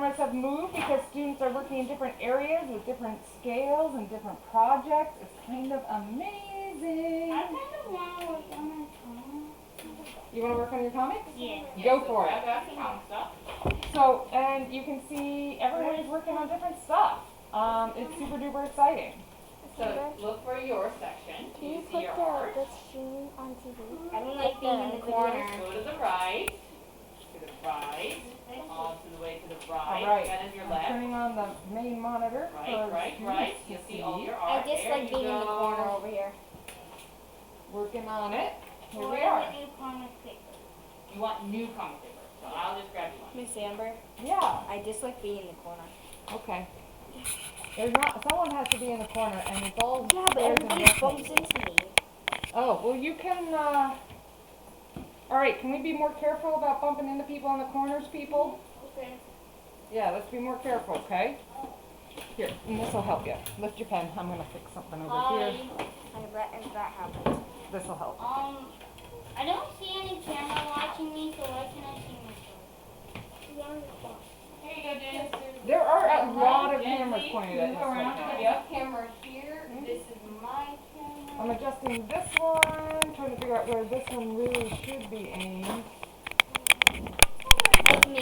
cameras have moved because students are working in different areas with different scales and different projects. It's kind of amazing. I kind of want to work on my phone. You want to work on your comics? Yeah. Go for it. I got some comic stuff. So, and you can see everybody's working on different stuff. It's super duper exciting. So look for your section. Can you see put your the art. stream on TV? I don't like being in the corner. Go to the right. To the right. On to the way to the right. All right. That is your I'm left. turning on the main monitor. Right, for right, students right. to You see all your I art. just There like you being in the go. corner over here. Working on it. Here we Or are. a new comic paper. You want new comic paper. So I'll just grab you one. Miss Amber, Yeah. I just like being in the corner. Okay. There's not. Someone has to be in the corner, and it's all. Yeah, but squares and everybody rectangles. bumps into me. Oh well, you can. All right. Can we be more careful about bumping into people in the corners, people? Okay. Yeah. Let's be more careful, okay? Here, and this will help you. Lift your pen. I'm gonna fix something over here. And that happened. This will help. I don't see any camera watching me, so why can I see myself? Here you go, Jen. There are a lot of Jen, cameras see? pointed at us Move around. right now. Yep. Camera here. This is my camera. I'm adjusting this one, trying to figure out where this one really should be aimed. Like me.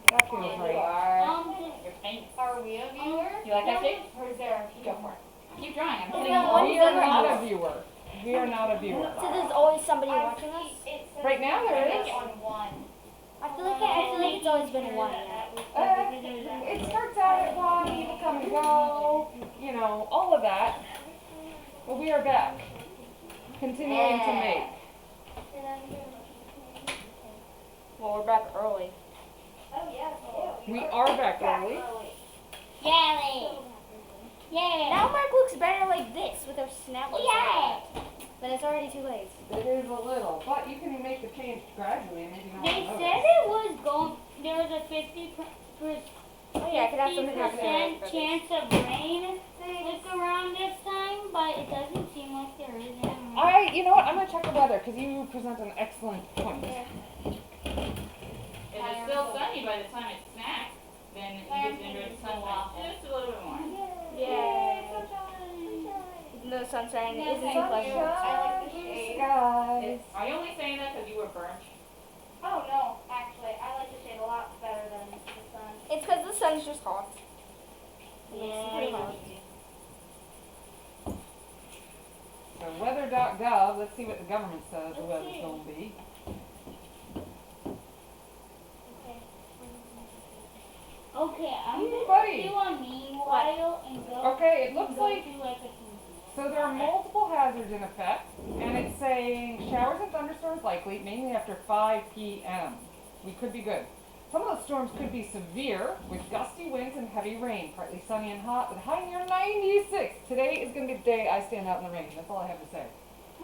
That feels You right. are. Your paint. Are we a viewer? You like that shape? Or is there Go for it. Keep drawing. I'm Is putting there you one on. We are not a viewer. We are not a viewer. So there's always somebody watching us? Right now there is. I feel like it's always been one. It starts out at one, people come and go, you know, all of that. But we are back, continuing to make. Well, we're back early. We are back early. Yay! Yay! Now Mark looks better like this with our snap. Yay! But it's already too late. It is a little, but you can make the change gradually, maybe not. They notice. said it was going. There was a 50% Oh yeah, I could have something happen. chance of rain look around this time, but it doesn't seem like there is any. You know what? I'm gonna check the weather because you present an excellent point. If it's still sunny by the time it's snack, then you get to enjoy the sunshine just a little bit more. Yay! Even though the sunshine isn't too pleasant. Guys. Are you only saying that because you were burnt? Oh no, actually, I like the shade a lot better than the sun. It's because the sun's just hot. It's pretty hot. So weather.gov, let's see what the government says the weather's gonna be. Okay, I'm Hey, gonna buddy. do a meanwhile and go. Okay, it looks go like, to like a TV. so there are multiple hazards in effect, and it's saying showers and thunderstorms likely, mainly after 5 p.m. We could be good. Some of the storms could be severe, with gusty winds and heavy rain, partly sunny and hot, with a high near 96. Today is going to be the day I stand out in the rain, that's all I have to say.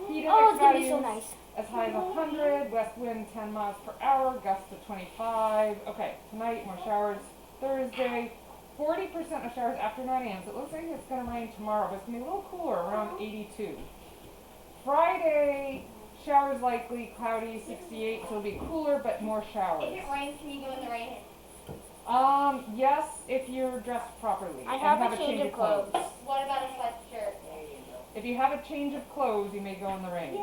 Heat Oh, index it's gonna be so values nice. as high as 100, west wind 10 miles per hour, gusts to 25. Okay, tonight more showers. Thursday, 40% of showers after 9 a.m. So it looks like it's going to rain tomorrow, but it's going to be a little cooler, around 82. Friday, showers likely, cloudy, 68. So it'll be cooler, but more showers. If it rains, can you go in the rain? Yes, if you're dressed properly. I and have a change of clothes. What about a sweatshirt? If you have a change of clothes, you may go in the rain.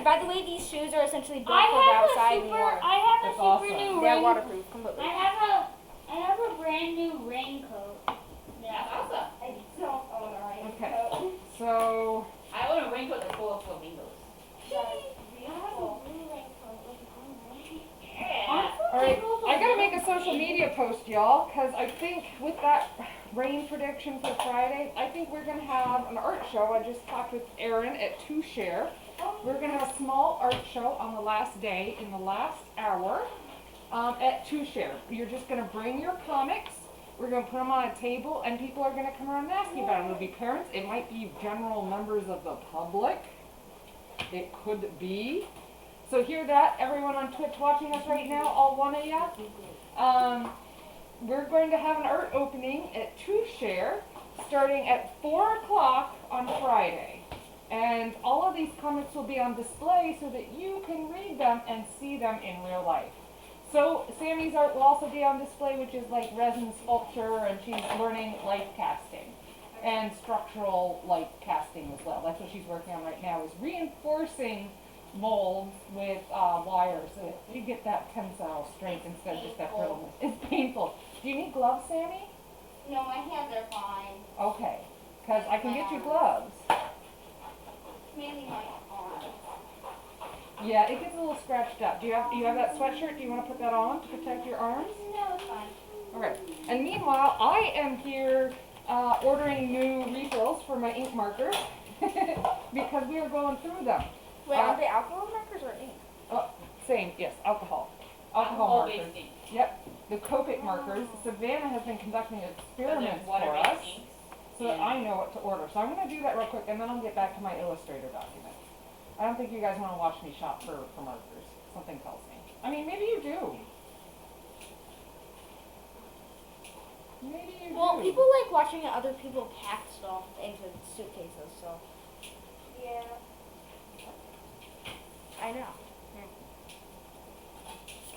By the way, these shoes are essentially built I for have outside a and super. water. I have a That's super awesome. new They're rain. waterproof completely. I have a brand new raincoat. That's awesome. I don't own a rain. Okay. So, I own a raincoat that's full of flamingos. Yeah. alright, I gotta make a social media post, y'all, because I think with that rain prediction for Friday, I think we're gonna have an art show. I just talked with Erin at Two Share. We're gonna have a small art show on the last day, in the last hour, at Two Share. You're just gonna bring your comics. We're gonna put them on a table, and people are gonna come around and ask you about them. It'll be parents. It might be general members of the public. It could be. So hear that, everyone on Twitch watching us right now, all one of you. We're going to have an art opening at Two Share, starting at 4 o'clock on Friday. And all of these comics will be on display so that you can read them and see them in real life. So Sammy's art will also be on display, which is like resin sculpture, and she's learning light casting and structural light casting as well. That's what she's working on right now, is reinforcing molds with wires so that you get that tensile strength instead of just that brittleness. It's painful. Do you need gloves, Sammy? No, my hands are fine. Okay, because I can get you gloves. Mainly my arms. Yeah, it gets a little scratched up. Do you have that sweatshirt? Do you want to put that on to protect your arms? No, it's fine. Okay. And meanwhile, I am here ordering new refills for my ink markers because we are going through them. Wait, are they alcohol markers or ink? Same, yes, alcohol Alcohol-based markers. ink. Yep, the Copic markers. Savannah has been conducting So experiments there's for water us inks. so that I know what to order. So I'm going to do that real quick, and then I'll get back to my Illustrator document. I don't think you guys want to watch me shop for markers. Something tells me. I mean, maybe you do. Maybe you Well, do. people like watching other people pack stuff into suitcases, so Yeah. I know.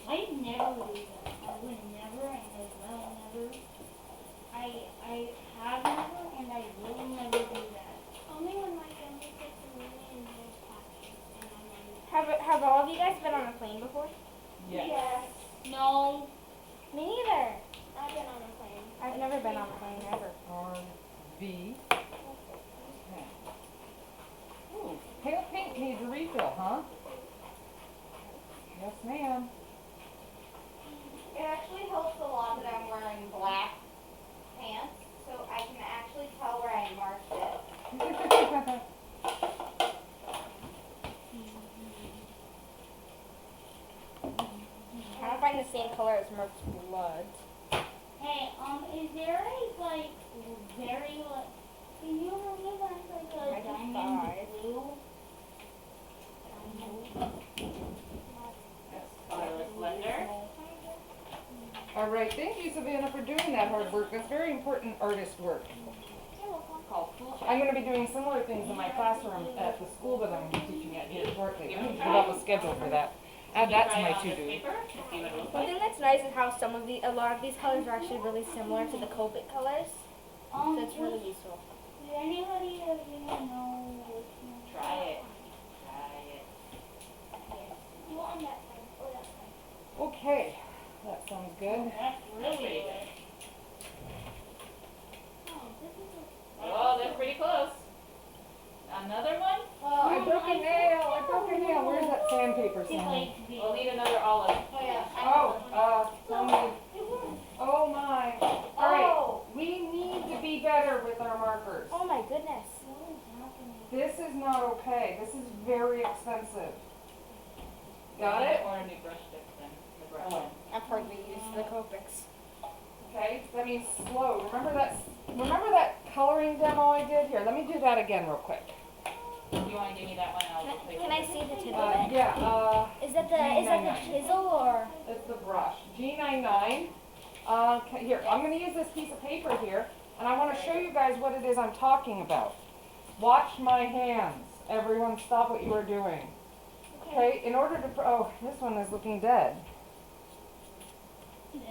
I never do that. I would never, and I will never. I have never, and I will never do that. Only when my family gets to meet me and there's packing. And I'm Have all of you guys been on a plane before? Yes. Yes. No. Me neither. I've been on a plane. I've never been on a plane ever. RV. Okay. Ooh, pale pink needs a refill, huh? Yes, ma'am. It actually helps a lot that I'm wearing black pants, so I can actually tell where I marked it. I don't find the same color as Merc's blood. Hey, is there a like very like? Can you remember like a I can diamond try. blue? That's colorless blender. All right, thank you, Savannah, for doing that hard work. That's very important artist work. Called Cool Check. I'm going to be doing similar things in my classroom at the school that I'm going to be teaching at here shortly. I need to develop a schedule for that. Add that to Try my it on this to-do. paper and see what it looks One like. thing that's nice is how a lot of these colors are actually really similar to the Copic colors. So it's really useful. Does anybody know which one? Try it. Try it. You on that side or that side? Okay, that sounds good. That's That's pretty really good. Oh, this is Oh, that's pretty close. Another one? Oh, I broke a nail. I broke a nail. Where's that sandpaper, it's Sammy? like the. We'll need another olive. Oh yeah. Sammy. Oh my. All right, we need to be better with our markers. Oh my goodness. This is not okay. This is very expensive. Got it? Or a new brush stick then. The brush. Oh. I've hardly used the Copics. Okay, that means slow. Remember that coloring demo I did? Here, let me do that again real quick. Do you want to give me that one and I'll just Can I see the tip of it? Yeah, Is that the chisel or? it's the brush. G99. Here, I'm going to use this piece of paper here, and I want to show you guys what it is I'm talking about. Watch my hands. Everyone stop what you are doing. Okay, in order to, oh, this one is looking dead. This?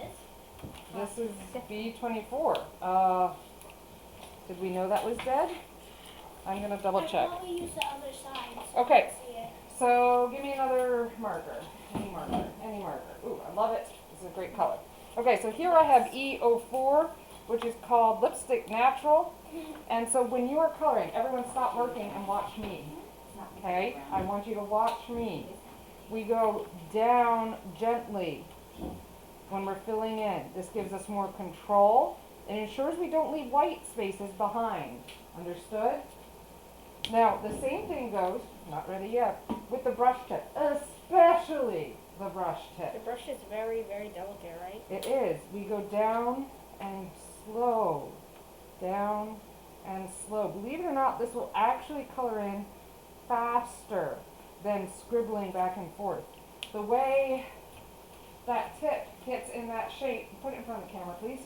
This is B24. Did we know that was dead? I'm going to double check. we use the other side. Okay, See it. so give me another marker. Any marker, any marker. Ooh, I love it. This is a great color. Okay, so here I have E04, which is called Lipstick Natural. And so when you are coloring, everyone stop working and watch me. Okay, I want you to watch me. We go down gently when we're filling in. This gives us more control and ensures we don't leave white spaces behind. Understood? Now, the same thing goes, not ready yet, with the brush tip, especially the brush tip. The brush is very, very delicate, right? It is. We go down and slow. Down and slow. Believe it or not, this will actually color in faster than scribbling back and forth. The way that tip gets in that shape, put it in front of the camera, please.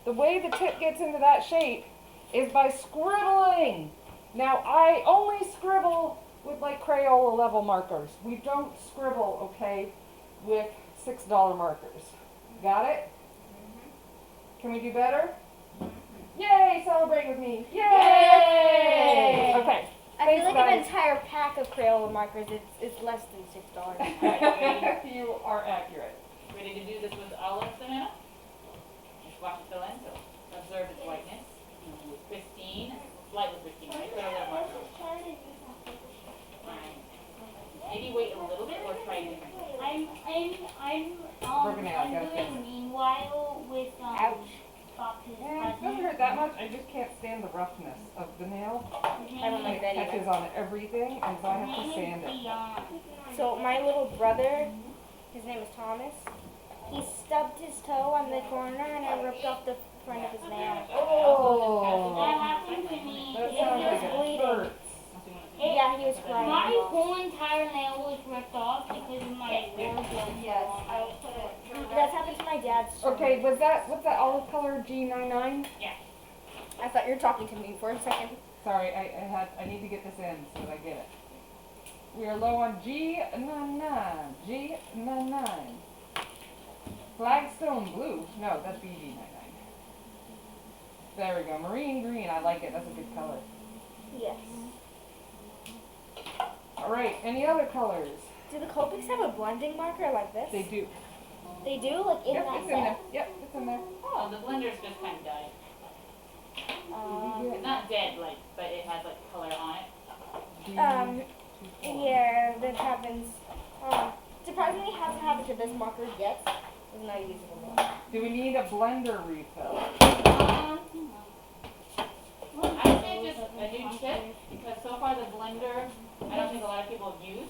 The way the tip gets into that shape is by scribbling. Now, I only scribble with like Crayola level markers. We don't scribble, okay, with $6 markers. Got it? Can we do better? Yay! Celebrate with me! Yay! Okay. I Thanks, feel like an guys. entire pack of Crayola markers is less than $6. You are accurate. Ready to do this with olive banana? Just watch it fill in, so observe its whiteness. Pristine, slightly pristine, right? Put a little marker. Right. Maybe wait a little bit or try differently. Broken nail, I gotta fix doing meanwhile with Ouch. Fox's Yeah, it doesn't hurt that much. I just can't stand the roughness of the nail. I don't like It that catches either. on everything, and so I have to sand it. So my little brother, his name is Thomas, he stubbed his toe on the corner and I ripped off the front of his nail. That Oh, happened to me. that It sounds was like it bleeding. hurts. Yeah, he was crying. My whole entire nail was ripped off because of my wardrobe. Yes, I will put it. That's happened to my dad's. Okay, what's that olive color G99? I thought you were talking to me for a second. Sorry, I need to get this in so that I get it. We are low on G99. G99. Flagstone blue. No, that's BG99. There we go. Marine green. I like it. That's a good color. Yes. Alright, any other colors? Do the Copics have a blending marker like this? They do. They do? Like in Yep, that it's in there. set? Yep, it's in there. Oh, the blender's just kind of died. It's not dead, like, but it has like color on it. Yeah, that happens. Surprisingly, it hasn't happened to this marker yet. It's not usable now. Do we need a blender refill? I say just a new chip, because so far the blender, I don't think a lot of people have used.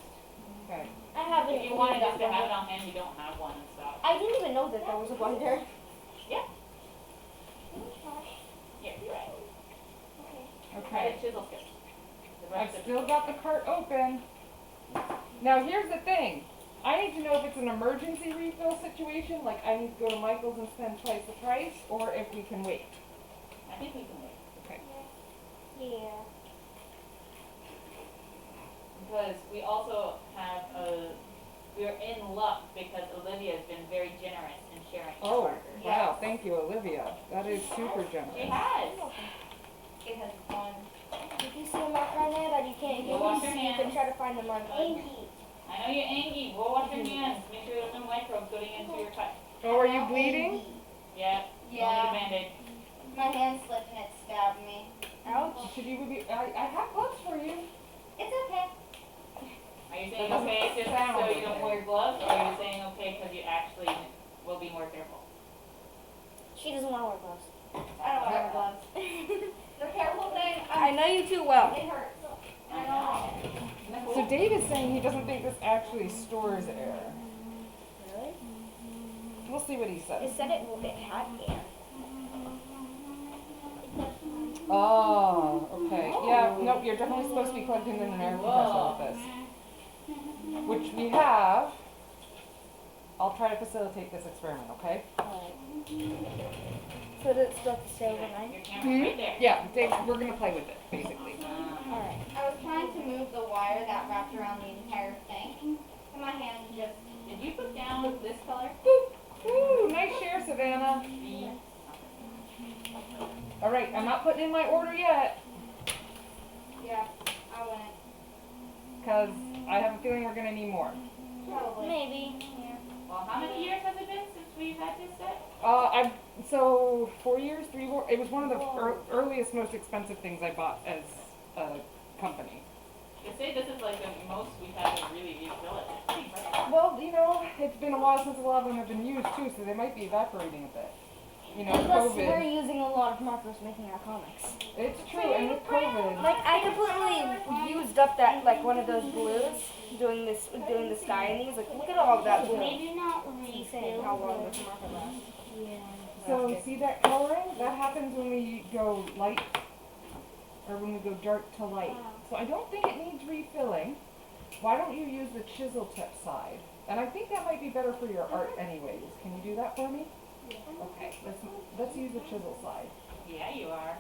Okay. I haven't. If you wanted that just to have it blender. on hand, you don't have one in stock. I didn't even know that there was a blender. Yeah, you're right. Try Okay. the chisel skip. The I've rest of still got the cart open. Now here's the thing. I need to know if it's an emergency refill situation, like I need to go to Michael's and spend twice the price, or if we can wait. I think we can wait. Okay. Yeah. Because we also have we're in luck because Olivia's been very generous in sharing her Oh, markers. wow. Thank you, Olivia. That is super She generous. has. It has one. If you see a marker on there that you can't Go wash use, your you can hands. try to find the marker. I know you're angry. Go wash your hands. Make sure there's no microbes getting into your cut. Oh, are you bleeding? Yeah. Yeah. Only the Band-Aid. My hand slipped and it stabbed me. Ouch. Should you be? I have gloves for you. It's okay. Are you saying That okay doesn't just sound so you don't okay. wear your gloves, or are you saying okay because you actually will be more careful? She doesn't want to wear gloves. I don't wear gloves. The careful thing, I know you too well. it hurts. I know. So Dave is saying he doesn't think this actually stores air. Really? We'll see what he It says. said it had air. Oh, okay. Yeah, nope, you're definitely supposed to be plugged in an air compressor with this. Which we have. I'll try to facilitate this experiment, okay? Alright. So does it still have to stay overnight? Your camera's right there. Yeah, Dave, we're gonna play with it, basically. Alright. I was trying to move the wire that wrapped around the entire thing, and my hand just. Did you put down this color? Ooh, nice share, Savannah. The Alright, I'm not putting in my order yet, Yeah, I went. because I have a feeling we're gonna need more. Probably. Maybe. Well, how many years has it been since we've had this set? So 4 years, 3 more. It was one of the earliest, most expensive things I bought as a company. They say this is like the most we've had to really refill it. It's pretty impressive. Well, you know, it's been a while since a lot of them have been used too, so they might be evaporating a bit. You know, And plus, we're COVID. using a lot of markers making our comics. It's true, and with COVID. Like, I completely used up that, like, one of those blues doing the sky and these. Like, look at all of that blue. Maybe not She's saying how long this marker lasts. So see that coloring? That happens when we go light, or when we go dark to light. So I don't think it needs refilling. Why don't you use the chisel tip side? And I think that might be better for your art anyways. Can you do that for me? Okay, let's use the chisel side. Yeah, you are.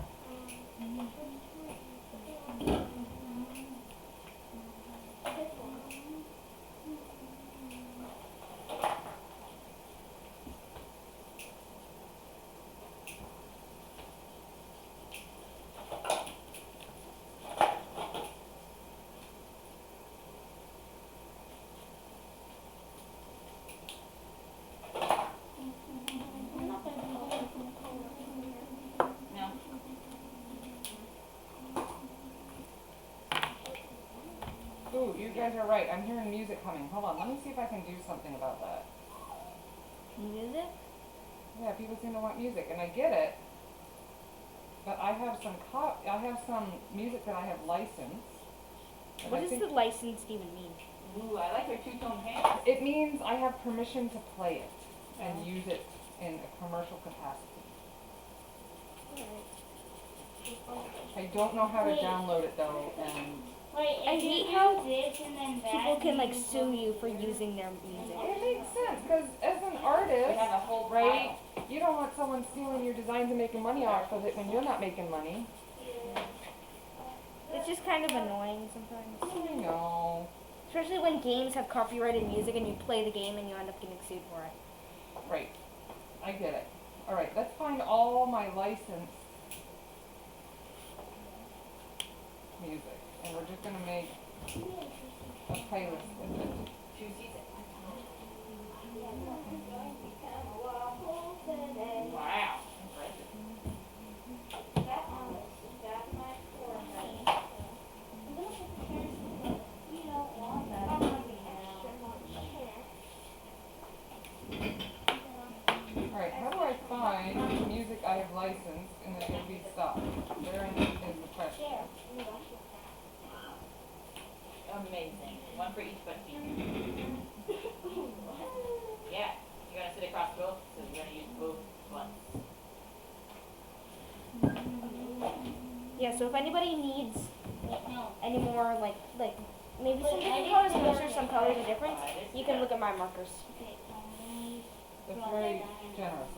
guys are right. I'm hearing music coming. Hold on, let me see if I can do something about that. Music? Yeah, people seem to want music, and I get it. But I have some music that I have licensed. And What I does think the license even mean? Ooh, I like your two-tone pants. it means I have permission to play it and use it in a commercial capacity. I don't know how to download it though, and Wait, I if you hate do how this and then that, People can like and sue you for using their music. it makes sense because as an We artist, have a whole right? pile. You don't want someone stealing your designs and making money off of it when you're not making money. It's just kind of annoying sometimes. I know. Especially when games have copyrighted music and you play the game and you end up getting sued for it. Right. I get it. All right, let's find all my licensed music, and we're just gonna make a playlist with it. Juicy's. Today. Wow. Impressive. That's my core. you don't want that. All right, how do I find the music I have licensed and then it'll be stopped? Therein is the question. Amazing. One for each butt cheek. Yeah, you're gonna sit across both, so you're gonna use both buttons. Yeah, so if anybody needs No. any more like maybe some different colors, I'm sure some colors are different, you can look at my markers. Okay, only That's very generous.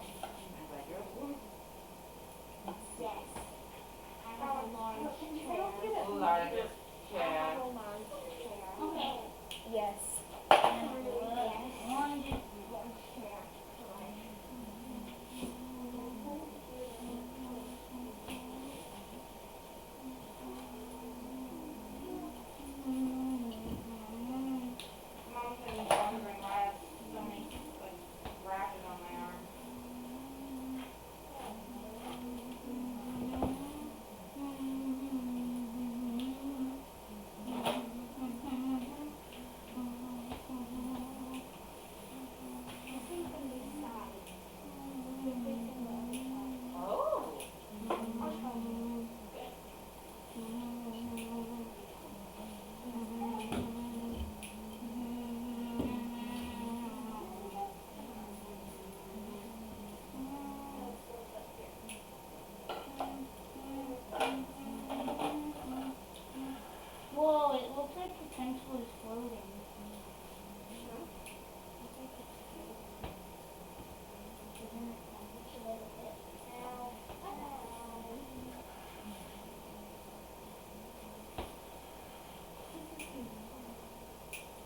I'm glad you're yes. I have a large chair. largest chair. Okay. Yes. One just large chair. Mom's been wondering why I have so many like rashes on my arm. Oh. Whoa, it looks like the pencil is floating.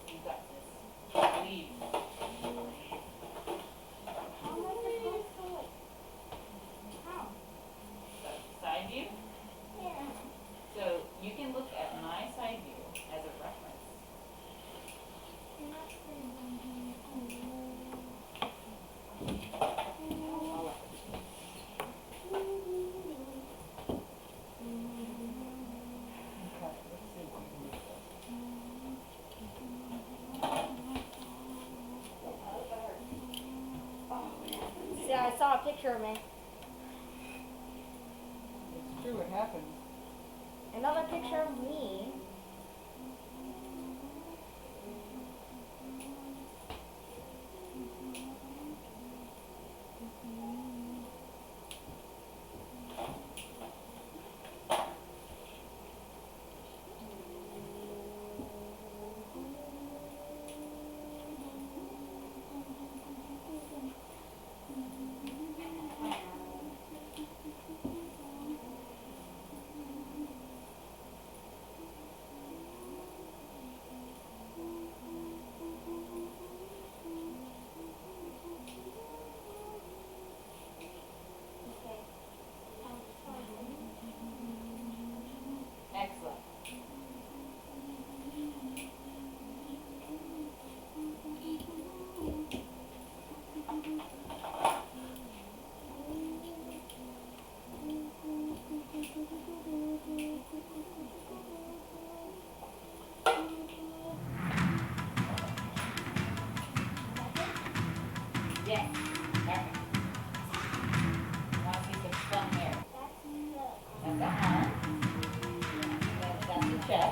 You got this. Leave. So, side view. So you can look at my side view as a reference. Okay, let's see if we can do this. See, I saw a picture of me. It's true, it happens. Another picture of me.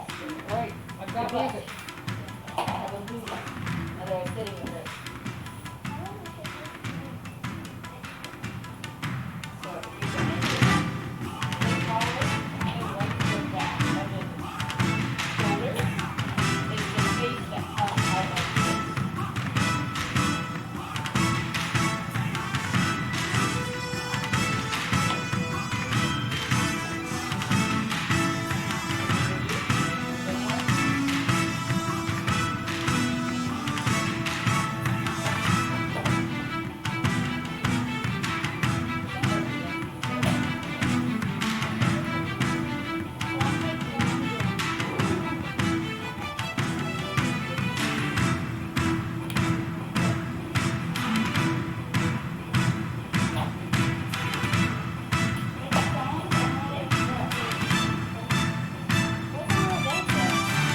best. Right, I've got music. I have a movie. Otherwise, sitting with her. So if you can make it forward, kind of right to the back of the shoulders, it's the face that comes out like this.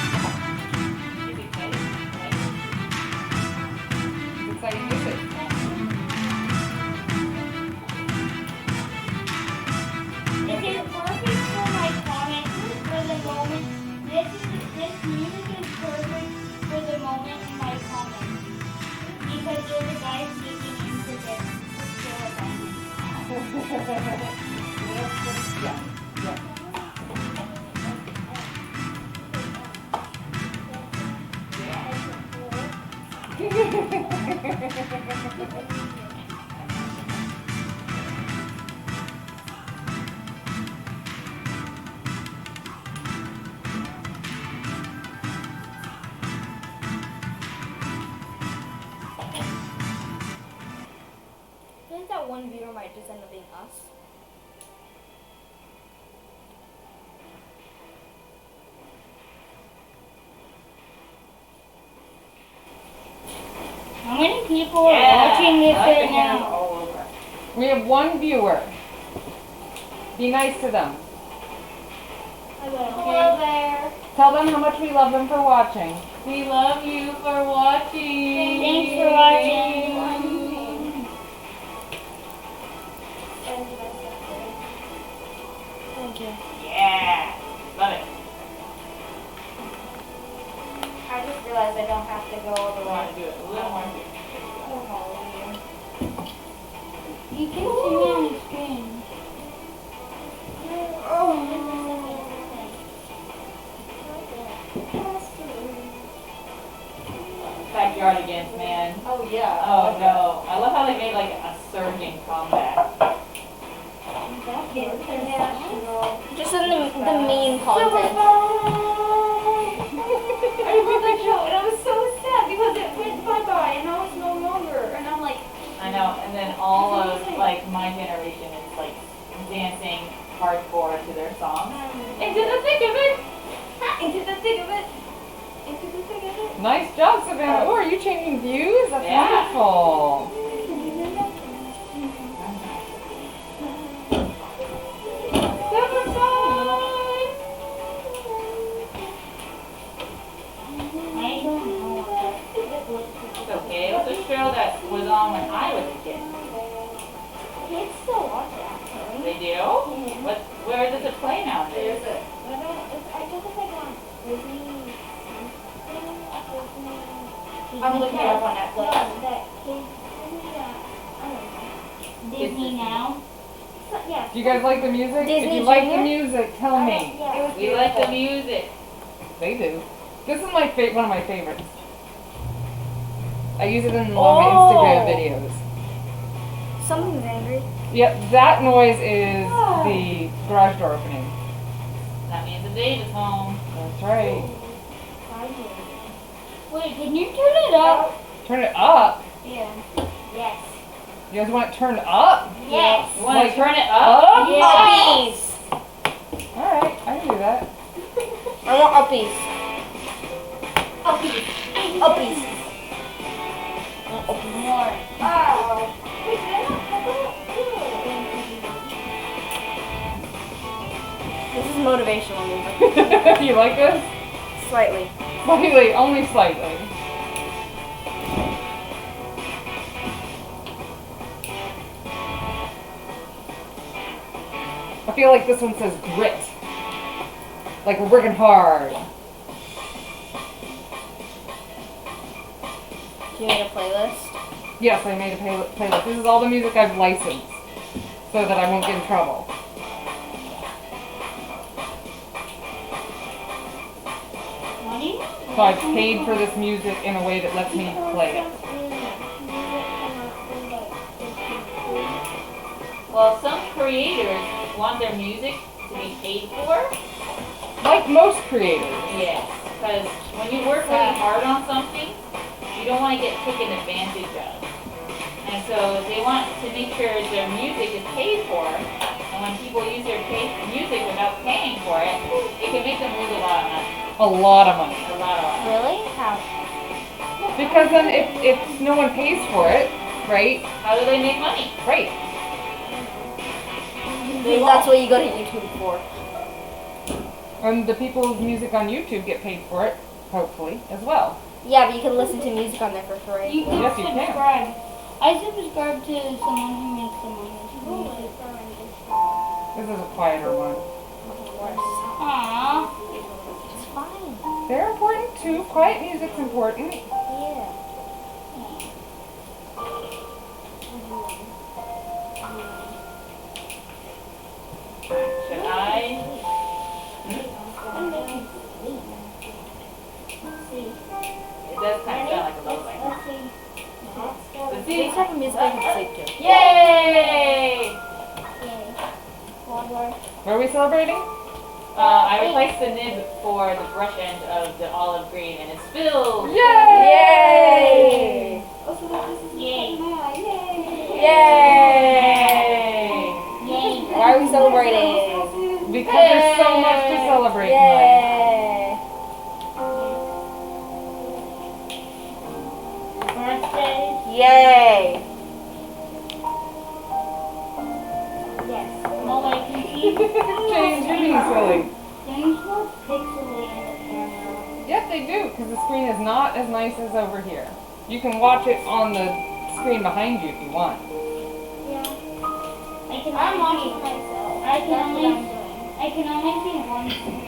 She's excited. Right? It's exciting music. This is perfect for my comment for the moment. This music is perfect for the moment in my comment. Because there's a guy sneaking into this Yeah, yeah. I think that one viewer might just end up being us. How many people are watching this I like right the hair now? all over. We have one viewer. Be nice to them. Hello there. Tell them how much we love them for watching. We love you for watching. Thanks for watching. Thank you. Yeah. Love it. I just realized I don't have to go all the I way. want to do it a little more here. You can see me on the screen. Backyard again, man. Oh yeah. Oh no. I love how they made like a surging comeback. International. Just in the mean content. I love that show, and I was so sad because it went bye-bye, and now it's no longer. And I'm like, I know. And then all of like my generation is like dancing hardcore to their songs. into the thick of it. Into the thick of it. Into the thick of it. Nice job, Savannah. Oh, are you changing views? That's Yeah. wonderful. I don't know. It's okay. It was a show that was on when I was a kid. Kids still watch it, actually. They do? What? Where does it play nowadays? There's a I guess it's like on Disney. I'm looking it up on Netflix. Disney Now. Yeah. Do you guys like the music? If Disney you like the Junior? music, tell me. It was We like the beautiful. music. They do. This is my one of my favorites. I use it in all my Instagram videos. Something's angry. Yep, that noise is the garage door opening. That means the Dave is home. That's right. Wait, can you turn it up? Turn it up. Yeah. Yes. You guys want it turned up? Yes. You want to Like, turn it up? Uppies. Alright, I can do that. I want uppies. Uppies. Uppies. More. Oh. Wait, did I not cover it? This is motivational music. You like this? Slightly. Slightly, only slightly. I feel like this one says grit. Like we're working hard. Do you make a playlist? Yes, I made a playlist. This is all the music I've licensed so that I won't get in trouble. Money? So I've paid for this music in a way that lets me play it. Well, some creators want their music to be paid for. Like most creators. Yes, because when you work really hard on something, you don't want to get taken advantage of. And so they want to make sure their music is paid for. And when people use their music without paying for it, it can make them lose a lot of money. A lot of money. A lot of money. Really? How? Because then if no one pays for it, right? How do they make money? Right. That's what you go to YouTube for. And the people's music on YouTube get paid for it, hopefully, as well. Yeah, but you can listen to music on there for free. You can Yes, you can. subscribe. I subscribe to someone who makes the money. This is a quieter one. Aww. It's fine. They're important too. Quiet music's important. Yeah. Should I? It does kind of sound like a lullaby. Let's see. These type of music I can sleep to. Yay! What are we celebrating? I replaced the nib for the brush end of the olive green, and it's filled. Yay! Yay! Yay. Yay! Yay. Why are we celebrating? Because there's so much to celebrate tonight. Yay! Birthdays. Yay! Yes. Well, I can see James, you're being silly. things look pixelated in the camera. Yes, they do, because the screen is not as nice as over here. You can watch it on the screen behind you if you want. I'm watching myself. I can only see one screen.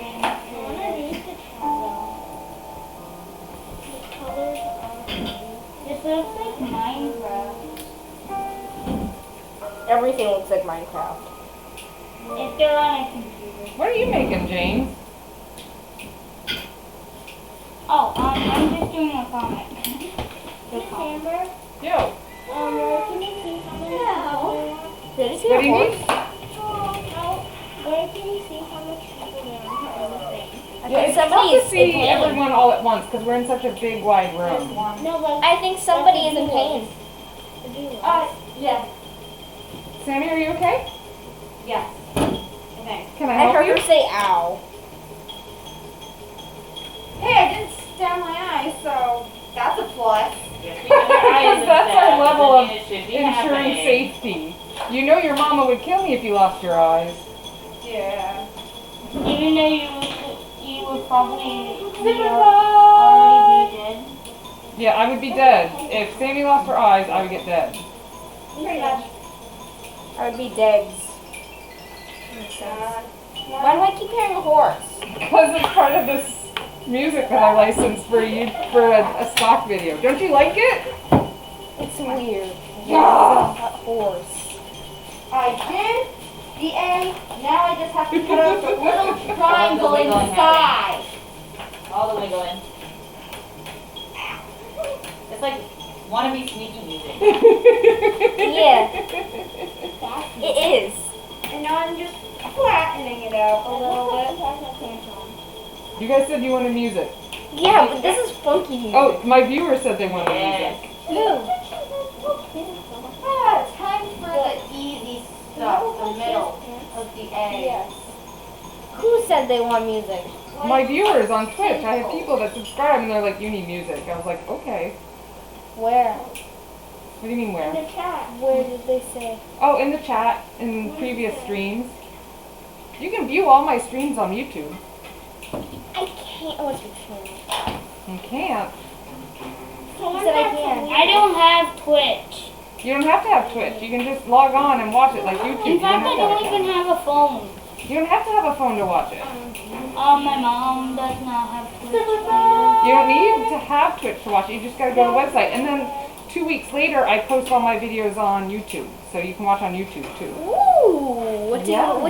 This looks like Minecraft. Everything looks like Minecraft. If they're on a computer. What are you making, James? Oh, I'm just doing a comic. Amber, Yo, where can you see how many people there are? Did you see what a do you horse? need? Where can you see how much people there are on the thing? I Yeah, think it's tough somebody to is in see pain. everyone all at once, because we're in such a big, wide room. No, but I think somebody is in pain. Yeah. Sammy, are you okay? Yes. Okay. Can I I help heard you? her say ow. Hey, I didn't stab my eye, so that's a plus. Yes, because your eye isn't That's our stabbed, level doesn't of mean it should be Ensuring happening. safety. You know your mama would kill me if you lost your eyes. Yeah. Even though you would probably already be dead. Yeah, I would be dead. If Sammy lost her eyes, I would get dead. Pretty much. I would be dead. Why do I keep hearing a horse? Because it's part of this music that I licensed for you for a stock video. Don't you like it? It's weird. Yeah. A horse. I did the A. Now I just have to put up a little triangle inside. All the wiggle in. It's like wannabe sneaky music. Yeah, it is. And now I'm just flattening it out a little bit. You guys said you wanted music. Yeah, but this is funky music. Oh, my viewers said they wanted Yes. music. Ah, it's time for the easy stuff, the middle of the A. Who said they want music? My viewers on Twitch, I have people that subscribe and they're like, you need music. I was like, okay. Where? What do you mean where? Where did they say? Oh, in the chat, in previous streams. You can view all my streams on YouTube. I can't. What's your channel? You can't. He said I can. I don't have Twitch. You don't have to have Twitch. You can just log on and watch it like YouTube. In You don't fact, I have to have don't a even have a phone. You don't have to have a phone to watch it. My mom does not have Twitch. You don't need to have Twitch to watch it. You just gotta go to the website. And then 2 weeks later, I post all my videos on YouTube, so you can watch on YouTube too. Ooh, what do Yeah. you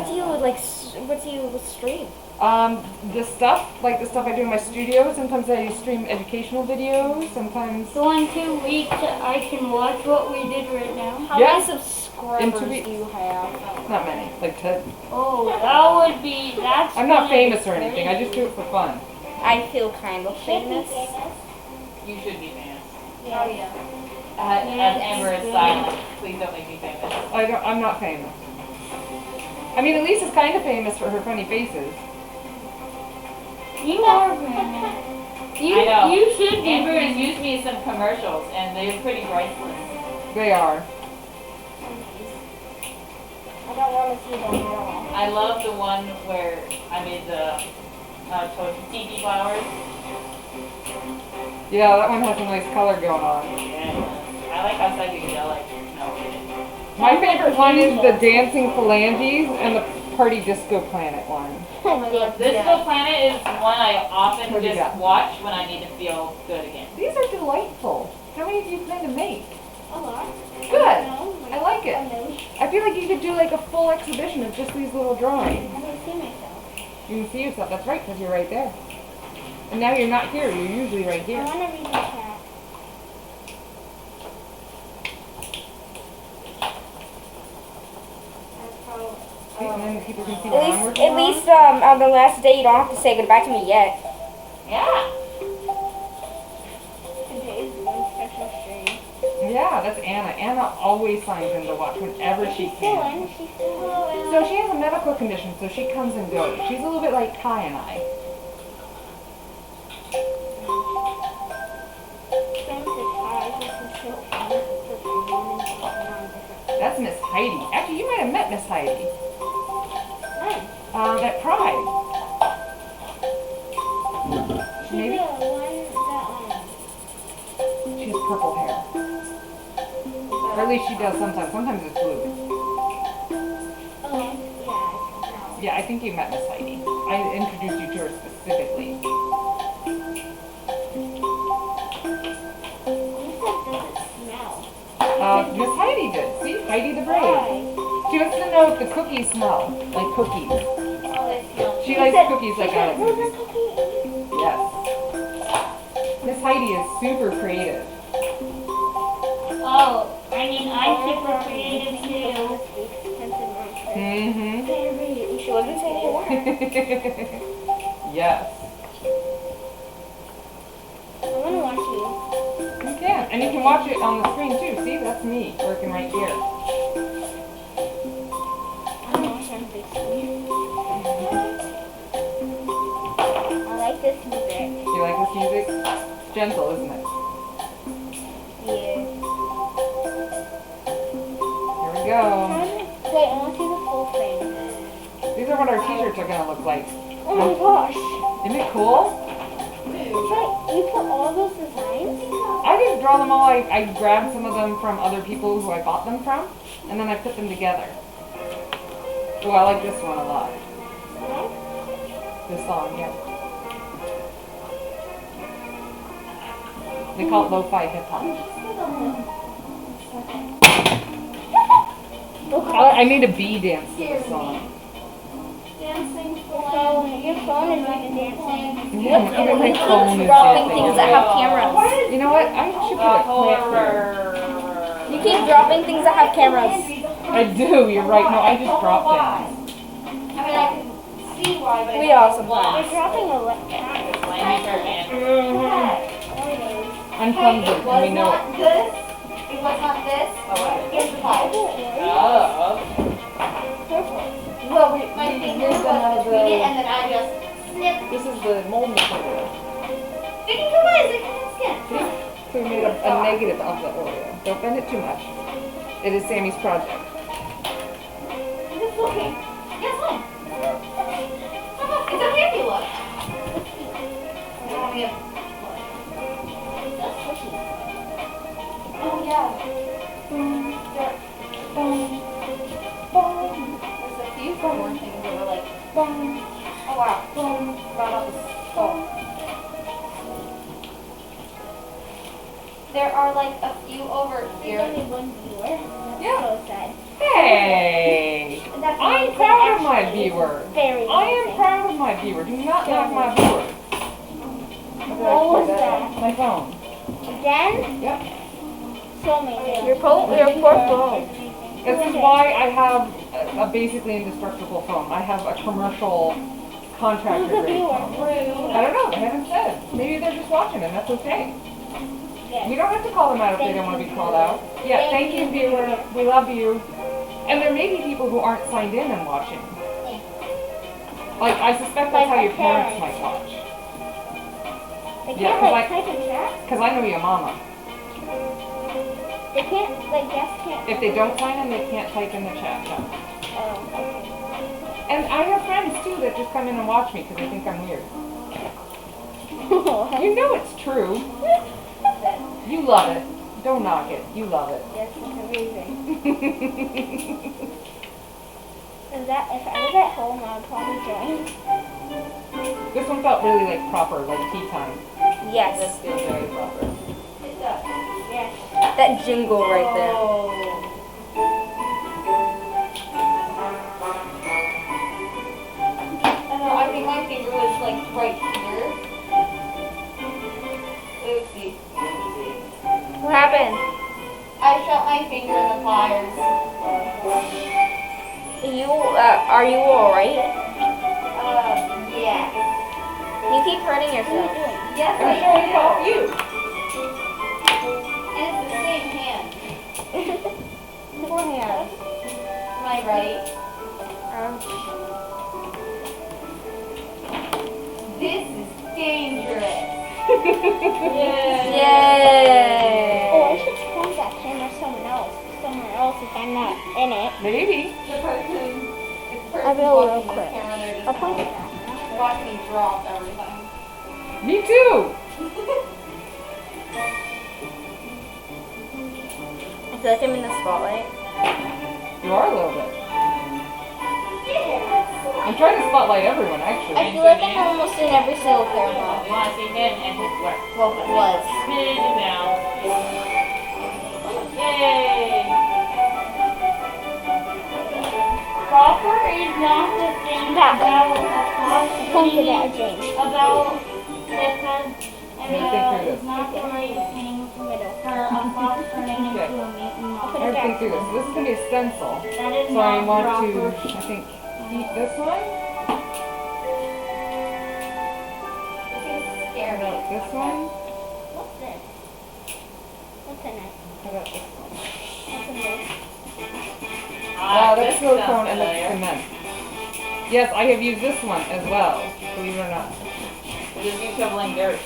stream? The stuff I do in my studio. Sometimes I stream educational videos. Sometimes. So in 2 weeks, I can watch what we did right now. How Yeah. many subscribers do weeks. you have? Not many, like 10. Oh, that would be, that's I'm not gonna famous be or anything. I just do it for fun. I feel kind of famous. You should be famous. Oh, yeah. As Amber is silent, please don't make me famous. I'm not famous. I mean, Elise is kind of famous for her funny faces. You are famous. I know. You should be Amber has famous. used me in some commercials, and they're pretty priceless. They are. I don't want to see them at all. I love the one where I made the tiki flowers. Yeah, that one has a nice color going on. Yeah, I like how psychedelic. No, My favorite one is the Dancing Phalanges and the Party Disco Planet one. Disco Planet is one I often What do you just got? watch when I need to feel good again. These are delightful. How many do you plan to make? A lot. Good. No, I like it. I feel like you could do like a full exhibition of just these little drawings. I don't see myself. You can see yourself. That's right, because you're right there. And now you're not here. You're usually right I here. want to read the chat. And then people can see At what I'm least, working on. on the last day, you don't have to say goodbye to me yet. Yeah. Today's one special stream. Yeah, that's Anna. Anna always signs in to watch whenever she can. She's still So she has a medical condition, so she comes and goes. She's a little bit like Kai and I. That's Miss Heidi. Actually, you might have met Miss Heidi. At Pride. Maybe? She has purple hair. Or at least she does sometimes. Sometimes it's blue. Yeah, I think you met Miss Heidi. I introduced you to her specifically. Miss Heidi did. See? Heidi the Brave. She wants to know if the cookies smell like cookies. She likes cookies like that. Yes. Miss Heidi is super creative. Oh, I mean, I'm super creative too. Mm-hmm. She wasn't saying Yes. I want to watch you. You can. And you can watch it on the screen too. See? That's me working right here. I like this music. You like this music? It's gentle, isn't it? Yeah. Here we go. Wait, I want to see the full thing. These are what our t-shirts are gonna look like. Oh my gosh. Isn't it cool? It's like, you put all those designs? I didn't draw them all. I grabbed some of them from other people who I bought them from, and then I put them together. Oh, I like this one a lot. This song, yeah. They call it lo-fi hip-hop. I need a bee dance to this song. So, your phone is like a dancing. Yeah, everything phone is Dropping dancing. things that have cameras. You know what? I should put a clip here. You keep dropping things that have cameras. I do, you're right. No, I just dropped things. I mean, I can see why, but We all sometimes. Lost. dropping electronics. Language or Amber. I'm clumsy, it and was we know it. not this. It was not this. It's the pipe. Oh, Well, we My finger used them out was of read it, the, and then I just snipped. this is the mold material. They can come in. They can skin. See? So we made a negative of the Oreo. Don't bend it too much. It is Sammy's project. I'm just looking. Yes, fine. It's okay if you look. Oh, yeah. Oh, yeah. There's a few more things that were like, oh, wow. Yeah, boom, right off the skull. There are like a few over There's here. only one viewer. Yeah. So sad. Hey! And that's I'm amazing. proud of my Actually, it's viewer. Very I am amazing. proud of my viewer. Do not knock my viewer. What was that? My phone. Again? Yep. So amazing. Your poor phone. This is why I have a basically indestructible phone. I have a commercial contractor Who's the grade viewer? phone. I don't know. They haven't said. Maybe they're just watching and that's okay. Yes. You don't have to call them out if they don't want to be called out. Yeah, thank you, viewer. We love you. And there may be people who aren't signed in and watching. Like, I suspect that's how your parents might watch. They Yeah, can't 'cause like type in chat. Because I know your mama. They can't like guests can't. If they don't sign in, they can't type in the chat. No. Oh, okay. And I have friends too that just come in and watch me because they think I'm weird. You know it's true. You love it. Don't knock it. You love it. Yes, it's amazing. Is that if I was at home, I would probably join. This one felt really like proper, like tea time. Yes. This feels very proper. It does. Yes. That jingle right there. I don't know, I think my finger was like right here. Oopsie. What happened? I shut my finger in the pliers. Are you alright? Yeah. You keep hurting yourself. Yes, I'm I trying to help do. you. And it's the same hand. Poor hand. Am I right? This is dangerous. Yay! Oh, I should point that camera somewhere else if I'm not in it. Maybe. The person, I will real watching quick. this camera, they're just I'll point it watch me drop everything. Me too. I feel like I'm in the spotlight. You are a little bit. I'm trying to spotlight everyone, I actually. feel like I'm almost in every single camera. We want to see him and his work. Well, it was. Spin it down. Yay! Proper is not the thing about Point it at James. about because It's it's not the right thing for a fox turning into a mutant I have to think through this. This is going to be a stencil. That is So I not want proper. to, I think, eat this one. How about this one? What's this? What's in it? How about this one? What's in this? That's this silicone sounds and that's familiar. cement. Yes, I have used this one as well, believe it or not. Just you shoveling dirt.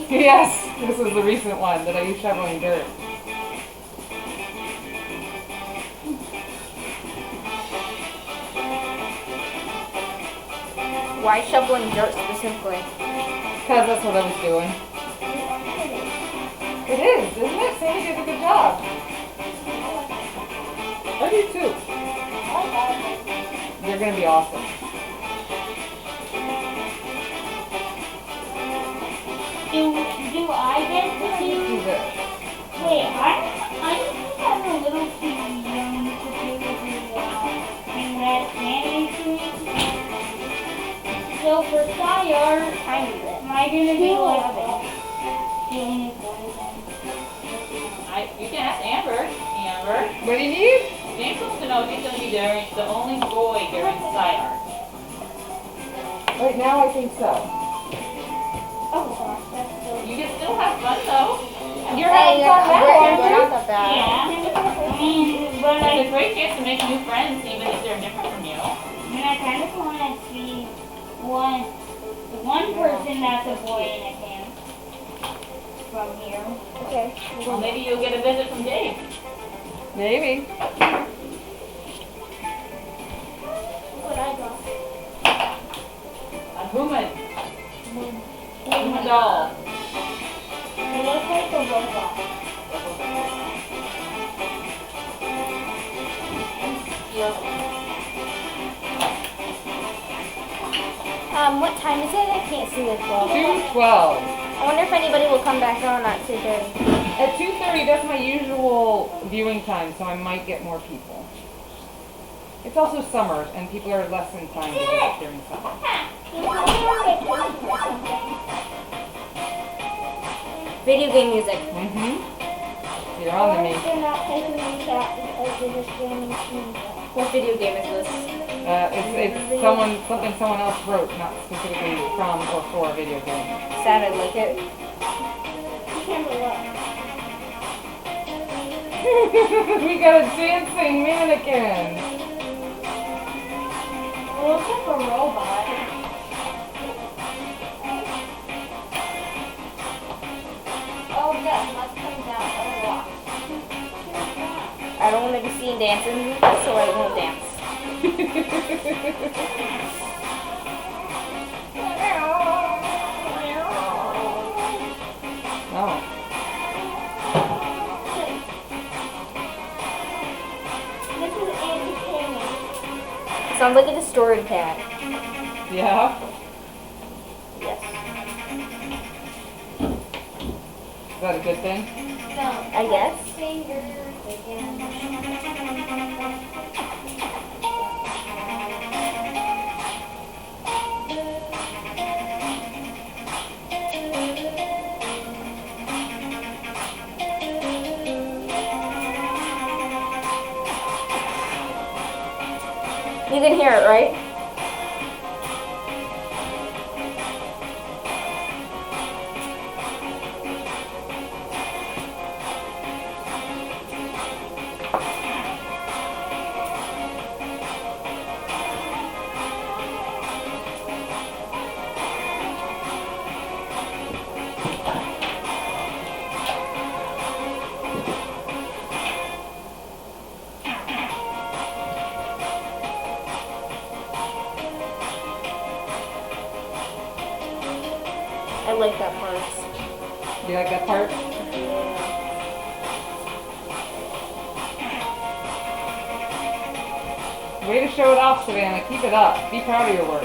Yes, this is the recent one that I used shoveling dirt. Why shoveling dirt specifically? Because that's what I was doing. It is, isn't it? Sandy did a good job. I do too. You're going to be awesome. Do I get to see? Do this. Wait, I'm having a little too young to do the red candy treat. So for Sayar, am I gonna be like doing it You can ask Amber. Amber. What do you need? James wants to know if he's going to be the only boy during side art. Right now, I think so. Oh gosh, that's so. You can still have fun though. You're having fun now, aren't you? Not that bad. Yeah. I mean, but It's a great chance to make new friends even if they're different from you. I kind of want to see one person that's a boy in a camp from here. Okay. Well, maybe you'll get a visit from Dave. Maybe. What I got. A human. Human doll. It looks like a robot. What time is it? I can't see the clock. 2:12. I wonder if anybody will come back on at 2:30. At 2:30, that's my usual viewing time, so I might get more people. It's also summer, and people are less inclined to visit during summer. Video game music. Mm-hmm. You're on to me. They're not taking me back because they're just jamming me. What video game is this? It's something someone else wrote, not specifically from or for a video game. Sounded like it. We got a dancing mannequin. It looks like a robot. Oh, yeah, must come down a lot. I don't want to be seen dancing, so I won't dance. Oh. This is entertainment. Sounds like a distorted cat. Yeah? Yes. Is that a good thing? No, I guess. fingers again. You can hear it, right? I like that part. Do you like that part? Way to show it off, Savannah. Keep it up. Be proud of your work.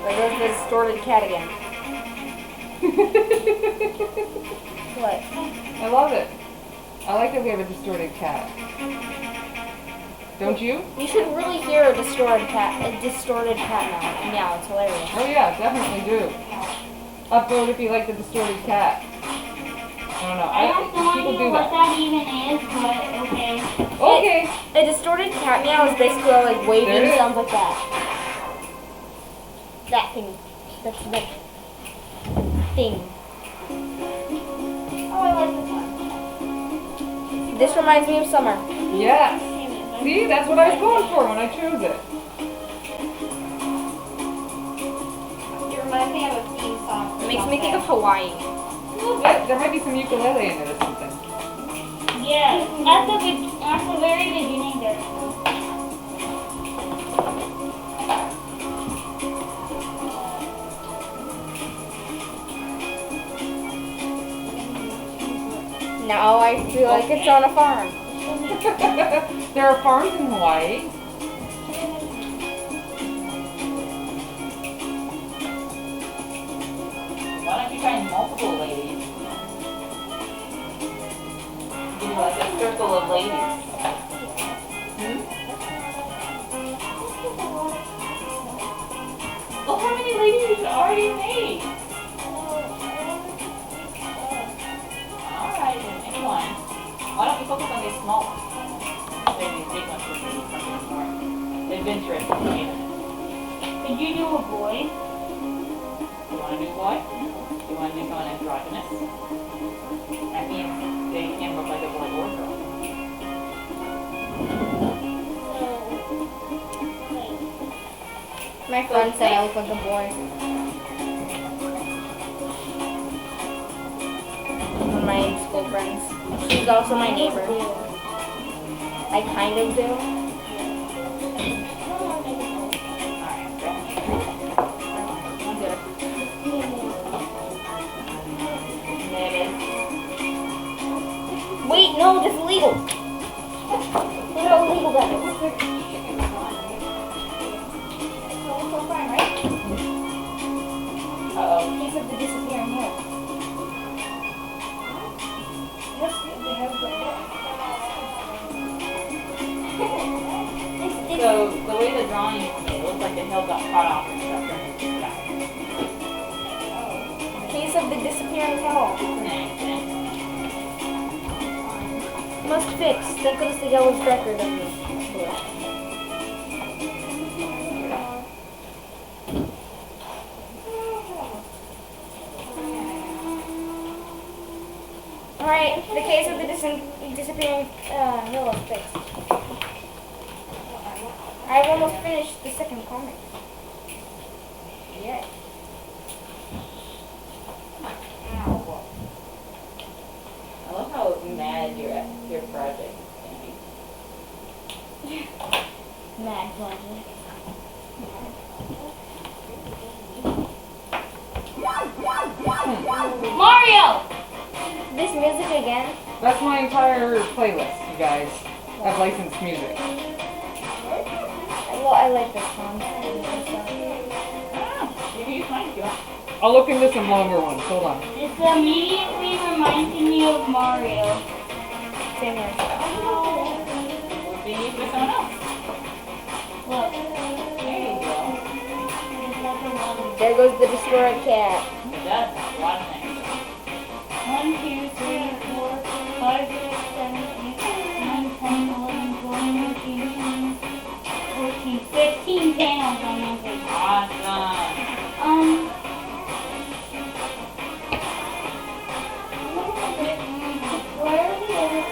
There goes the distorted cat again. What? I love it. I like that we have a distorted cat. Don't you? You should really hear a distorted cat now. Meow, it's hilarious. Oh yeah, definitely do. Upvote if you like the distorted cat. I don't know. I have no people idea do what that. that even is, but okay. Okay. A distorted cat meow is basically like There it waving is. sounds like that. That thing. That's the thing. Oh, I like this one. This reminds me of summer. Yes. See, that's what I was going for when I chose it. It reminds me of a theme song. It makes me think of Hawaii. A little bit. There might be some ukulele in it or something. Yeah, at the very beginning there. Now I feel like it's on a farm. There are farms in Hawaii. Why don't you find multiple ladies? Do like a circle of ladies. Look how many ladies you already made. Alright, then make one. Why don't you focus on these small ones? Then these big ones will be something more adventurous. Could you do a boy? You want a new boy? You want to do someone androgynous? That means they can look like a boy or girl. My friend said I look like a boy. One of my school friends. She's also my neighbor. I kind of do. Good. There it is. Wait, no, No, that's illegal. Look how illegal that is. So fine, right? Uh-oh. Case of the disappearing hill. Yes, they have the. So the way the drawing is made, it looks like the hill got cut off and stuff during the sky. Case of the disappearing hill. It's an accident. Must fix. That goes the yellow's record of this. Alright, the case of the disappearing hill is fixed. I've almost finished the second comic. Yeah. I love how mad your project is gonna be. Mad project. Mario! This music again? That's my entire playlist, you guys. Of licensed music. Well, I like this song. You can use mine if you want. I'll look into some longer ones. Hold on. This immediately reminds me of Mario. Same here. We'll be used with someone else. Look, There you go. it's like a lot of There goes the destroyed cat. It does have a lot of things. 1, 2, 3, 4, 5, 6, 7, 8, 9, 10, 11, 12, 13, 14, 15 panels on my page. Awesome. Where are the other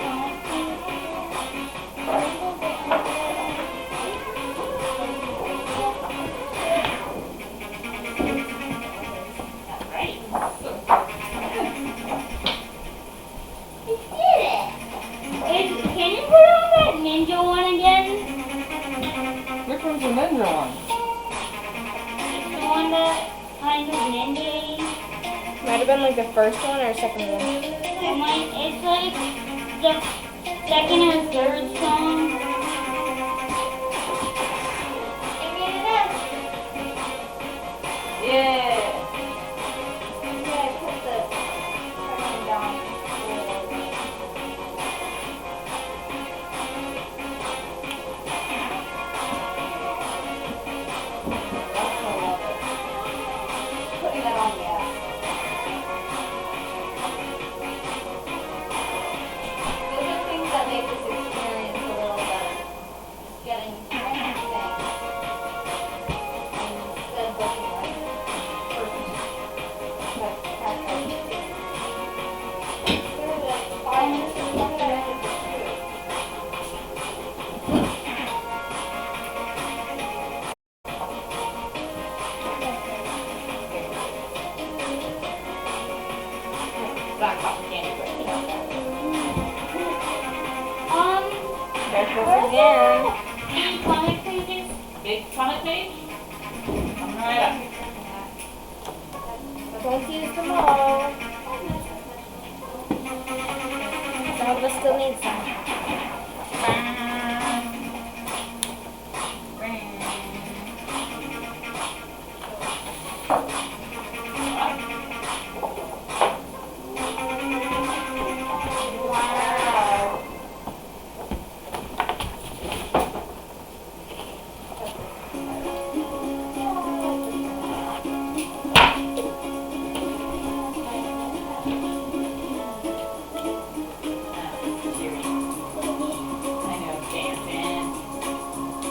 That's right. I did it! Can you put on that ninja one again? Which one's the ninja one? The one that kind of ninja. Might have been like the first one or second one. It's like the second or third song. Yeah. Putting that on the app. Those are things that make this experience a little better. Just getting random things. Instead of looking like person. But that's like, sort of like 5 minutes or something that I could just do. Black cotton candy bread. There goes again. Any comic pages? Big comic page? Coming right up. Don't use them all. Some of us still need some. I know, dancing.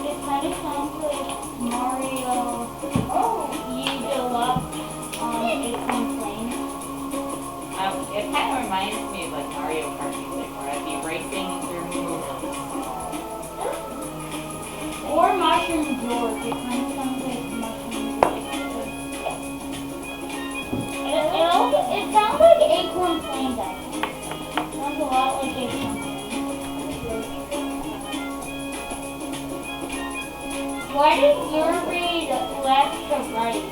It kind of sounds like Mario U-Deluxe on Acorn Plain. It kind of reminds me of like Mario Kart music, where I'd be racing through moves. Or Mushroom George. It kind of sounds like Mushroom George. It sounds like Acorn Plain does. Sounds a lot like Acorn Plain. Why did your read left to right?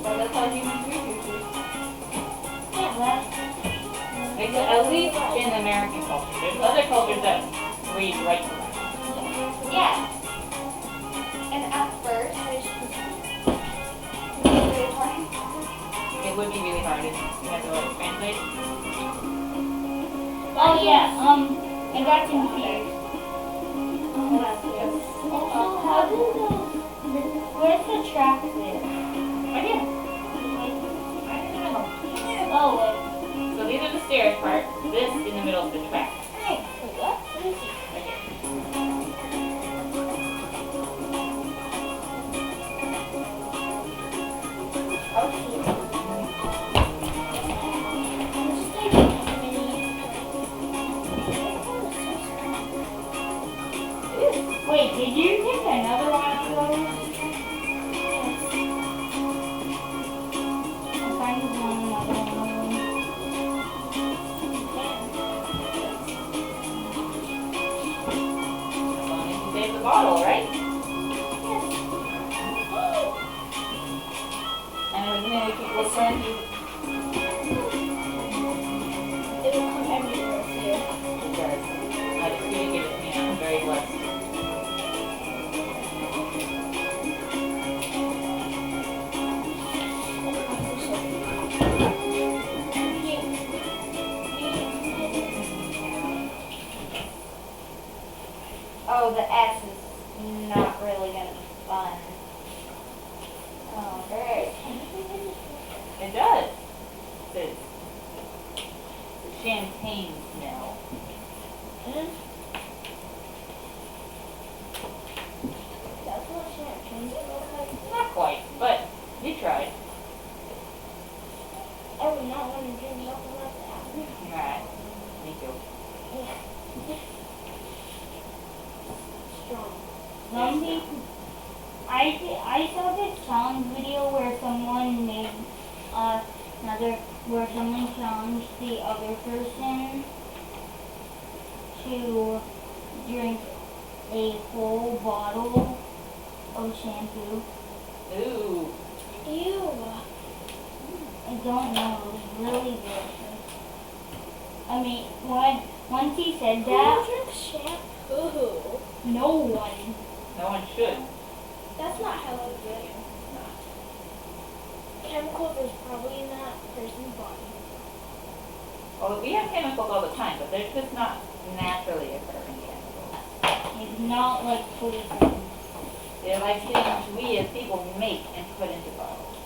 So that's how humans do it. Yeah, left. At least in American culture. There's other cultures that read right to left. Yeah. And at first, It would be really hard if you had to like translate. Oh yeah, I got confused. Also, how do where's the track there? Right here. Oh, So these are the stairs part. This in the middle is the track. wait, what? Let me see. Right here. Wait, did you pick another one of those? I kind of want another one of those. As long as you save the bottle, right? And we're gonna keep looking. It will come everywhere too. It does. I just couldn't give it to me. I'm very blessed. oh, the S is not really gonna be fun. Oh, great. It does. It's champagne smell. That's what champagne smells like. Not quite, but you tried. I would not want to drink nothing like that. Alright. Me too. Strong. Some people, I saw this challenge video where someone made where someone challenged the other person to drink a whole bottle of shampoo. Ooh. Ew. I don't know, it was really delicious. I mean, once he said Who that, drinks shampoo? no one. No one should. That's not healthy good. Chemicals is probably in that person's body. Well, we have chemicals all the time, but they're just not naturally occurring chemicals. It's not like poison. They're like things we as people make and put into bottles.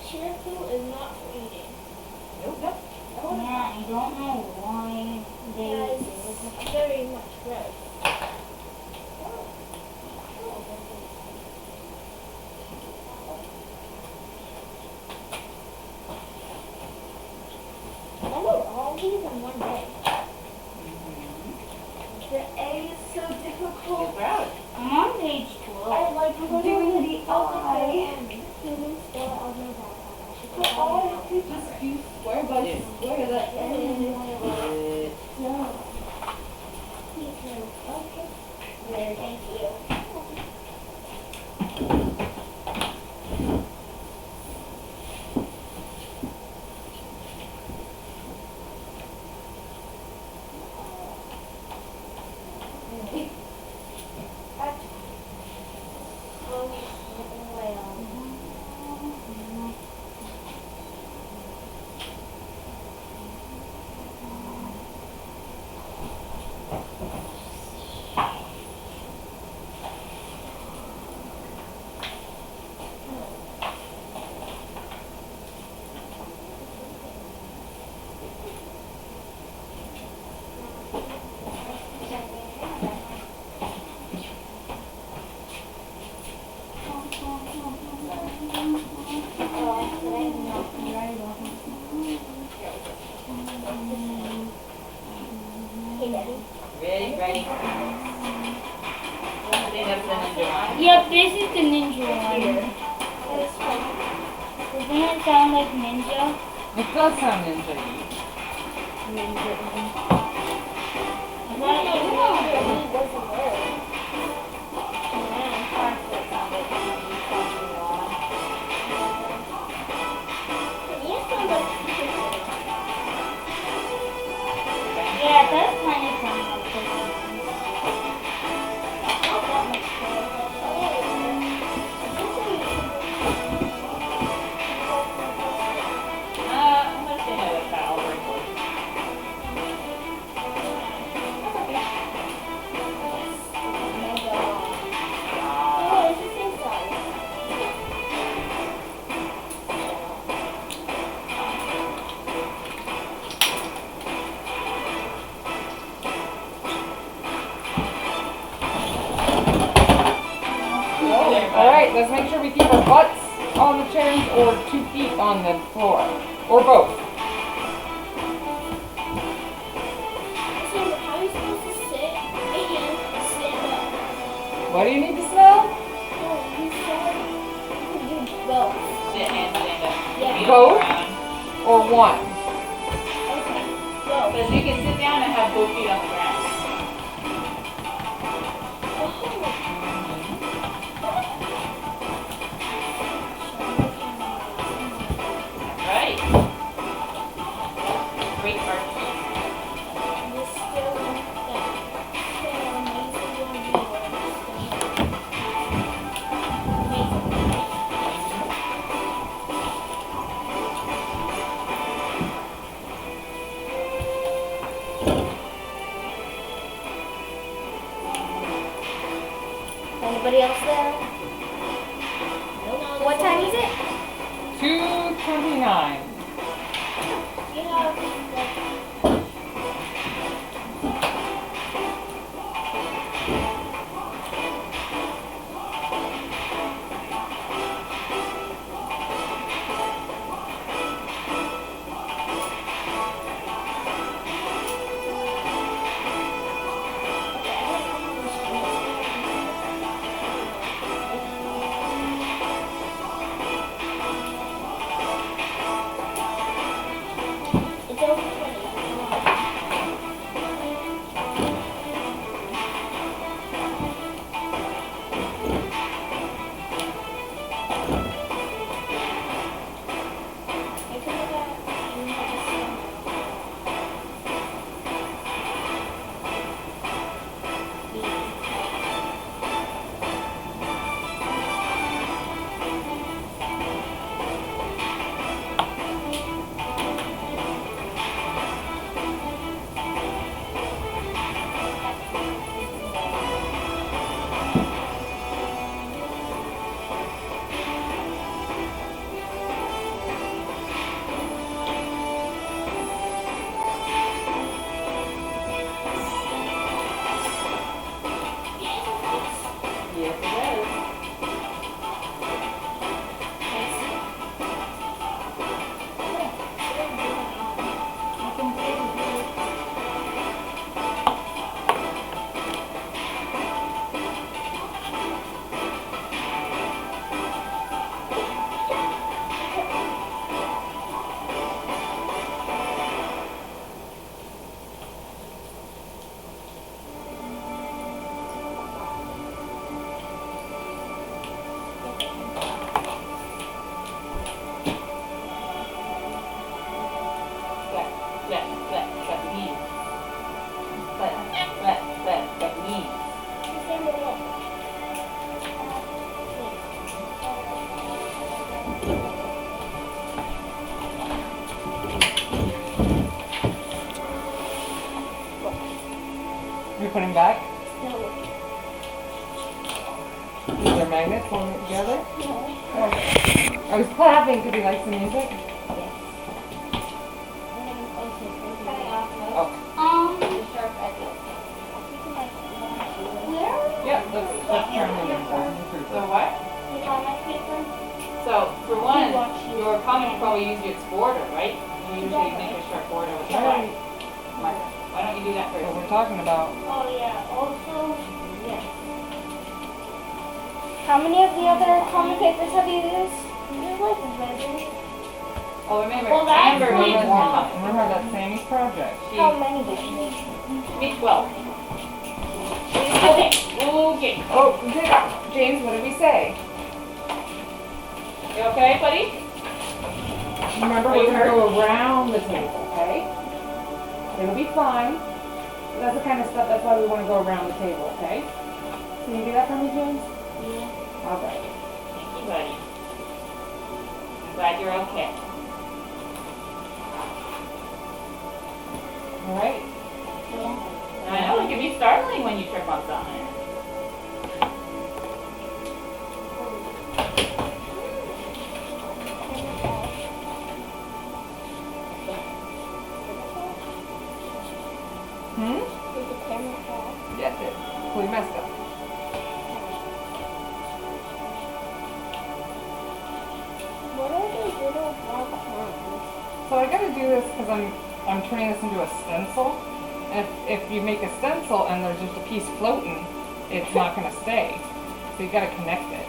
Shampoo is not for eating. Nope, nope. Yeah, I don't know why they Guys, did. it's very much gross. I made all these in one day. The A is so difficult. You're proud. I'm on page 12. like doing the I. Just be square by square that Good. Thank you. Ready? Ready? I think that's the ninja one. Yep, this is the ninja one. Doesn't it sound like ninja? It does sound ninja-y. let's make sure we keep our butts on the chairs or 2 feet on the floor, or both. So how are you supposed to sit and stand up? What do you need to smell? No, you said you could do both. Sit and stand up. Yeah. You don't go Both? around. Or one? Okay, both. Because you can sit down and have both feet on the ground. Right. Great part. You still want that amazing little viewer. Amazing. Anybody else there? What time is it? 2:29. You have like it's over 20. Yes, it does. But me. But me. You're putting back? Is there magnets holding it together? Okay. I was clapping because he likes the music. Oh, yep, let's turn it in. So what? So, for one, your comic probably use your border, right? You usually make a sharp border with your Right, Why don't you do that what first? we're talking about. Oh yeah, also, yeah. How many of the other comic papers have you used? You're like resin. Oh, remember, Well, that's Amber what made I more want. comics. Remember that Sammy's project? She How many did you use? made 12. Okay, okay. Oh, James, what did we say? You okay, buddy? Remember, Are we're you gonna go around the table, okay? It'll be fine. That's the kind of stuff, that's why we wanna go around the table, okay? Can you do that for me, James? Yeah. All right. Thank you, buddy. I'm glad you're okay. All right? I know, it can be startling when you trip on something. Did the camera fall? Yes, it. We messed up. gotta do this because I'm turning this into a stencil. And if you make a stencil and there's just a piece floating, it's not gonna stay. So you gotta connect it.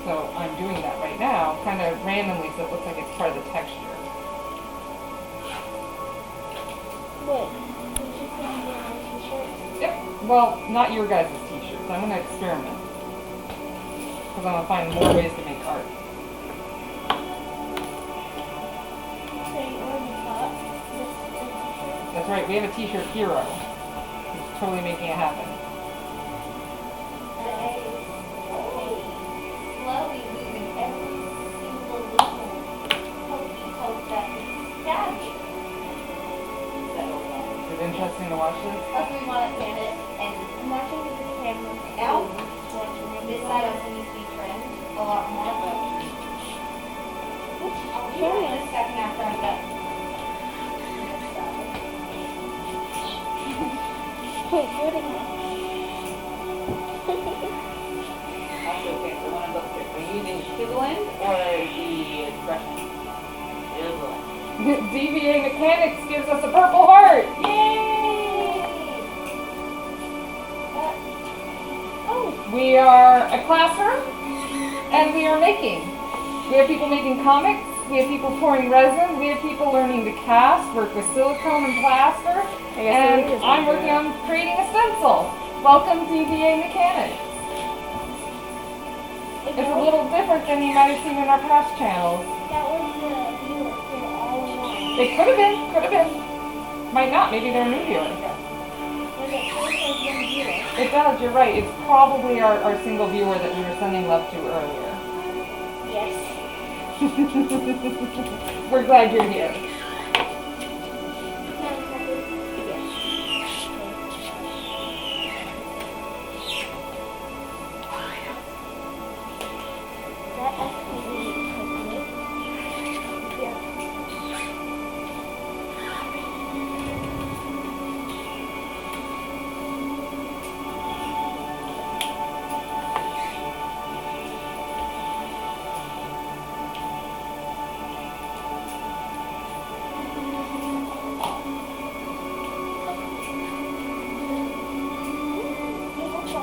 So I'm doing that right now, kind of randomly, so it looks like it's part of the texture. Wait, did you put on your own t-shirt? Yep. Well, not your guys' t-shirts. I'm gonna experiment. Because I'm gonna find more ways to make art. So you already bought this t-shirt? That's right, we have a t-shirt hero. Who's totally making it happen. Slowly losing every single little pokey poke that we stab you. So, Is it interesting to watch this? plus we want to pin it, and I'm watching with the camera. now, Watching with this the side also needs to be trimmed a lot more, but I'll do that in a second after I'm done. This side. Wait, do it again. Also, okay, so one of those two. Are you using Chiseland or the expression? Chiseland. DVA Mechanics gives us a purple heart! Yay! Oh, we are a classroom, and we are making. We have people making comics, we have people pouring resin, we have people learning to cast, work with silicone and plaster, and I'm working on creating a stencil. Welcome DVA Mechanics. It's a little different than you might have seen in our past channels. That was the viewer for all along. It could have been. Might not, maybe they're a new viewer. Was it first or one viewer? It does, you're right. It's probably our single viewer that we were sending love to earlier. Yes. We're glad you're here. That actually is yeah.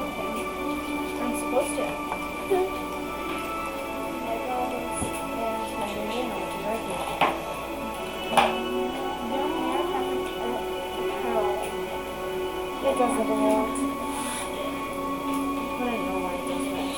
I'm supposed to. It doesn't a lot. But I know why it does that.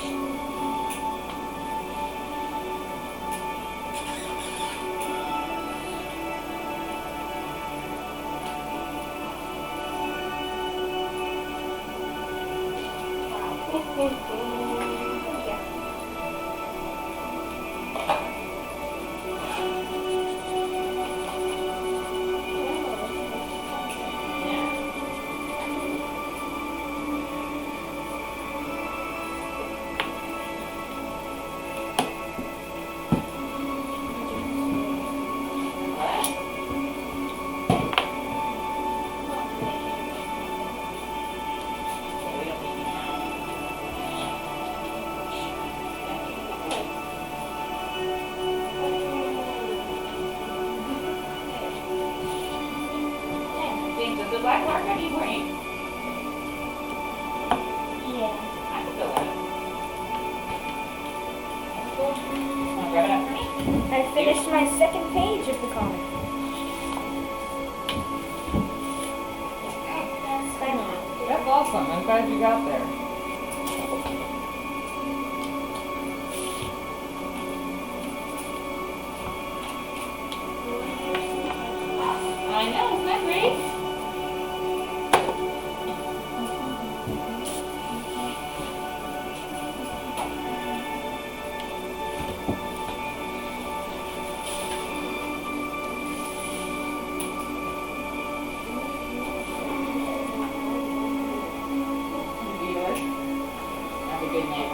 James, does the black marker need more ink? Yeah. I can fill it. Wanna grab it up for me? I finished my second page of the comic. Finally. That's awesome. I'm glad you got there. I know, isn't that great? Viewers, have a good night.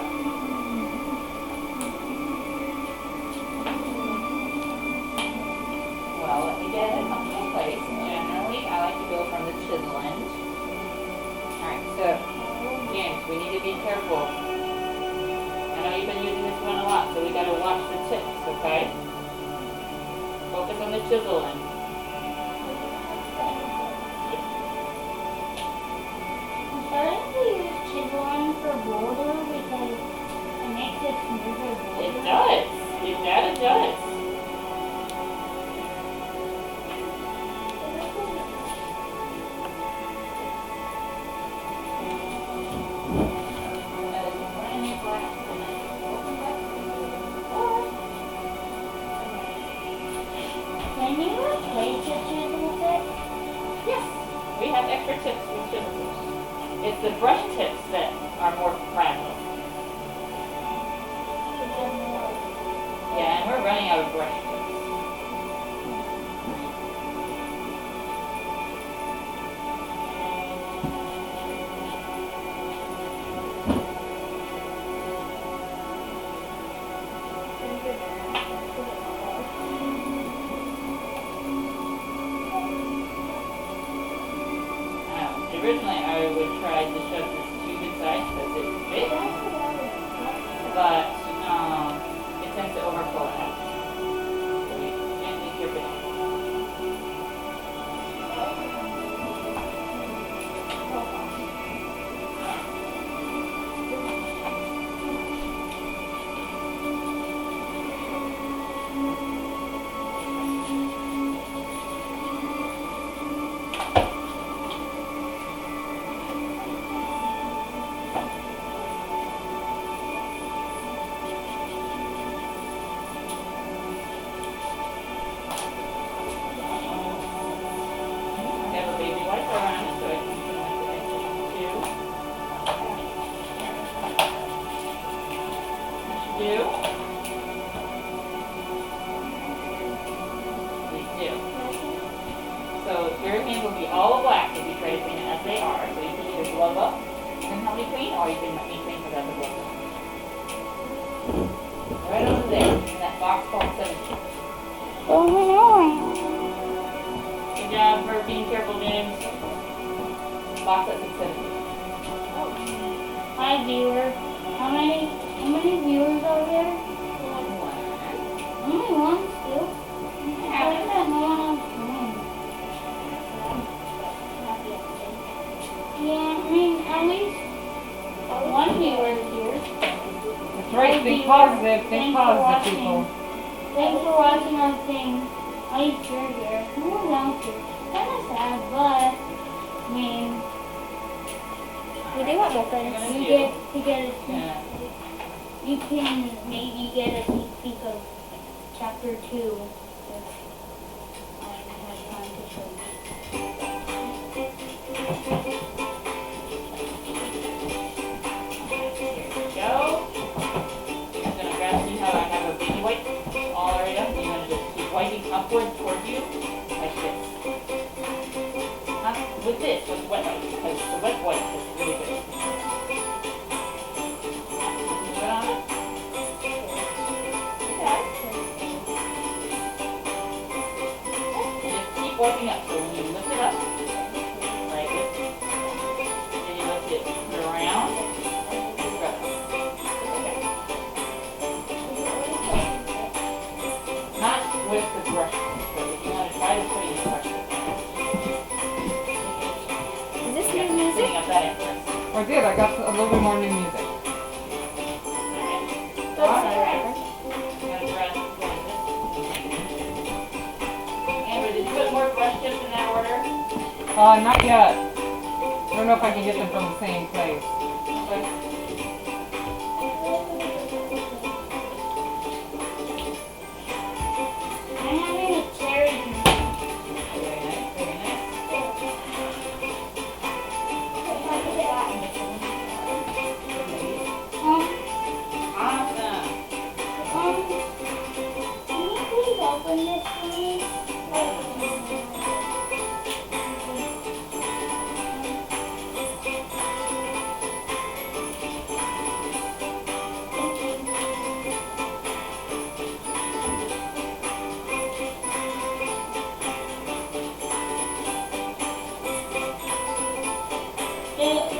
Well, let me get a comfortable place. Generally, I like to go from the chisel end. Alright, so, James, we need to be careful. I know you've been using this one a lot, so we gotta watch the tips, okay? Focus on the chiseling. I'm starting to use chiseling for border because it makes it smoother border. It does. It does. Can you replace the chisel tip? Yes, we have extra tips with chisels. It's the brush tips that are more fragile. Yeah, and we're running out of brush tips. Originally, I would try to shove this tube inside because it's big, but it tends to overflow out. So you gently grip it. I have a baby wipe around it so I can put it in the too. What you do? Please do. So your hands will be all black if you try to clean it as they are. So you can either glove up and help me clean, or you can let me clean without the glove up. Right over there, in that box called 17. Oh my. Good job for being careful, James. Box up at 17. Hi viewers. How many viewers are there? Only one still? I thought that no one else joined. Yeah, I mean at least one viewer is here. That's right, think positive, think positive, people. Thanks for watching our thing. I sure here. No one else here. Kinda sad, but I mean We do want more friends. you get to get a sneak. Yeah. You can maybe get a sneak peek of chapter 2. If I have time to show you. Go. I'm gonna grab, see how I have a baby wipe all the way up. You're gonna just keep wiping upward towards you, like this. Not with this, with wet wipe, because the wet wipe is really good. Put on it. Okay. Just keep wiping up, so when you lift it up, like this, then you lift it around. Not with the brush, but if you want to try to put it in the brush. Is this Yeah, new music? cleaning up that excess. I did, I got a little bit more new music. Alright. Amber, did you put more brush tips in that order? Not yet. I don't know if I can get them from the same place. Okay. I'm having a cherry juice. Very nice, very nice. Awesome. Can you please open this for me?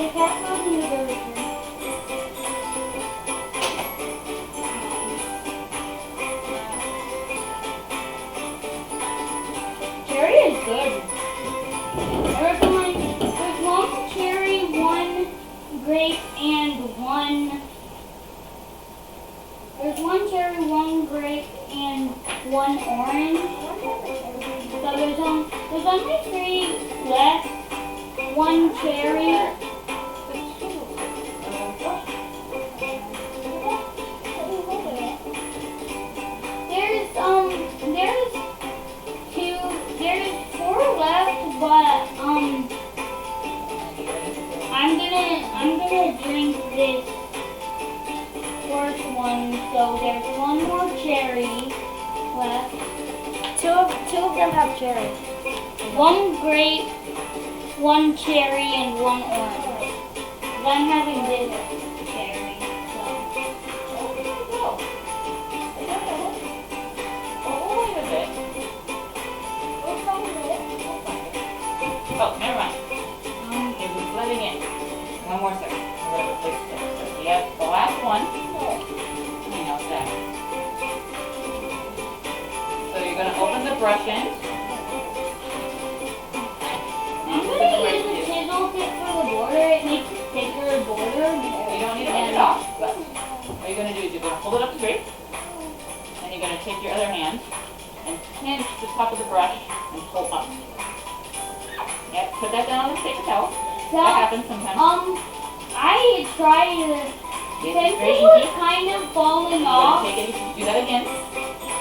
The cat goes in the garbage can. good. I recommend there's one cherry, one grape, and one. There's one cherry, one grape, and one orange. So there's only 3 left. One cherry. There's 4 left, but I'm gonna drink this first one. So there's one more cherry left. Two of them have cherry. One grape, one cherry, and one orange. I'm having this cherry. Oh, never mind. Okay, we're letting in. One more second. We're gonna replace this. So we have the last one. Hang on a sec. So you're gonna open the brush end. I'm gonna use a chisel tip for the border. It makes a thicker border. You don't need to cut it off, but what you're gonna do is you're gonna hold it up straight, and you're gonna take your other hand and pinch the top of the brush and pull up. Yep, put that down on the paper towel. That happens sometimes. I tried to. It's Since very it was easy. kind of falling You're off, gonna take it, do that again.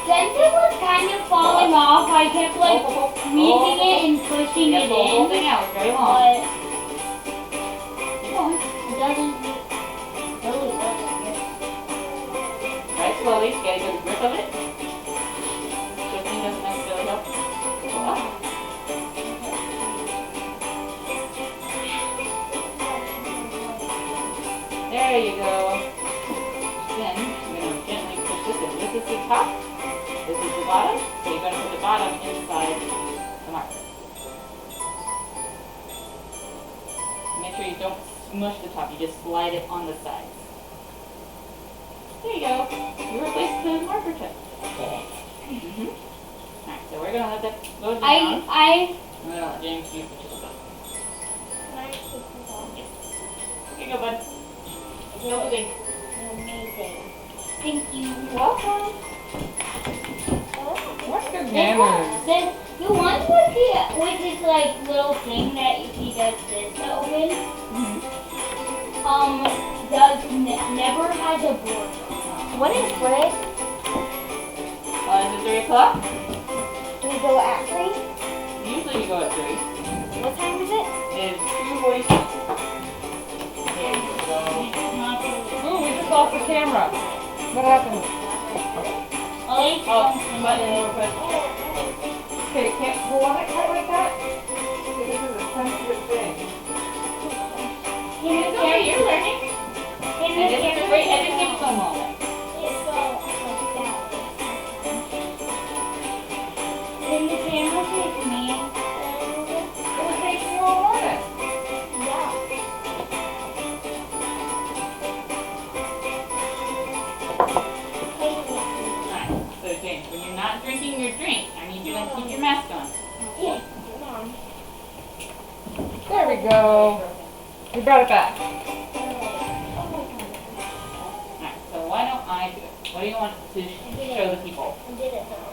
since it was kind of falling off, I kept like squeezing it and pushing Yeah, it pull the whole in. thing out, it's very long. But it doesn't really work. Right, slowly, get a good grip of it. Twisting doesn't necessarily help. Pull up. There you go. Then you're going to gently push this in. This is the top. This is the bottom. So you're going to put the bottom inside the marker. Make sure you don't smush the top. You just slide it on the sides. There you go. You replaced the marker tip. Mm-hmm. Alright, so we're going to let that go down. I I'm going to let James use the chisel. Here you go, bud. No big. amazing. Thank you. Welcome. What's good This manners? one, the one with this like little thing that he does this to open, never has a board. What is break? Is it 3 o'clock? Do we go at 3? Usually you go at 3. What time is it? It's 2:46. There you go. Ooh, we just lost the camera. What happened? Oh, button real quick. Okay, can't pull on it quite like that. Okay, this is a sensitive thing. It's okay, you're learning. And this is a great educational moment. Can the camera take me? It was taking you all morning. Alright, so James, when you're not drinking your drink, I need you to keep your mask on. There we go. We brought it back. Alright, so why don't I do it? What do you want to show the people? I did it though.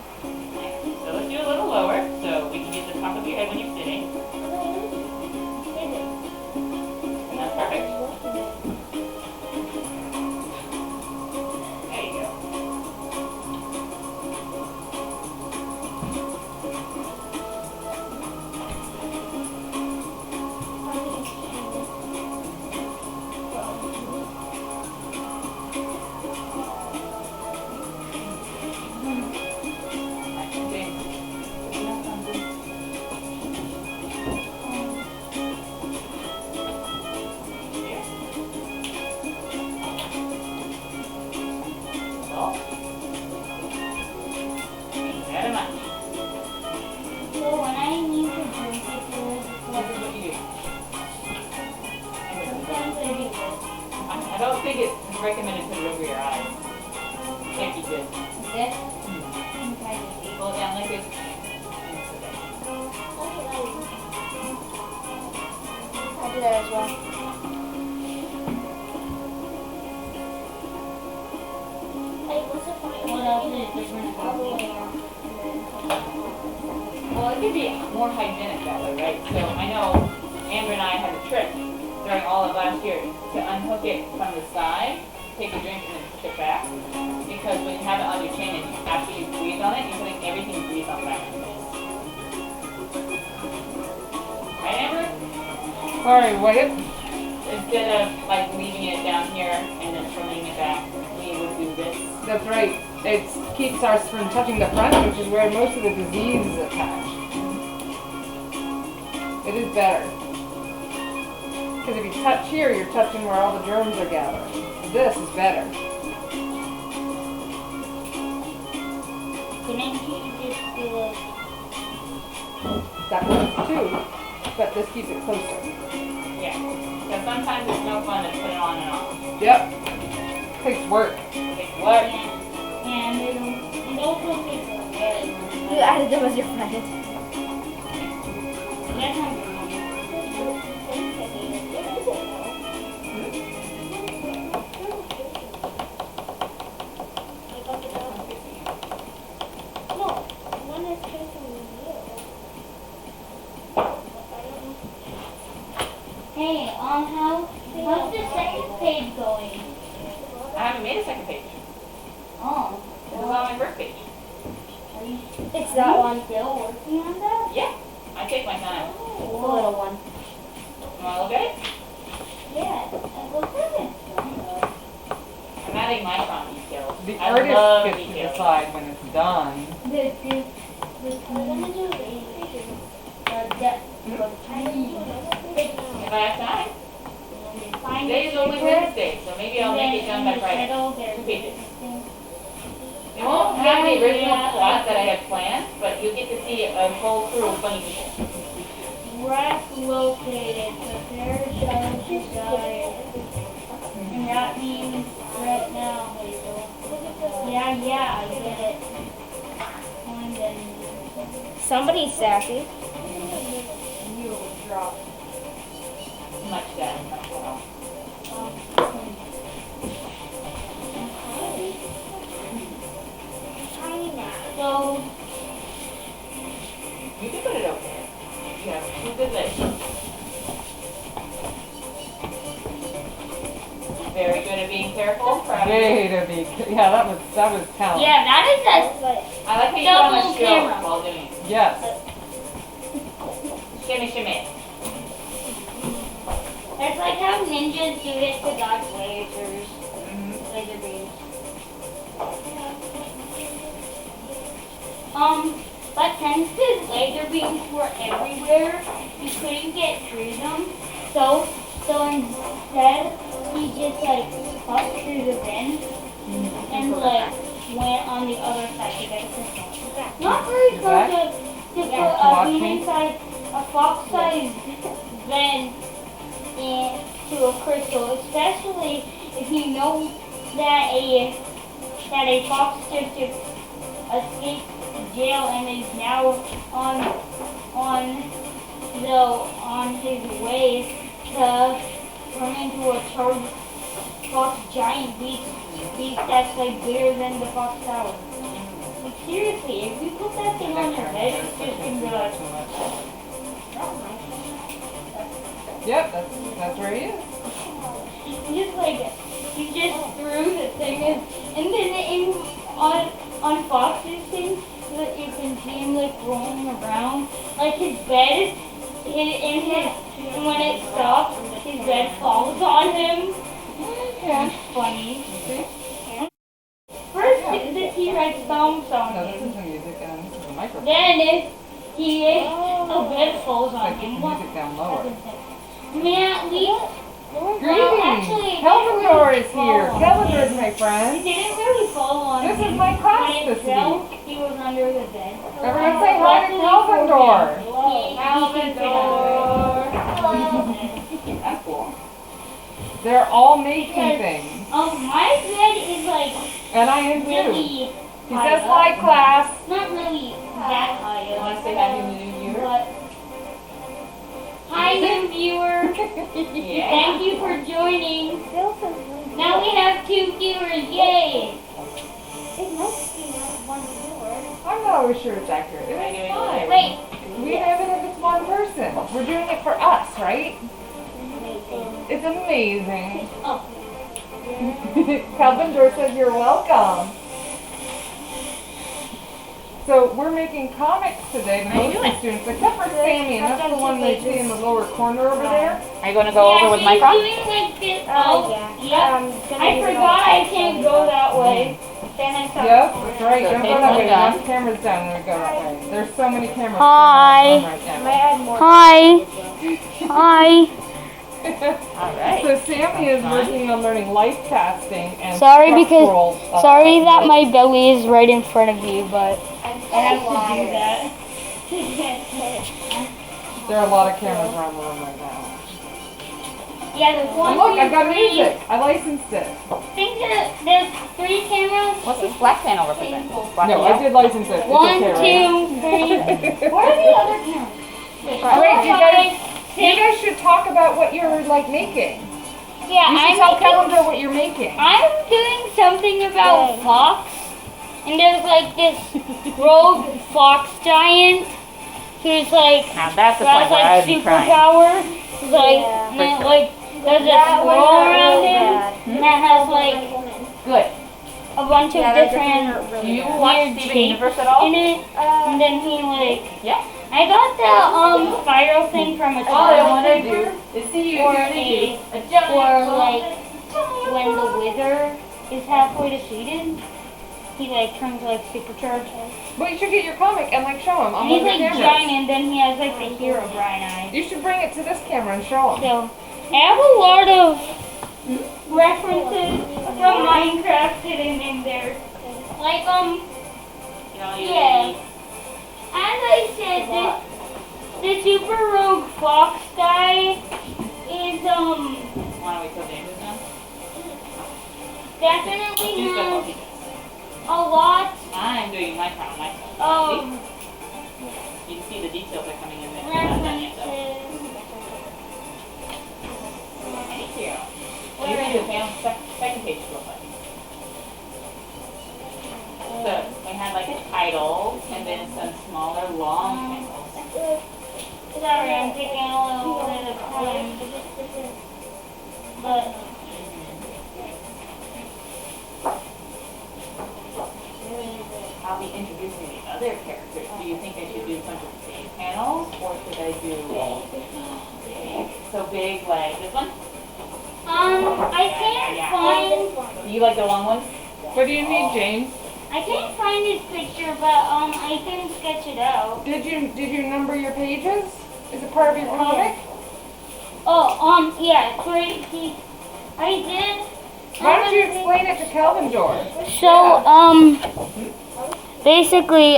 So let's do a little lower so we can get the top of your head when you're sitting. And that's perfect. There you go. So when I need to drink it, sometimes I do this. I don't think it's recommended to put it over your eyes. Can't be good. This? Pull it down like this. do that as well. What else is different about it? Well, it could be more hygienic that way, right? So I know Amber and I had a trick during all of last year to unhook it from the side, take a drink, and then push it back. Because when you have it on your chin and after you breathe on it, you're putting everything you breathe on back in place. Right, Amber? Sorry, what? Instead of like leaving it down here and then pulling it back, we would do this. That's right. It keeps us from touching the front, which is where most of the disease is attached. It is better. Because if you touch here, you're touching where all the germs are gathered. This is better. Couldn't you just do it? That works too, but this keeps it closer. Yeah. Because sometimes it's no fun to put it on and off. Yep. Takes work. It's what? And it also takes a very You added them as your friend. That's not No, one is facing you. Hey, how's the second page going? I haven't made a second page. Oh, This is on my first page. are you It's that one. still working on that? Yeah. I take my time. The little one. You want to look at it? Yeah, it looks like it's done. I'm adding micron details. The I artist love gets to details. decide when it's done. I'm gonna do depth. If I have time. Find Today is only Wednesday, so maybe I'll make it done by Friday. 2 pages. It won't have the original plot that I had planned, but you'll get to see a whole crew of funny people. Wreck located, prepare shells to die. And that means right now, Hazel. Yeah, I get it. And then Somebody's sassy. you drop. Much that. So, You can put it over there. You have 2 good legs. Very good at being careful. Proud of you. Way to be. Yeah, that was talent. yeah, that is I like how you put on Double a show camera. while doing it. Yes. Shimmy, shimmy. that's like how ninjas do it to dodge lasers, Mm-hmm. laser beams. But since his laser beams were everywhere, he couldn't get through them. So instead, he just like popped through the vent and like went on the other side to get a crystal. Not very close to put a human-sized, a fox-sized vent into a crystal, especially if you know that a fox just escaped jail and is now on his way to turn into a charged fox giant beast that's like bigger than the fox tower. Like, seriously, if we put that thing on your head, it's just gonna be like, Yep, that's where he is. he just threw the thing in, and then on Fox's thing, you can see him like rolling around, like his bed, and when it stops, his bed falls on him. That's funny. First, the T-Rex stomps on No, this him. is the music and this is the microphone. Then a bed falls So on keep him. the music down lower. Man, at least Greetings! actually, Kelvindor is fall here. on Kelvindor is him. my He friend. didn't really fall on This him. is my class When this it fell, week. he was under the bed. Everyone say hi to Kelvindor. That's cool. They're all making Because- things. My bed is like And I am too. really He high says up. hi, class. Not really that high You up. want to say happy New Year? But hi, new viewers. Yeah. Thank you for joining. Still so really Now we have 2 viewers. Yay! It might be not one viewer. I'm not always sure it's accurate. I It's do fine. Wait. We have it if it's one person. We're doing it for us, right? It's amazing. Oh. Calvin Dor says you're welcome. So we're making comics today, the How you most of doing? the students, except for Sammy, and that's the one they see in the lower corner over there. Are you going to go over with she's Micron? doing like this. Oh, yeah. I forgot I can't go that way. Then I thought. Yep, that's right. So Don't take go that one way. down. There's cameras down when we go that way. There's so many cameras. Hi. Right I now. might add more. Hi. Hi. All right. So Sammy is working on learning life casting and Sorry because- structural, Sorry that my belly is right in front of you, but I have to do that. There are a lot of cameras around the room right now. Yeah, there's one. And look, I've got 2, 3. music. I licensed it. I think there's 3 cameras. What's this black panel represent? Black No, I did license it. It's 1, okay, 2, 3. Where are the other cameras? Wait, you guys should talk about what you're like making. Yeah, You should I'm tell making. Calendar what you're making. I'm doing something about fox, and there's like this rogue fox giant who's like Now that's the has point where I like would be crying. superpowers, like and it, like there's a swirl around him that has like Good. a bunch of different Do you watch weird Steven shapes Universe at all? in it, and then he like Yeah. I got the spiral thing from a All I child want to do is see you Or do a giant or like when the wither is halfway defeated, he like turns like supercharged. Well, you should get your comic and like show him on And one he's of the like cameras. giant, and then he has like the hero Brian eyes. You should bring it to this camera and show him. So I have a lot of references from Minecraft hidden in there. Like You know, yeah. As I said, the super rogue fox guy is Want to wait till James is done? definitely Do stuff while has he does. a lot I'm doing Micron on my phone. of You can see the details are coming in there. Not done yet, though. references. Thank you. You can do the panel, second page real quick. So we had like a title and then some smaller long panels. Sorry, I'm taking a little bit of time. But I'll be introducing the other characters. Do you think I should do a bunch of the same panels or should I do so big like this one? I can't find You like the long ones? What do you need, James? I can't find his picture, but I can sketch it out. Did you number your pages? Is it part of your comic? Oh, yeah, it's right here. I did. Why don't you explain it to Calvin Dor? so basically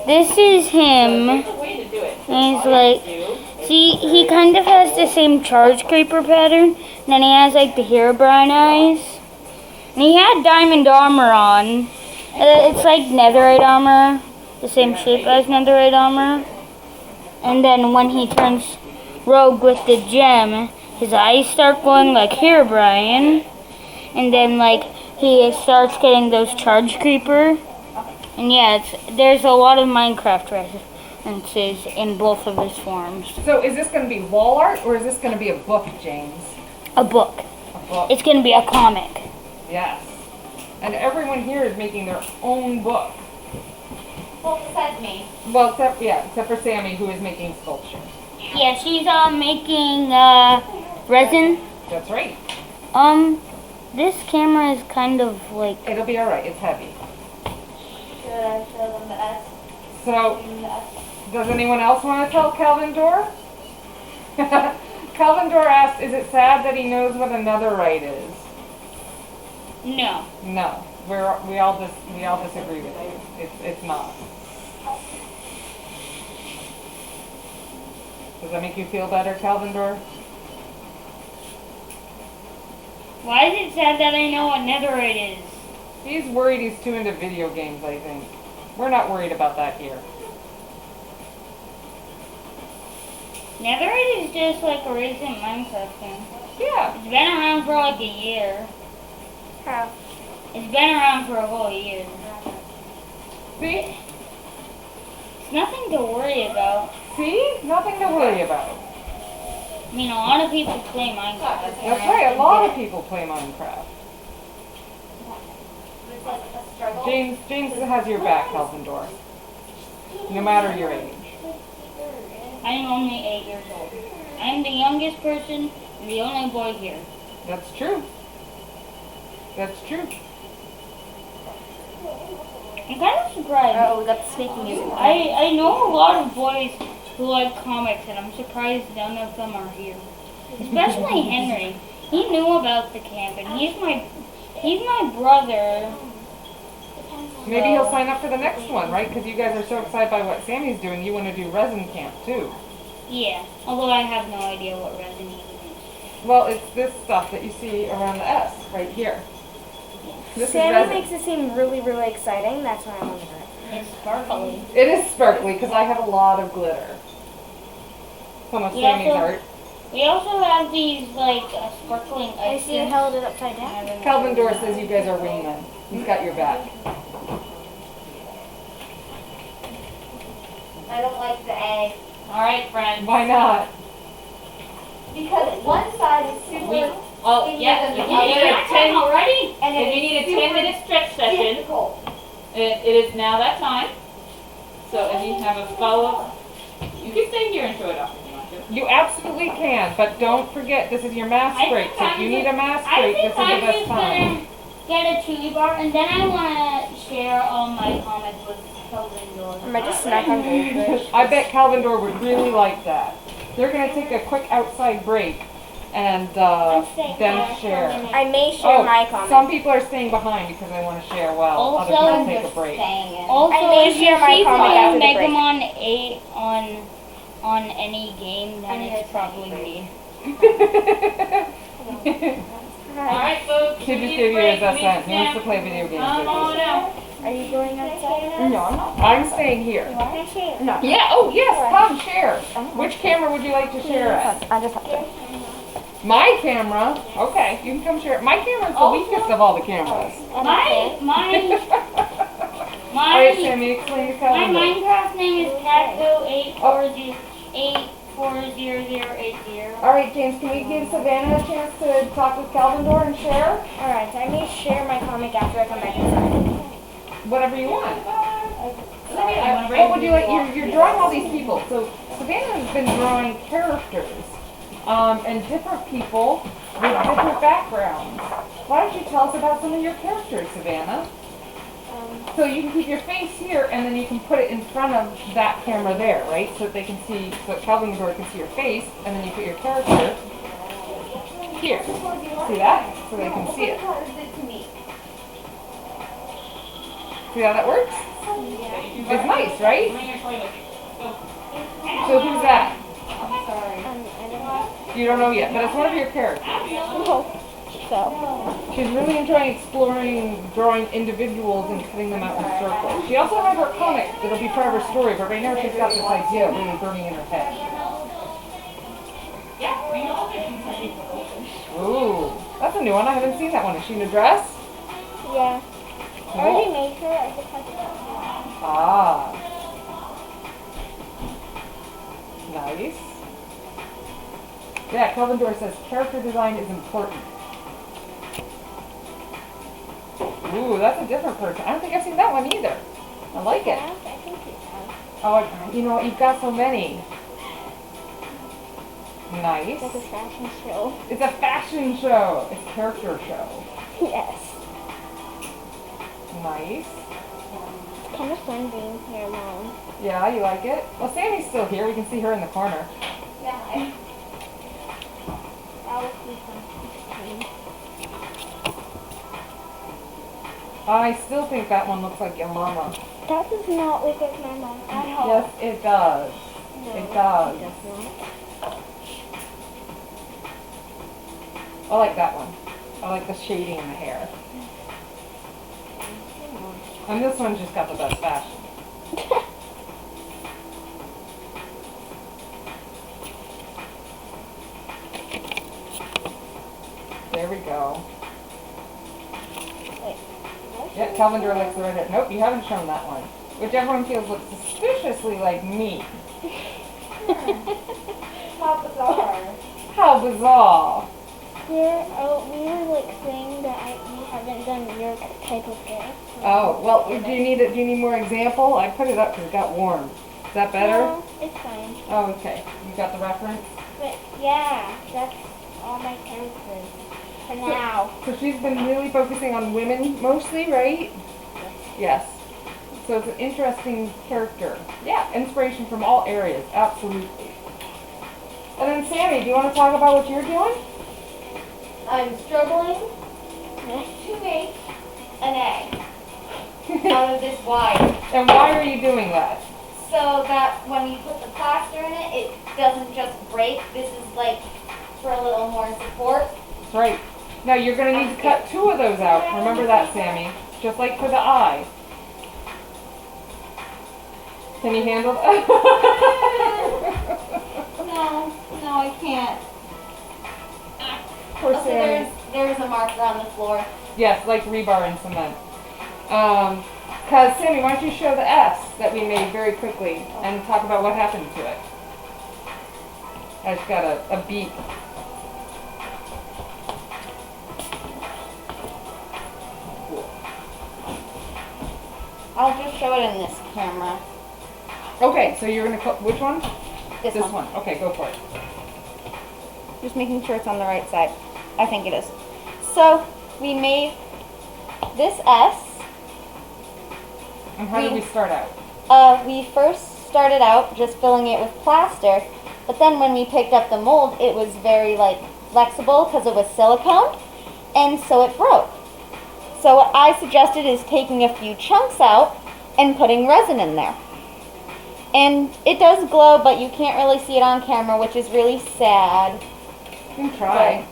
this is him. There's a way to do it. And he's like, Do see, he kind of has the same charge creeper pattern. And then he has like the Herobrine eyes. And he had diamond armor on. It's like netherite armor, the same shape as netherite armor. And then when he turns rogue with the gem, his eyes start glowing like Herobrine. And then like he starts getting those charge creeper. And yeah, there's a lot of Minecraft references in both of his forms. So is this going to be wall art or is this going to be a book, James? A book. A book. It's gonna be a comic. Yes. And everyone here is making their own book. Well, besides me. Well, except for Sammy, who is making sculpture. Yeah, she's making resin. That's right. This camera is kind of like It'll be all right. It's heavy. Should I show them the S? So, does anyone else want to tell Calvin Dor? Calvin Dor asked, "Is it sad that he knows what a netherite is?" No. No, we all disagree with you. It's not. Does that make you feel better, Calvin Dor? Why is it sad that I know what netherite is? He's worried he's too into video games, I think. We're not worried about that here. Netherite is just like a recent Minecraft thing. Yeah. It's been around for like a year. How? It's been around for a whole year. See? It's nothing to worry about. See? Nothing to worry about. I mean, a lot of people play Minecraft. That's right, a lot of people play Minecraft. It's like a struggle. James has your back, Helvendor. No matter your age. I'm only 8 years old. I'm the youngest person and the only boy here. That's true. That's true. I'm kind of surprised. Oh, we got the sneaking music. I know a lot of boys who like comics, and I'm surprised none of them are here. Especially Henry. He knew about the camp, and he's my brother. Maybe he'll sign up for the next one, right? Because you guys are so excited by what Sammy's doing, you want to do resin camp too. Yeah, although I have no idea what resin even is. Well, it's this stuff that you see around the S, right here. This is Sammy resin. makes it seem really, really exciting. That's why I wanted it. It's sparkly. It is sparkly because I have a lot of glitter. Some of Yeah, Sammy's so- art. We also have these like sparkling I ice. see you held it upside down. Calvin Dorr says you guys are wingmen. He's got your back. I don't like the egg Alright, friends. Why not? because one side is super Oh, yeah, if you need a 10, already? and if it's you need a super 10-minute stretch session, difficult. it is now that time. So if you have a follow-up, you can stay here and show it off if you want to. You absolutely can, but don't forget this is your mask I break. think So if I'm you need a mask I break, this think is the I'm best just time. gonna get a chewy bar, and then I wanna share all my comics with Kelvin Dorr. I might just snack on goldfish. I bet Calvin Dorr would really like that. They're gonna take a quick outside break and then share. I may share Oh, my comic. some people are staying behind because they want to share while other Also, people take a break. Also, I may if you share my see comic after the break. Megamon 8 on any game, then it's probably me. Alright, folks. He we just need gave a you his break, we need SN. a He wants to snack. play video games Come with on you. out. Are you going outside? No, I'm not. I'm staying here. No. Yeah, oh yes, come share. Which camera would you like to share at? I just have to. My camera? Okay, you can come share. My camera's the weakest of all the cameras. My Alright, Sammy, explain to my Calvin Dorr. Minecraft name is Catco8408080. Alright, James, can we give Savannah a chance to talk with Calvin Dorr and share? Alright, I may share my comic after I come back inside. Whatever you want. Savannah, What would you like? You're drawing all these people. So Savannah's been drawing characters and different people with different backgrounds. Why don't you tell us about some of your characters, Savannah? So you can keep your face here, and then you can put it in front of that camera there, right? So that they can see, so Calvin Dorr can see your face, and then you put your character here. See that? So they can see it. See how that works? It's nice, right? So who's that? You don't know yet, but it's one of your characters. She's really enjoying exploring, drawing individuals and cutting them out in circles. She also has her comic that'll be part of her story, but right now she's got this idea really burning in her head. Ooh, that's a new one. I haven't seen that one. Is she in a dress? Yeah. I Cool. already made her. I just have to. Ah. Nice. Yeah, Calvin Dorr says character design is important. Ooh, that's a different person. I don't think I've seen that one either. I like it. I think you have. Oh, you know what? You've got so many. Nice. Like a fashion show. It's a fashion show. It's a character show. Yes. Nice. It's kind of fun being here alone. Yeah, you like it? Well, Sammy's still here. We can see her in the corner. That would be fun. I still think that one looks like your mama. That does not look like my mom at all. Yes, it does. No, It does. It does not. I like that one. I like the shading in the hair. And this one's just got the best fashion. there we go. Wait. Yeah, Calvin Dora likes the red hair. Nope, you haven't shown that one. Which everyone feels looks suspiciously like me. How bizarre. How bizarre. Here, we were like saying that you haven't done your type of hair. Oh, well, do you need more example? I put it up because it got warm. Is that better? No, it's fine. Oh, okay. You got the reference? But yeah, that's all my chances for now. So she's been really focusing on women mostly, right? Yes. So it's an interesting character. Yeah, inspiration from all areas, absolutely. And then Sammy, do you want to talk about what you're doing? I'm struggling to make an egg out of this wire. And why are you doing that? So that when you put the plaster in it, it doesn't just break. This is like for a little more support. That's right. Now you're going to need to cut 2 of those out. Remember that, Sammy. Just like for the eye. Can you handle that? No, I can't. Poor Also, Sammy. there's a marker on the floor. Yes, like rebar and cement. Cause Sammy, why don't you show the S that we made very quickly and talk about what happened to it? It's got a beat. I'll just show it in this camera. Okay, so you're gonna which one? This one. one. Okay, go for it. Just making sure it's on the right side. I think it is. So we made this S. And how did we start out? We first started out just filling it with plaster, but then when we picked up the mold, it was very like flexible because it was silicone, and so it broke. So what I suggested is taking a few chunks out and putting resin in there. And it does glow, but you can't really see it on camera, which is really sad. You can try.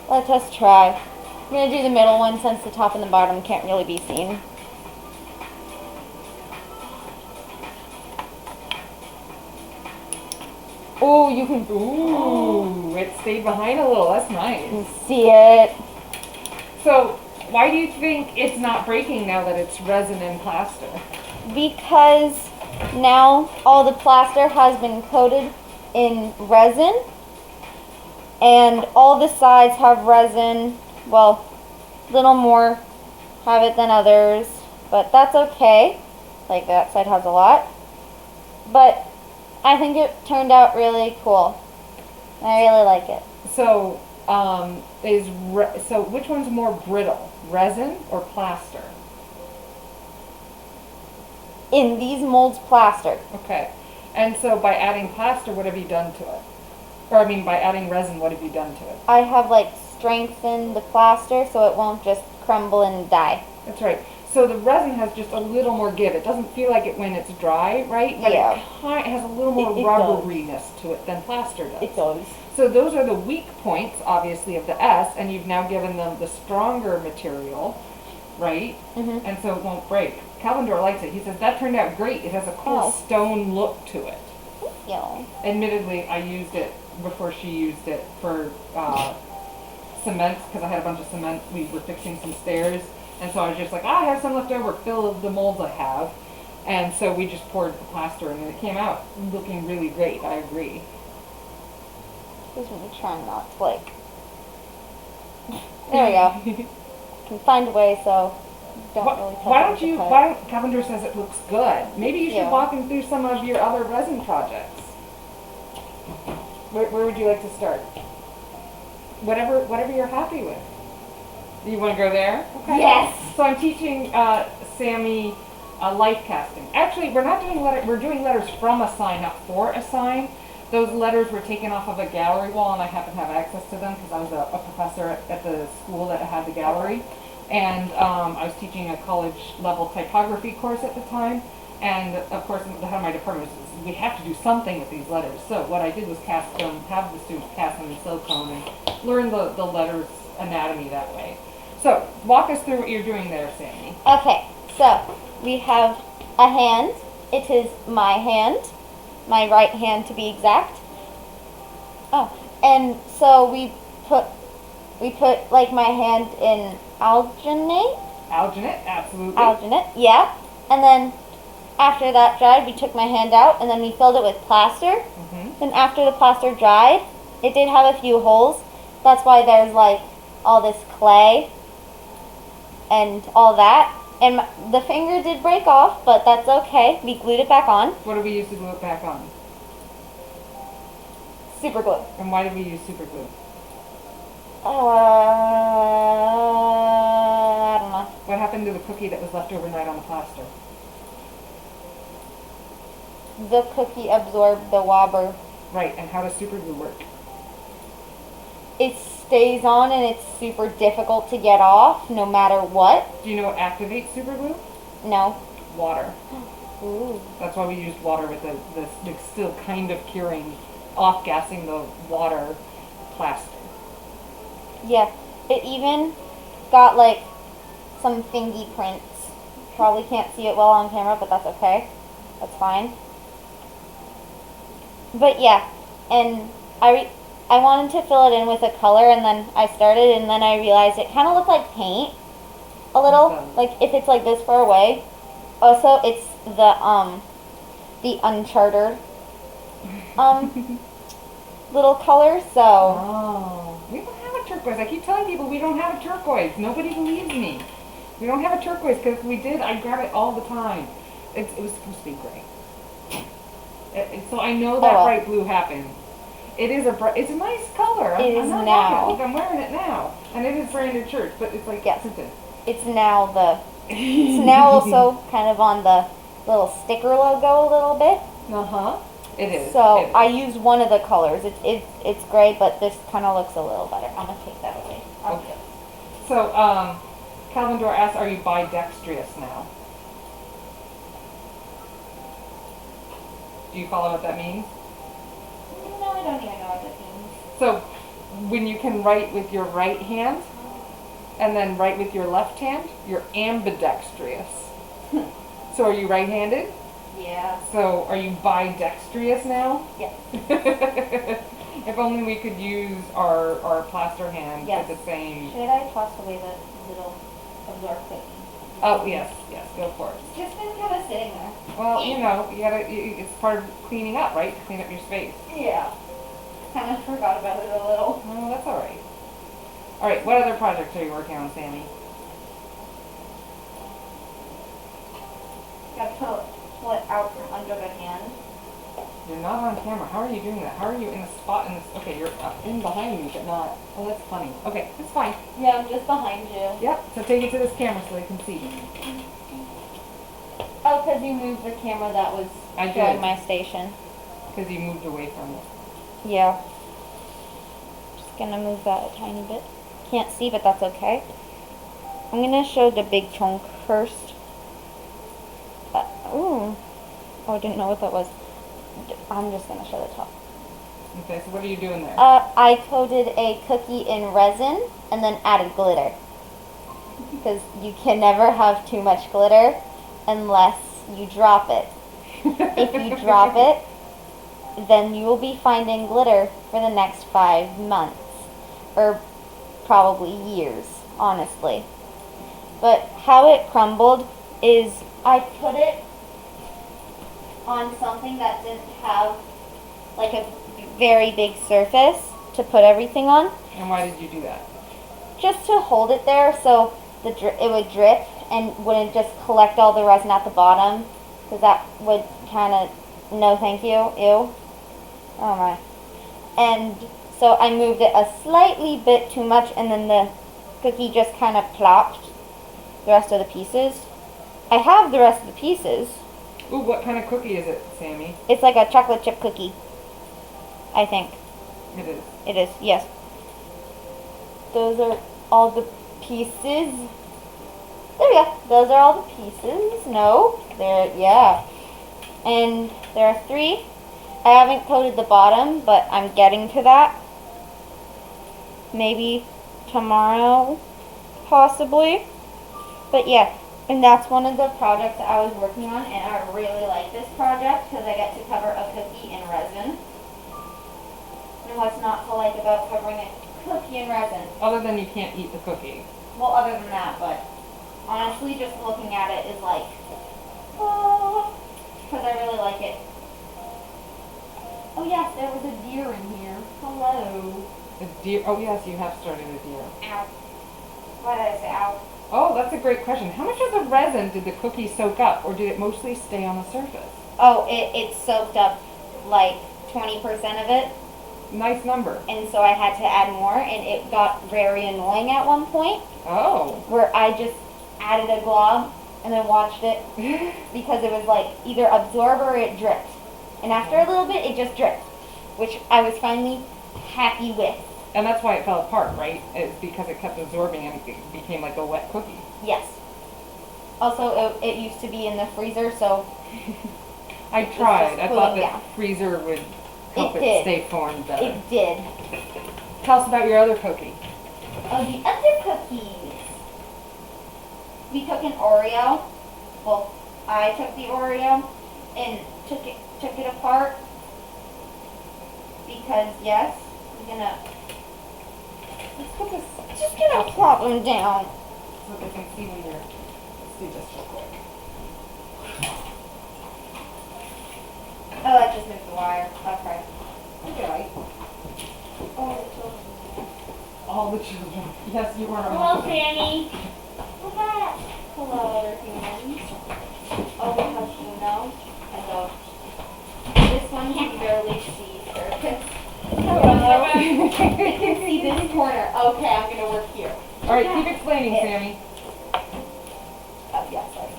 Let us try. I'm going to do the middle one since the top and the bottom can't really be seen. Oh, you can. Ooh, it stayed behind a little. That's nice. You can see it. So, why do you think it's not breaking now that it's resin and plaster? Because now all the plaster has been coated in resin, and all the sides have resin. Well, little more have it than others, but that's okay. Like that side has a lot. But I think it turned out really cool. I really like it. So, so which one's more brittle, resin or plaster? In these molds, plaster. Okay. And so by adding plaster, what have you done to it? Or I mean, by adding resin, what have you done to it? I have like strengthened the plaster so it won't just crumble and die. That's right. So the resin has just a little more give. It doesn't feel like it when it's dry, right? But Yeah. it has a little more It does. rubberiness to it than plaster does. It does. So those are the weak points, obviously, of the S, and you've now given them the stronger material, right? Mhm. And so it won't break. Calvin Dora likes it. He says, that turned out great. It has a cool Oh. stone look to it. Yeah. Admittedly, I used it before she used it for cement, because I had a bunch of cement. We were fixing some stairs, and so I was just like, I have some left over, fill the molds I have. And so we just poured the plaster, and it came out looking really great. I agree. Excuse me, trying not to like. There we go. Can find a way so don't really touch Why it don't with the you, cut. Calvin Dora says it looks good. Maybe you should Yeah. walk him through some of your other resin projects. Where would you like to start? Whatever you're happy with. You want to go there? Okay. Yes. So I'm teaching Sammy life casting. Actually, we're not doing we're doing letters from a sign, not for a sign. Those letters were taken off of a gallery wall, and I happen to have access to them because I was a professor at the school that had the gallery. And I was teaching a college level typography course at the time. And of course, the head of my department was, we have to do something with these letters. So what I did was cast them, have the students cast them in silicone and learn the letters anatomy that way. So walk us through what you're doing there, Sammy. Okay, so we have a hand. It is my hand, my right hand to be exact. Oh, and so we put we put like my hand in alginate. Alginate, absolutely. Alginate, yeah. And then after that dried, we took my hand out and then we filled it with plaster. Then after the plaster dried, it did have a few holes. That's why there's like all this clay and all that. And the finger did break off, but that's okay. We glued it back on. What did we use to glue it back on? Super glue. And why did we use super glue? I don't know. What happened to the cookie that was left overnight on the plaster? The cookie absorbed the wobber. Right, and how does super glue work? It stays on and it's super difficult to get off no matter what. Do you know what activates super glue? No. Water. Ooh. That's why we used water with the still kind of curing, off-gassing the water plaster. Yeah. It even got like some fingerprints. Probably can't see it well on camera, but that's okay. That's fine. But yeah, and I wanted to fill it in with a color, and then I started, and then I realized it kind of looked like paint a little. Okay. Like if it's like this far away. Also, it's the uncharted little color. So Oh, we don't have a turquoise. I keep telling people we don't have a turquoise. Nobody believes me. We don't have a turquoise because if we did, I'd grab it all the time. It was supposed to be gray. So I know that well. bright blue happened. It is it's a nice color. It I'm is not now. knocking it. Look, I'm wearing it now, and it is branded church, but it's like Yes. tinted. it's now it's now also kind of on the little sticker logo a little bit. It is. So It is. I used one of the colors. It's gray, but this kind of looks a little better. I'm gonna take that away. Okay. So Calvin Dora asks, "Are you bidextrous now?" Do you follow what that means? No, I don't even know what that means. So when you can write with your right hand and then write with your left hand, you're ambidextrous. So are you right-handed? Yeah. So are you bidextrous now? Yes. If only we could use our plaster hand Yes. with the same. Should I toss away the little absorb cookie? Oh yes, go for it. It's just been kind of sitting there. Well, you know, it's part of cleaning up, right? To clean up your space. Yeah. Kind of forgot about it a little. Oh, that's all right. All right, what other projects are you working on, Sammy? Gotta pull it out from under the hand. You're not on camera. How are you doing that? How are you in a spot in this? Okay, you're in behind me, but not. Oh, that's funny. Okay, that's fine. Yeah, I'm just behind you. Yep. So take it to this camera so they can see. Oh, because you moved the camera that was I did. showing my station. Because you moved away from it. Yeah. Just gonna move that a tiny bit. Can't see, but that's okay. I'm gonna show the big chunk first. Ooh. Oh, I didn't know what that was. I'm just gonna show the top. Okay, so what are you doing there? I coated a cookie in resin and then added glitter. Because you can never have too much glitter unless you drop it. If you drop it, then you will be finding glitter for the next 5 months. Or probably years, honestly. But how it crumbled is I put it on something that didn't have like a very big surface to put everything on. And why did you do that? Just to hold it there so it would drip and wouldn't just collect all the resin at the bottom. Because that would kind of, no thank you, ew. Oh my. And so I moved it a slightly bit too much and then the cookie just kind of plopped the rest of the pieces. I have the rest of the pieces. Ooh, what kind of cookie is it, Sammy? It's like a chocolate chip cookie. I think. It is. It is, yes. Those are all the pieces. There we go. Those are all the pieces. No. There, yeah. And there are 3. I haven't coated the bottom, but I'm getting to that. Maybe tomorrow, possibly. But yeah, and that's one of the projects that I was working on, and I really like this project because I get to cover a cookie in resin. And what's not to like about covering a cookie in resin. Other than you can't eat the cookie. Well, other than that, but honestly, just looking at it is like, oh, because I really like it. Oh yes, there was a deer in here. Hello. A deer. Oh yes, you have started a deer. Ow. Why did I say ow? Oh, that's a great question. How much of the resin did the cookie soak up, or did it mostly stay on the surface? Oh, it soaked up like 20% of it, Nice number. and so I had to add more, and it got very annoying at one point Oh. where I just added a glob and then watched it because it was like either absorb or it dripped. And after a little bit, it just dripped, which I was finally happy with. And that's why it fell apart, right? It's because it kept absorbing and it became like a wet cookie. Yes. Also, it used to be in the freezer, so I tried. I thought cooling the down. freezer would help It it, did. stay formed better. it did. Tell us about your other cookie. Oh, the other cookies. We took an Oreo. Well, I took the Oreo and took it apart because yes, we're gonna Let's put this just gonna plop them down. so they can see when you're. Let's do this real quick. Oh, that just moved the wire. Okay. Okay. Oh, All the children. Yes, you are. hello, Sammy. Come back. Hello, other humans. Oh, because you know, I don't. This one can barely see surface. Hello. I can see this corner. Okay, I'm gonna work here. All right, keep explaining, Sammy. Oh, yes, sorry.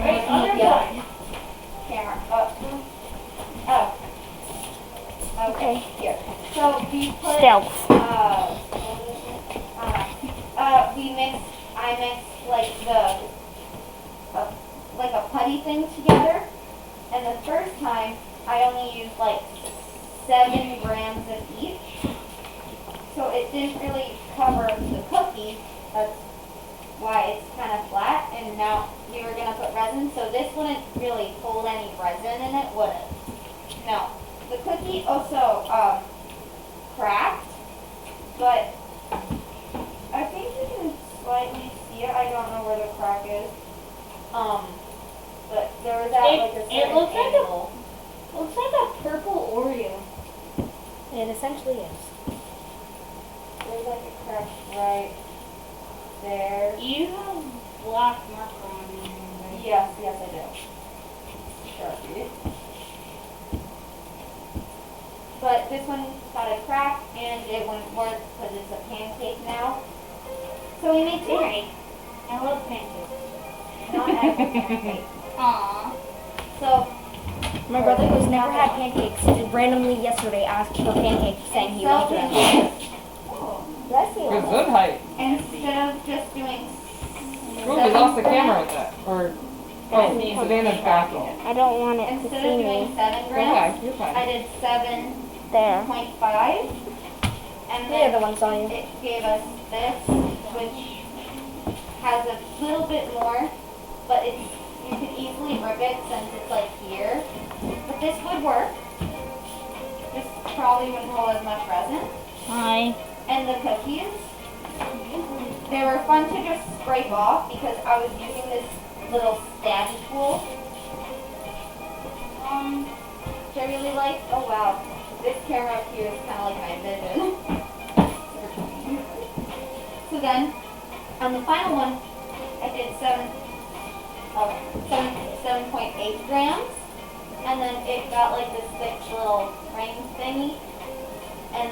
Right, other Yeah. side. Camera. Oh. Okay, here. So we put, Stealth. I mixed like like a putty thing together. And the first time, I only used like 7 grams of each. So it didn't really cover the cookie. That's why it's kind of flat. And now we were gonna put resin, so this wouldn't really hold any resin in it, would it? No. The cookie also cracked, but I think you can slightly see it. I don't know where the crack is. But there was at like a certain It looks like a- angle. Looks like a purple Oreo. It essentially is. There's like a crack right there. You have black marker on you. right? Yes, yes I do. Sharpie. But this one got a crack and it wouldn't work because it's a pancake now. So we made 2. Right. I love pancakes. Not edible pancake. Aww. So My brother, who's never had pancakes, randomly yesterday asked for pancakes, saying he loved them. Bless you. Gesundheit. Instead of just doing Ooh, we lost the camera at that. Or, oh, Savannah's backing it. I don't want it to Instead see of me. doing 7 grams, Okay, you're I fine. did 7.5. There. And The other then one saw you. it gave us this, which has a little bit more, but it's, you could easily rip it since it's like here. But this would work. This probably wouldn't hold as much resin. Hi. And the cookies, they were fun to just scrape off because I was using this little stabby tool. Which I really like. Oh wow, this camera up here is kind of like my vision. So then, on the final one, I did 7.8 grams, and then it got like this thick little ring thingy, and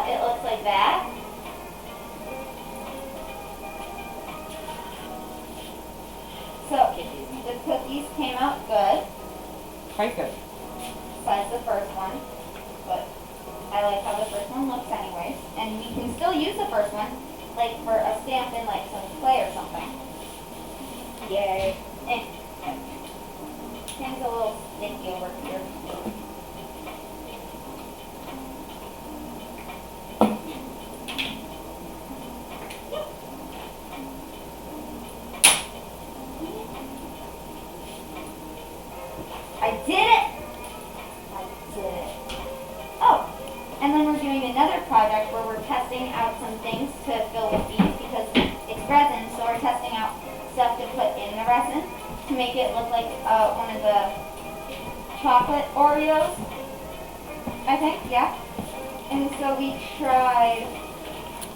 it looks like that. So the cookies came out good, Quite good. besides the first one, but I like how the first one looks anyways. And we can still use the first one, like for a stamp in like some clay or something. Yay. Things a little sticky over here. I did it! I testing out some things to fill with these because it's resin, so we're testing out stuff to put in the resin to make it look like one of the chocolate Oreos, I think, yeah. And so we tried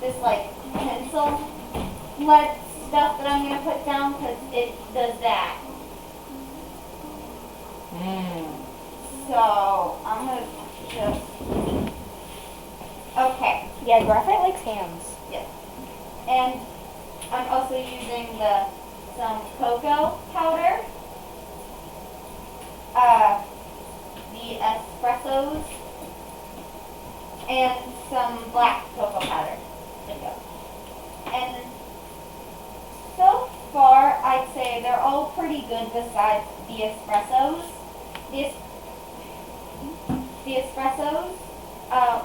this like pencil lead stuff that I'm gonna put down because it does that. So I'm gonna just okay. Yeah, graphite likes hands. Yes. And I'm also using some cocoa powder. The espressos and some black cocoa powder. There you go. And so far, I'd say they're all pretty good besides the espressos. The espressos,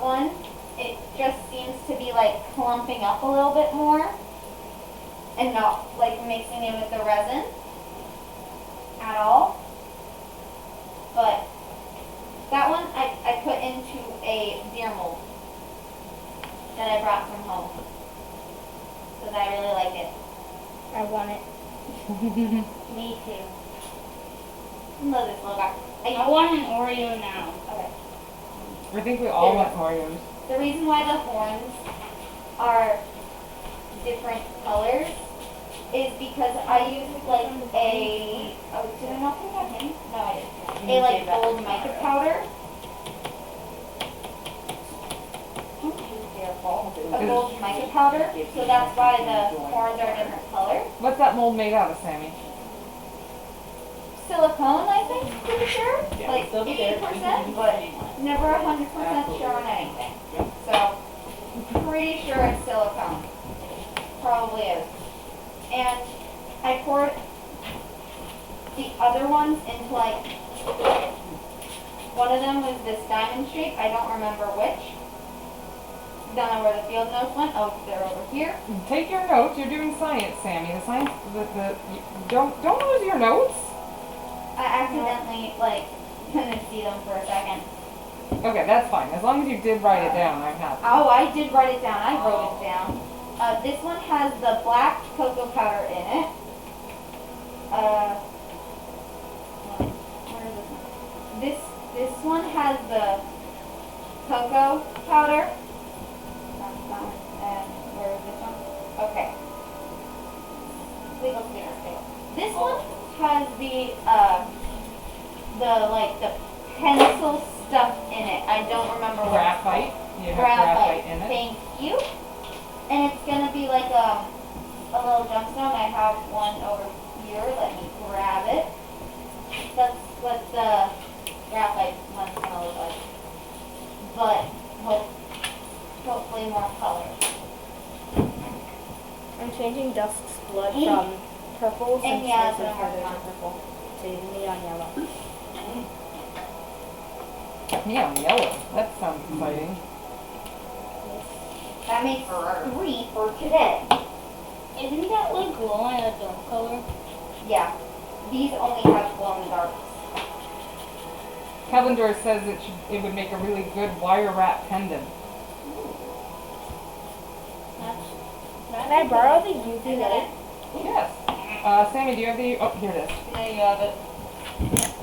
one, it just seems to be like clumping up a little bit more and not like mixing in with the resin at all. But that one I put into a beer mold that I brought from home because I really like it. I want it. Me too. I love this little guy. I want an Oreo now. Okay. I think we all want Oreos. The reason why the horns are different colors is because I used like did I not put that in? No, I didn't. A like gold mica powder. A gold mica powder, so that's why the horns are a different color. What's that mold made out of, Sammy? Silicone, I think, pretty sure, like 80%, but never 100% sure on anything. So, pretty sure it's silicone. Probably is. And I poured the other ones into like, one of them was this diamond shape, I don't remember which. Don't know where the field notes went. Oh, they're over here. Take your notes. You're doing science, Sammy. The science. Don't lose your notes. I accidentally like couldn't see them for a second. Okay, that's fine. As long as you did write it down, I'm happy. Oh, I did write it down. I wrote it down. This one has the black cocoa powder in it. Where is this one? This one has the cocoa powder. And where is this one? Okay. Legal speaker. This one has the pencil stuff in it. I don't remember what it's Graphite. called. You have graphite in it. Thank you. And it's gonna be like a little gemstone. I have one over here. Let me grab it. That's what the graphite one's gonna look like. But hopefully more color. I'm changing Dusk's blood from purple And since yeah, this that's is what I'm feathers working are on. purple to neon yellow. Neon yellow. That sounds exciting. That makes 3 for today. Isn't that like glow in a dark color? Yeah. These only have glow in the dark. Cavendor says it would make a really good wire wrap pendant. Can I borrow the UV Is that light? it? Yes. Sammy, do you have the? Oh, here it is. There you have it.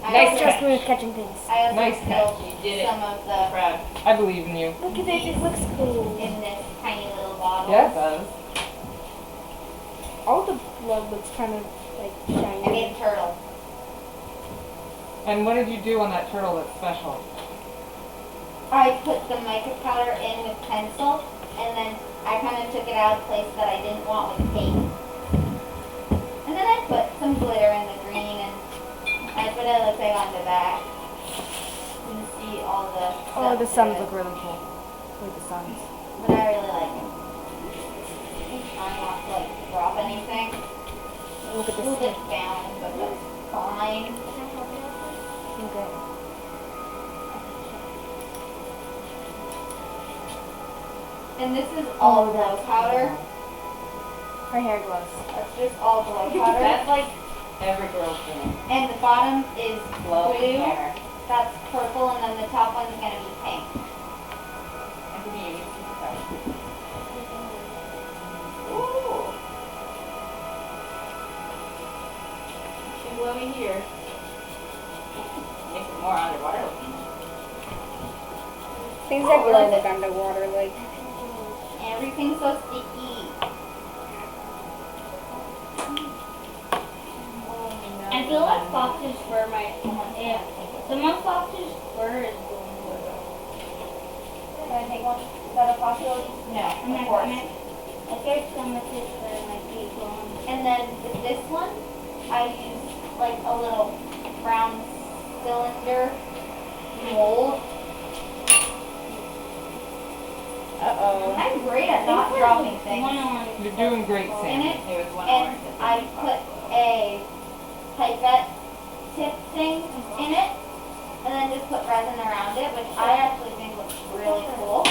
Nice, trust me with catching things. I also Nice spilled You did it. some of the Proud. I believe in you. Look at it, it looks cool. in this tiny little bottle. Yeah, it does. All the blood looks kind of like I shiny. made a turtle. And what did you do on that turtle that's special? I put the mica powder in with pencil, and then I kind of took it out of places that I didn't want with paint. And then I put some glitter in the green, and that's what it looks like on the back. You can see all the Oh, the stuff suns to it. look really cool. Like the suns. But I really like it. I'm trying not to like drop anything. Look at A little this. bit down, but that's fine. Okay. And this is all glow powder. Her hair glows. That's just all glow powder. That's like every girl's thing. And the bottom is Glowing blue. hair. That's purple, and then the top one's gonna be pink. And for me, it's super proud. blowy here. Makes it more underwater looking. Things that glow look underwater, like. Everything's so sticky. I feel like fox's fur might. Yeah. Some of fox's fur is going good. Can I take one? Is that a possibility? No, of course. I think some of his fur might be going. And then with this one, I use like a little brown cylinder mold. Uh-oh. I'm great at not dropping things. One on. You're doing great, In Sam. it, There was one and orange. I put a pipette tip thing in it, and then just put resin around it, which I actually think looks really cool.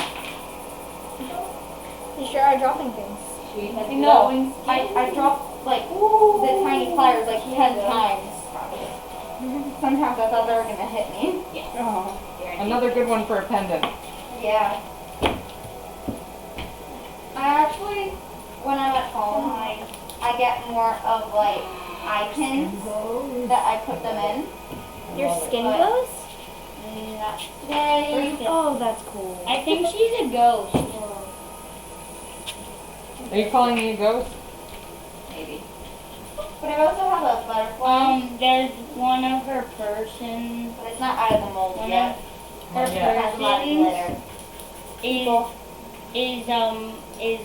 You sure are dropping things. She has No, glowing skin. I dropped like the tiny pliers like 10 times. Sometimes I thought they were gonna hit me. Yes. Oh, Guaranteed. another good one for a pendant. Yeah. I actually, when I'm at home, I get more of like eye pins that I put them in. Your skin But- glows? Not today. Oh, that's cool. I think she's a ghost. Are you calling me a ghost? Maybe. But I also have a butterfly, There's one of her persons. but it's not out of the mold yet. Her Not yet. It has a lot of glitter. is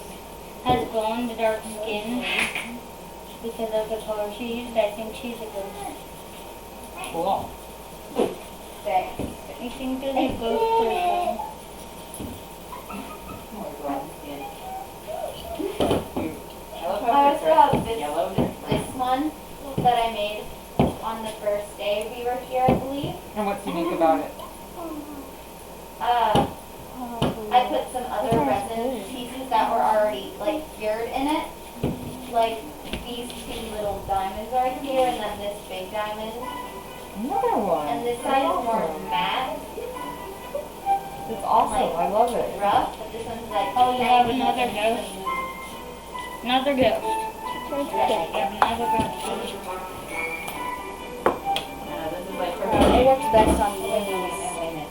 has glow in the dark skin because of the color she used. I think she's a ghost. Cool. Thanks. I think there's a ghost person. More glowing skin. I love I how also have it's yellow. this one that I made on the first day we were here, I believe. And what's unique about it? I put some other resin pieces that were already like cured in it. Like these two little diamonds right here and then this big diamond. Another one. And this side is more matte, It's awesome. I love it. rough, but this one's like Oh, you have shiny another and ghost? smooth. Another ghost. Yeah. You have another ghost. This is like for It works best on Wait a you. minute.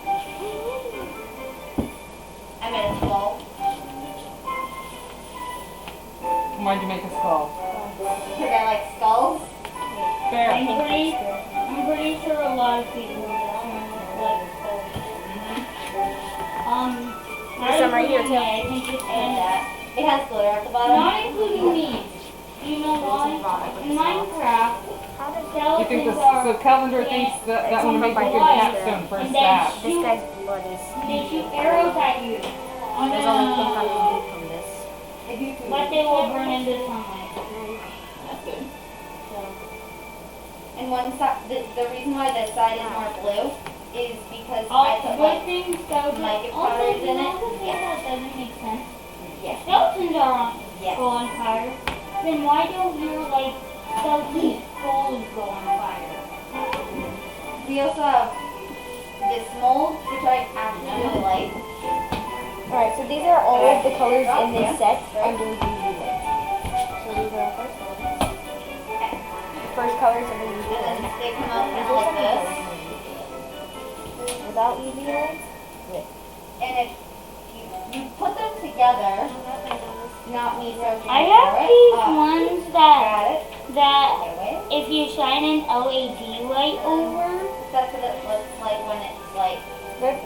I made a skull Why'd you make a skull? because I like skulls. Fair. I'm pretty sure a lot of people like skulls. There's some right here, too. I think it's And it has glitter at the bottom. not including me. You know why? In Minecraft, You think this, skeletons are so Calendar thinks that that would make a good capstone for a staff. This guy's blood is. they shoot arrows at you. There's only pink on the blue from this. But they will burn into sunlight. That's good. And one side, the reason why this side is more blue is because I All put good like, things skeletons. mica Also, powders you in know it. the thing that doesn't make sense? yeah, Skeletons are on yeah. go on fire. Then why don't your like skeleton skulls go on fire? We also have this mold, which I actually really like. Alright, so these are all of the colors in this set under UV light. So these are our first ones. First colors under UV And then light. they come out kind of like this. Without UV lights? And if you put them together, not me searching I for have it. these ones that Got it. that Get away. if you shine an LED light over, That's what it looks like when it's like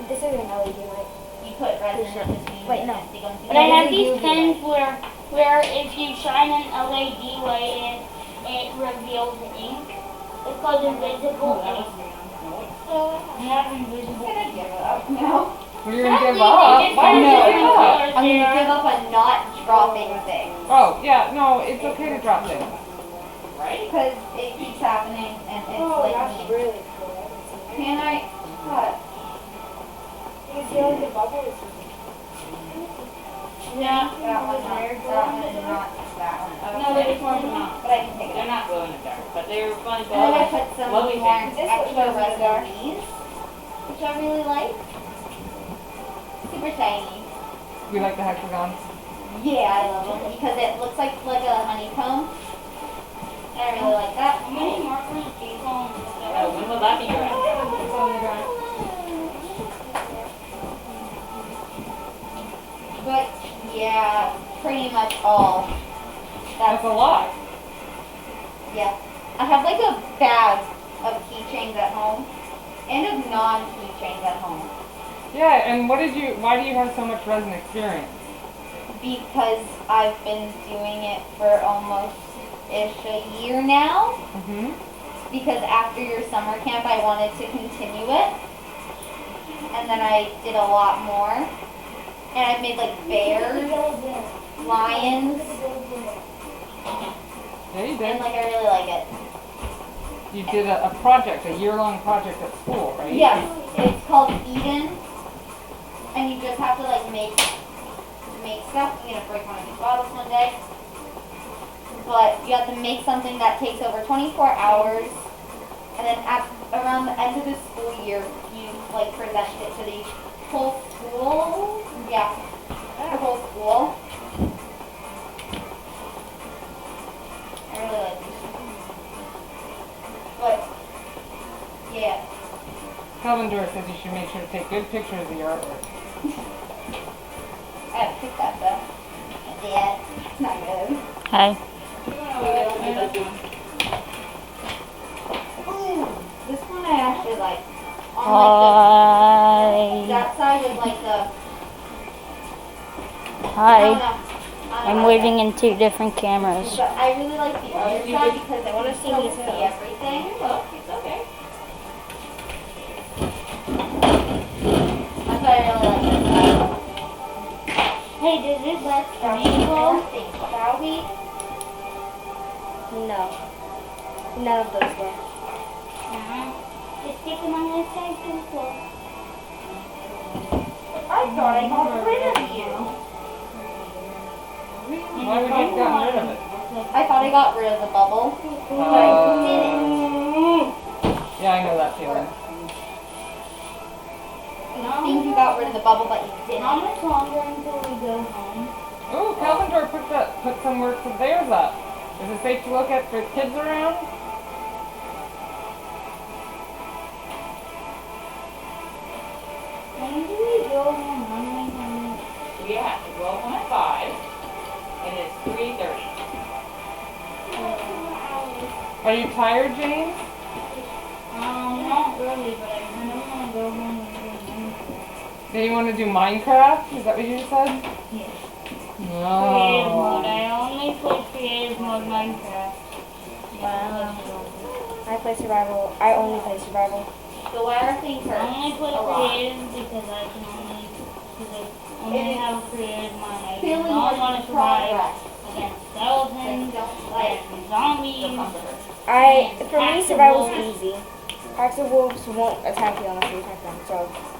This is an LED light. you put resin in between. Wait, no. and they go but I together. have these pens where if you shine an LED light it reveals ink. It's called invisible ink. I have invisible I'm gonna ink. give up now. Well, you're gonna give up. Why would you No. give up? I'm gonna give up on not dropping things. Oh, yeah, no, it's okay to drop things. Right? Because it keeps happening and it's like really cool. can I cut? You see all the bubbles? Yeah. That one, not that one, and not that one. No, it's more than not. But I can take it They're out. not glow in the dark, but they're fun And then I glow. put some Glowy more things. extra resin on these, which I really like. Super shiny. We like the hexagons. Yeah, I love them because it looks like a honeycomb. I really like that. How many markers do you want? When will that be dry? It's on the ground. But yeah, pretty much all. That's a lot. Yeah. I have like a bag of keychains at home and of non-keychains at home Yeah, and why do you have so much resin experience? because I've been doing it for almost-ish a year now. Mm-hmm. Because after your summer camp, I wanted to continue it. And then I did a lot more. And I've made like bears, lions, Yeah, you and did. like I really like it. You did a project, a year-long project at school, right? Yes, it's called Eden. And you just have to like make stuff. I'm gonna break one of these bottles one day. But you have to make something that takes over 24 hours. And then around the end of the school year, you like present it to the whole school. Yeah, the whole school. I really like this. But, yeah. Calvin Doris says you should make sure to take good pictures of your artwork. I haven't picked that though. Yeah, it's not good. Hi. Ooh, this one I actually like. On Hi. that side is like the. I don't Hi. know. I don't I'm know. waving in two different cameras. But I really like the other side because I want to see everything. Well, it's okay. That's why I really like this side. Hey, does this Shall rainbow? we? No. None of those were. Just stick them on this side to the floor. I thought I got rid of you. Why would you have gotten rid of it? I thought I got rid of the bubble. But I didn't. Yeah, I know that feeling. I think you got rid of the bubble, but you didn't. How much longer until we go home? Ooh, Calvin Doris put some works of theirs up. Is it safe to look at for kids around? When do we go home? We have to go home at 5. And it's 3:30. Are you tired, James? Not really, but I kind of want to go home and do Minecraft. Do you want to do Minecraft? Is that what you said? Yes. Creative No. mode. I only play creative mode Minecraft. Wow. I play survival. I only play survival. The wire thing I only hurts play a lot. creative because I only It is have a creative mind. I do feeling not like want to survive progress. against I skeletons don't like. and zombies. For me, survival's easy. Packs of wolves won't attack you unless you attack them, so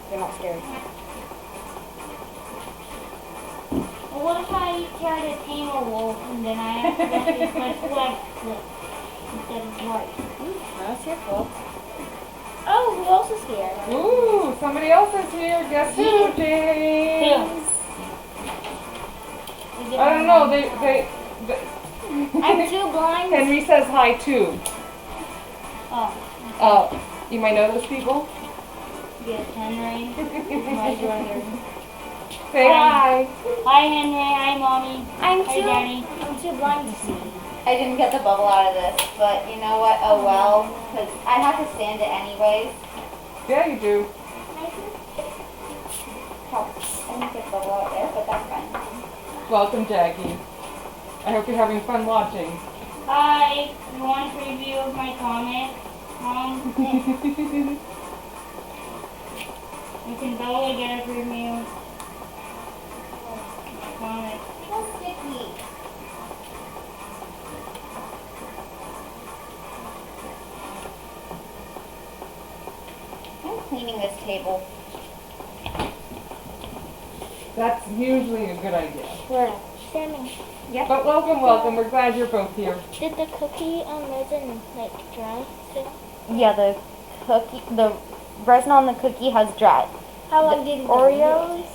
they're not scary. Well, what if I try to tame a wolf and then I have to press left click instead of right? That's your fault. Oh, who else is here? Ooh, somebody else is here. Guess who, James? I don't know. They I'm too blind. Henry says hi too. Oh, You might know those people. yes, Henry. My brother. Say hi. Hi, Henry. Hi, Mommy. I'm Hi, Daddy. too blind to see. I didn't get the bubble out of this, but you know what? Oh well, because I have to stand it anyways. Yeah, you do. Oh, I didn't get the bubble out there, but that's fine. Welcome, Jackie. I hope you're having fun watching. Hi. You want a preview of my comic, Mom? You can totally get a preview. Comic. So sticky. I'm cleaning this table. That's usually a good idea. Where? Sammy, But welcome. We're glad you're both here. did the cookie resin like dry? Yeah, the resin on the cookie has dried. How long did Oreos?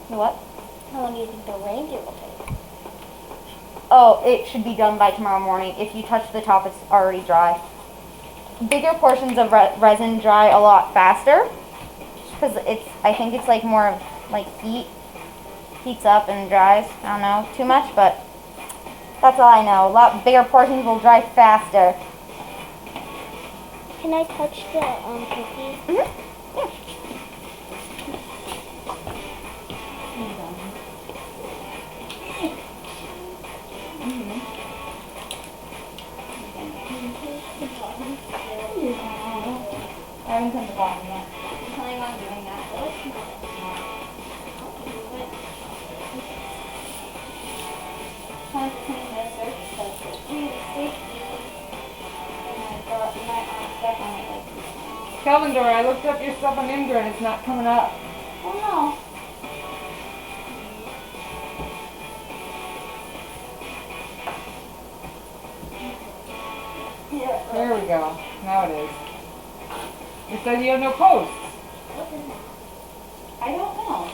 What? How long do you think the reindeer will take? oh, it should be done by tomorrow morning. If you touch the top, it's already dry. Bigger portions of resin dry a lot faster because I think it's like more of like heats up and dries. I don't know too much, but that's all I know. A lot bigger portions will dry faster. Can I touch the cookies? I haven't done the bottom yet. I'm planning on doing that. Trying to clean this out because it's really sticky. And I got my arm stuck on it like this. Calvin Dora, I looked up your stuff on Indra and it's not coming up. Oh no. Yeah. There we go. Now it is. It said you have no posts. I don't know.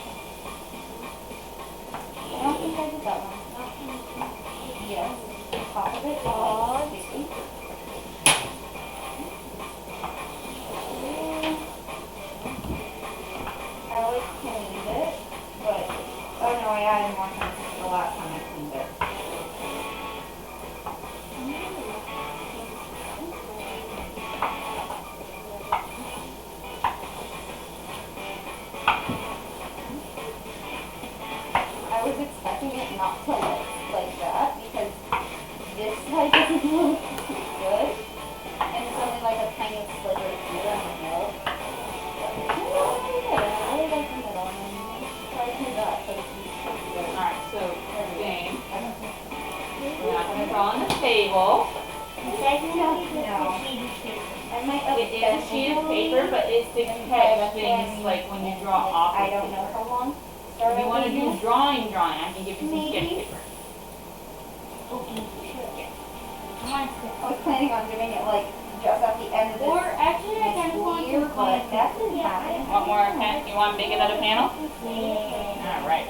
I don't think I did that one. Yes. Top of it all sticky. I always cleaned it, but oh no, I added more time since the last time I cleaned it. I was expecting it not to look like that because this side doesn't look good. And it's only like a tiny sliver here in the middle. But I really like the middle and then try to do that so it's pretty good. Alright, so, Jane, we're not gonna draw on the table. I might It is a sheet of paper, but it's to catch things like when you draw off. I don't know how long. If you wanna do drawing, I can give you some sketch Maybe. paper. I was planning on doing it like just at the end of Or this actually, I kind of want year, to but that didn't happen. Want more you want to make another panel? Alright.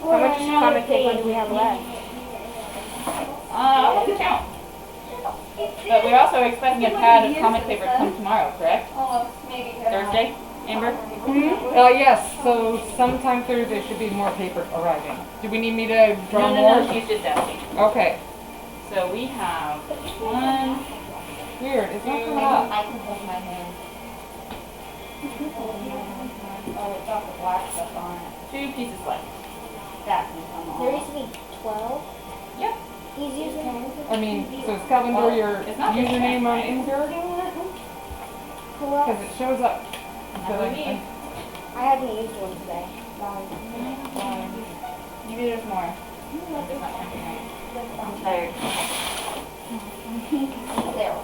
How much comic paper do we have left? I'll have to count. But we're also expecting a pad of comic paper to come tomorrow, correct? Almost, maybe. Thursday, Amber? Yes, so sometime Thursday should be more paper arriving. Do we need me to draw more? No, she's just asking. Okay. So we have one, Weird, it's not coming Maybe up. I can hold my hand. Oh, it's got the black stuff on it. 2 pieces left. That can come There off. used to be 12. Yep. He's using 10. I mean, so is Calvin Dora your It's not just username on that. Indra? Because it shows up. So like, believe. I haven't used one today. Maybe there's more. I'm just not counting right. I'm tired. There.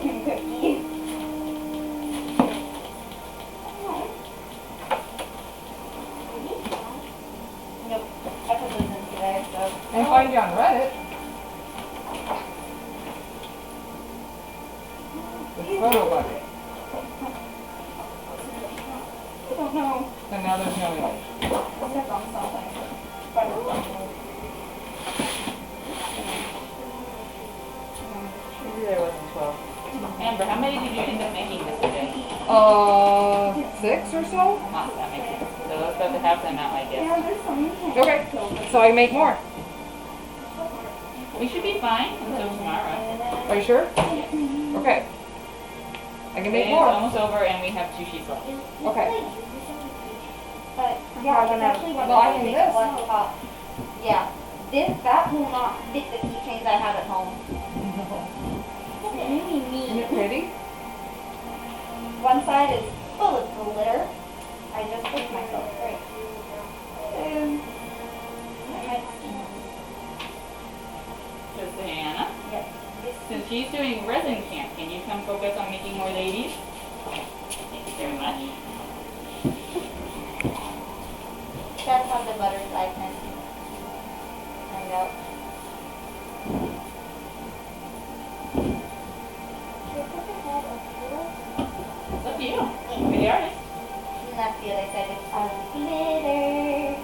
Cookie. Nope. I put those in today, so. and find you on Reddit. The photo bucket. I don't know. And now there's no image. I stepped on something. But it's not. Maybe there wasn't 12. Amber, how many did you end up making this day? 6 or so? Not that many. So let's go to half the amount, I guess. Yeah, there's something. Okay, so I make more. We should be fine until tomorrow. Are you sure? Okay. I can make It's more. almost over and we have 2 sheets left. Okay. But yeah, it's actually one Well, I of can the this. left top. Yeah, that will not fit the keychains I have at home. Isn't it pretty? One side is full of glitter. I just picked myself straight. I might. So Diana, Yes. since she's doing resin camp, can you come focus on making more ladies? Thank you very much. That's how the butterfly can find out. It's up to you. You're the artist. And that's the other side. It's all glitter.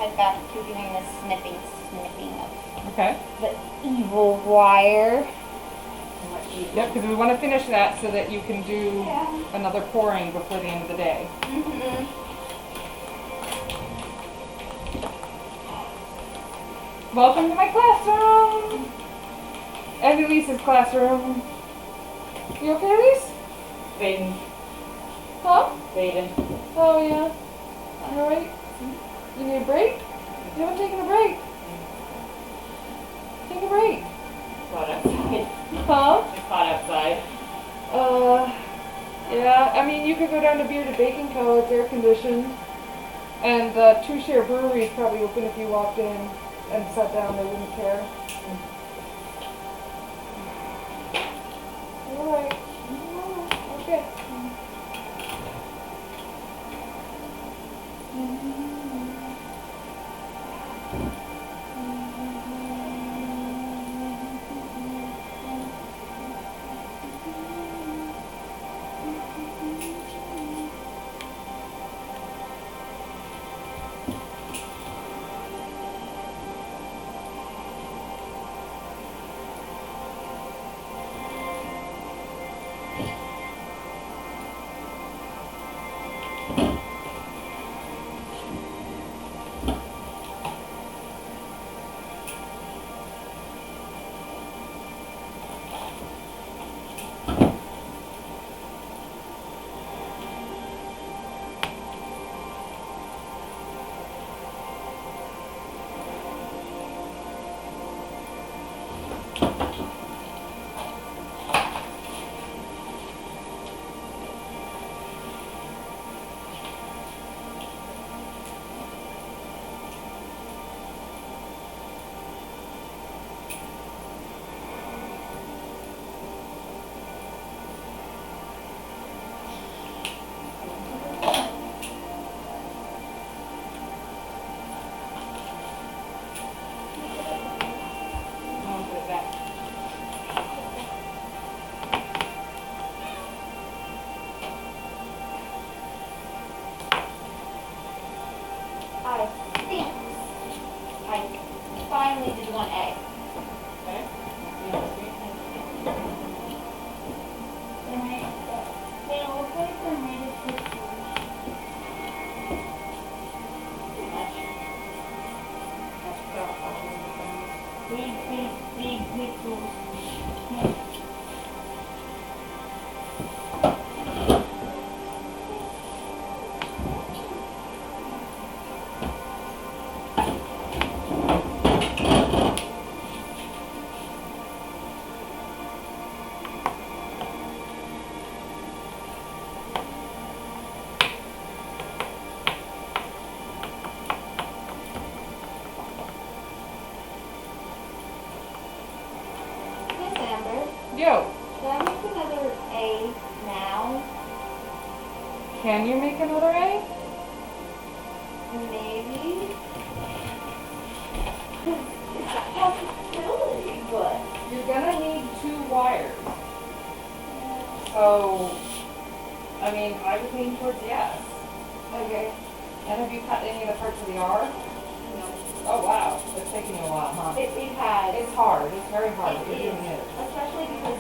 head back to doing this snipping of Okay. the evil wire. Yep, because we want to finish that so that you can do Yeah. another pouring before the end of the day. Mm-hmm. Welcome to my classroom! And Elise's classroom. You okay, Elise? Fading, Huh? fading. Oh, yeah. You alright? You need a break? You haven't taken a break. Take a break. Caught outside. Huh? It's hot outside. Yeah, I mean, you could go down to Bearded Baking Co. It's air conditioned. And Two Share Brewery is probably open if you walked in and sat down, they wouldn't care. Alright. Okay. I'll put it back. I think I finally did one egg. Okay. They look like they're made of crystals. Big crystals. Miss Amber, Yo, should I make another A now? can you make another A? Maybe. It's a possibility, but. You're gonna need 2 wires. So, I mean, I would lean towards yes. Okay. And have you cut any of the parts of the R? Oh wow, it's taking you a while, huh? It has. It's hard, it's very hard, it It is. really is. Especially because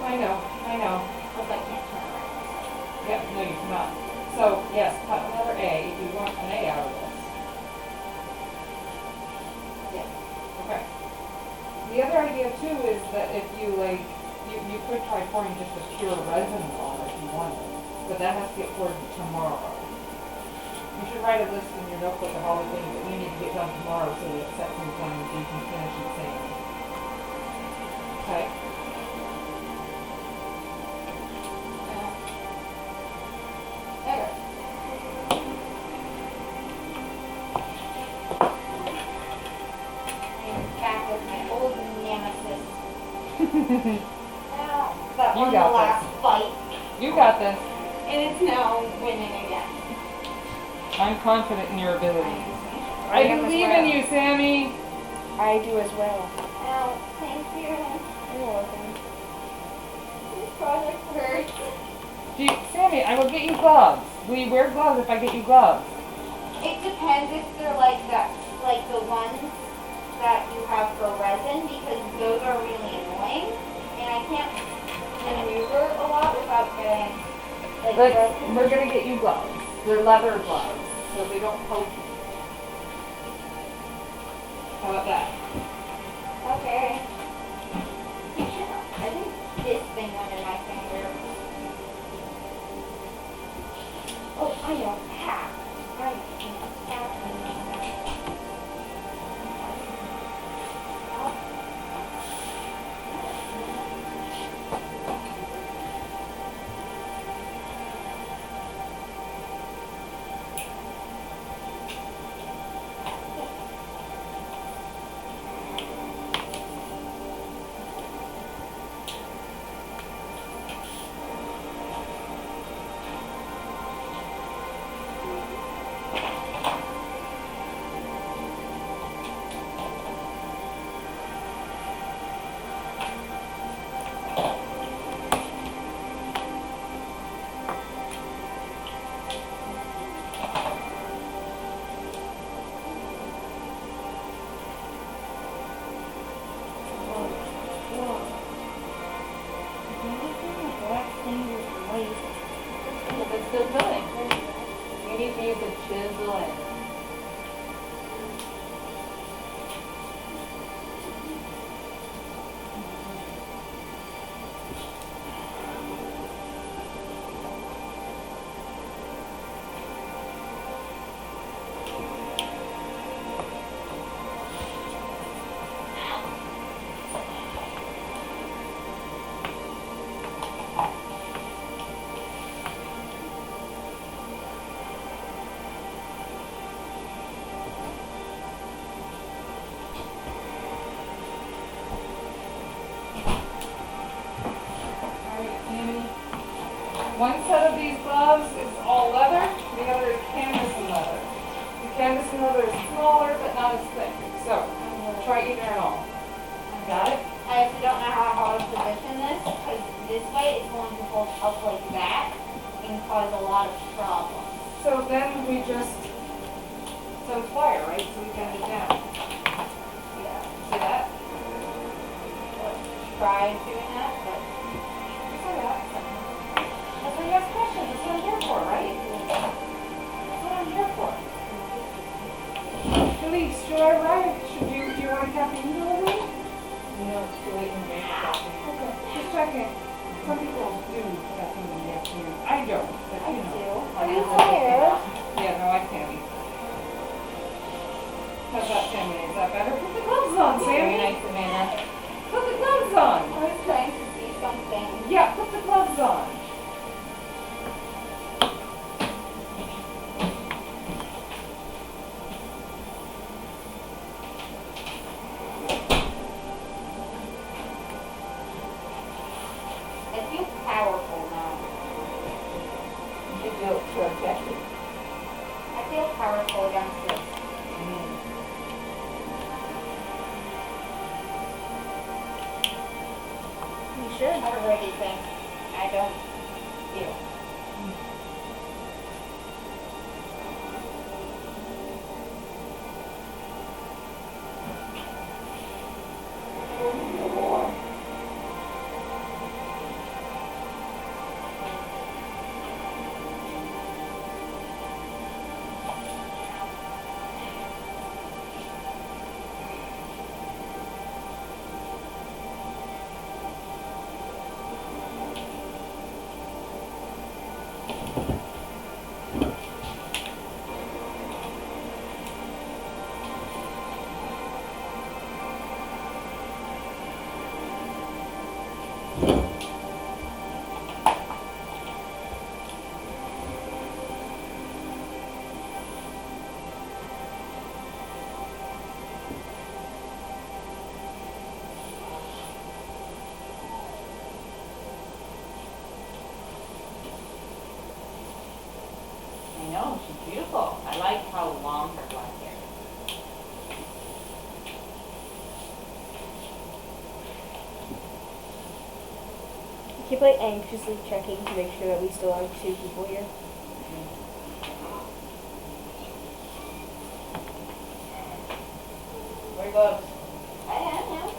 I know. I can't turn around. Yep, no, you cannot. So, yes, cut another A if you want an A out of this. Yes. Okay. The other idea too is that if you like, you could try pouring just a pure resin on if you wanted, but that has to get poured tomorrow. You should write a list in your notebook of all the things that we need to get done tomorrow so that it's set in time so you can finish it same. Okay? There. I'm back with my old nemesis. That You won the got last fight, You got this. and it's now winning again. I'm confident in your ability. I I am as believe well. in you, Sammy. I do as well. Oh, thank you. You're welcome. This project hurts. Sammy, I will get you gloves. Will you wear gloves if I get you gloves? It depends if they're like that, like the ones that you have for resin, because those are really annoying, and I can't maneuver a lot without getting like But resin. we're gonna get you gloves. They're leather gloves, so they don't poke you. How about that? Okay. I think this thing went in my finger. Oh, I know. Hat. I know. Hat. But it's still filling. You need to use a chisel and Alright, Tammy. One set of these gloves is all leather, the other is canvas and leather. The canvas and leather is smaller but not as thick, so try either and all. Got it? I actually don't know how to position this, because this way it's going to hold up like that and cause a lot of problems. So then we just, so it's wire, right? So we bend it down. Yeah. See that? Try doing that, but See that? That's why you ask questions, that's what I'm here for, right? That's what I'm here for. Elise, should I ride? Do you want a caffeine delivery? it's too late in the afternoon. Okay, just checking. Some people do caffeine in the afternoon. I don't, but you know. are you tired? Yeah, no, I can't eat. How's that, Tammy? Is that better? Put the gloves on, Very Sammy. nice, Amanda. Put the gloves on. I was trying to see something. Yeah, put the gloves on. I feel powerful now. You feel protected. I feel powerful against this. You should. I already think I don't feel. I know, she's beautiful. I like how long her black hair is. Keep like anxiously checking to make sure that we still have 2 people here. I know, she's beautiful. I like how long her black hair is. I keep like anxiously checking to make sure that we still have 2 people here. I know, she's beautiful. I like how long her black hair is. I keep like anxiously checking to make sure that we still have 2 people here. books. I am, yeah.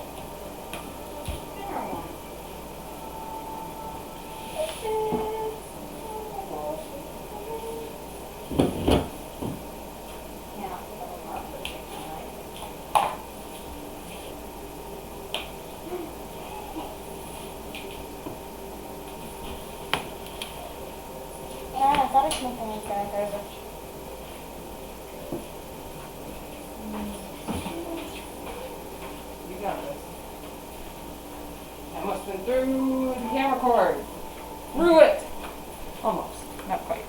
Yeah, I thought it was something like that. You got this. I must have been through the camera cord. Through it! Almost. Not quite.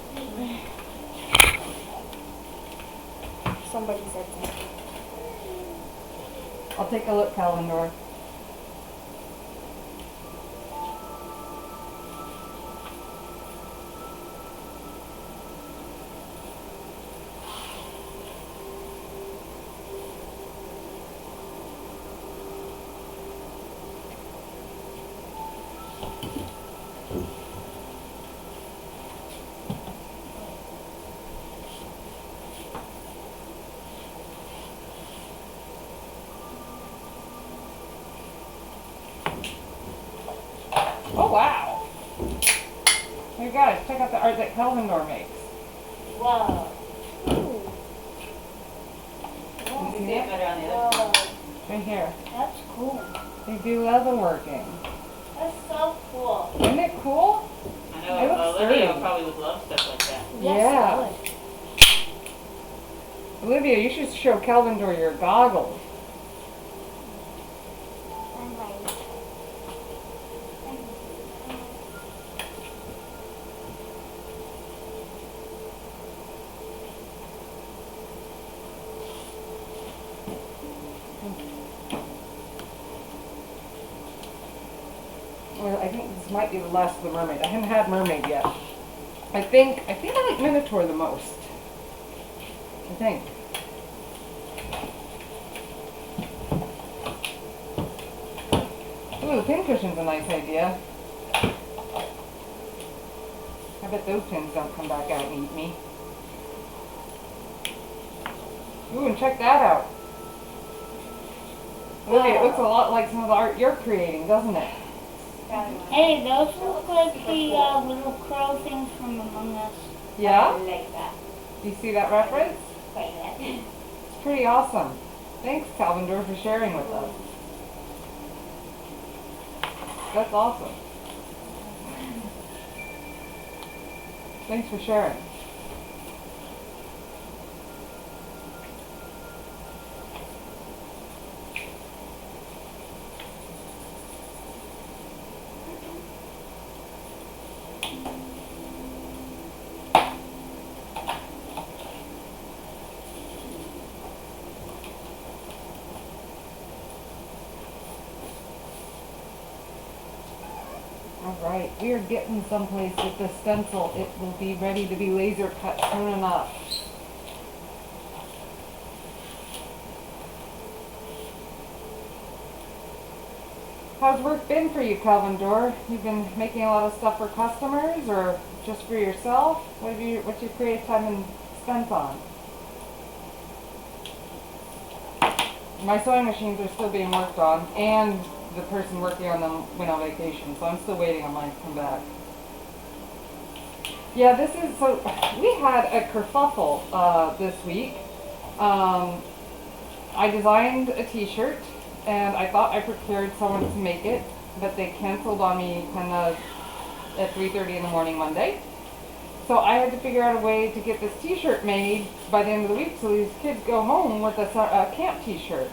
Somebody said something. I'll take a look, Calendar. Oh wow! Hey guys, check out the art that Calvindor makes. Whoa. Ooh. You can see it better on the other Whoa. Right here. That's cool. They do leather working. That's so cool. Isn't it cool? I It know looks Olivia sturdy. probably would love stuff like that. Yeah. Yes, Olivia, you should show Calvindor your goggles. I'm right. Well, I think this might be the last of the mermaid. I haven't had mermaid yet. I think I like Minotaur the most. I think. Ooh, the pincushion's a nice idea. I bet those pins don't come back out and eat me. Ooh, and check that out. Olivia, it looks a lot like some of the art you're creating, doesn't it? Hey, those look like the little crow things from Among Us. Yeah? I like that. Do you see that reference? Quite a bit. It's pretty awesome. Thanks, Calvindor, for sharing with us. That's awesome. Thanks for sharing. Alright, we are getting someplace with the stencil. It will be ready to be laser cut soon enough. How's work been for you, Calvindor? You've been making a lot of stuff for customers or just for yourself? What's your creative time been spent on? My sewing machines are still being worked on, and the person working on them went on vacation, so I'm still waiting on mine to come back. Yeah, so we had a kerfuffle this week. I designed a t-shirt, and I thought I procured someone to make it, but they canceled on me kind of at 3:30 in the morning Monday. So I had to figure out a way to get this t-shirt made by the end of the week so these kids go home with a camp t-shirt.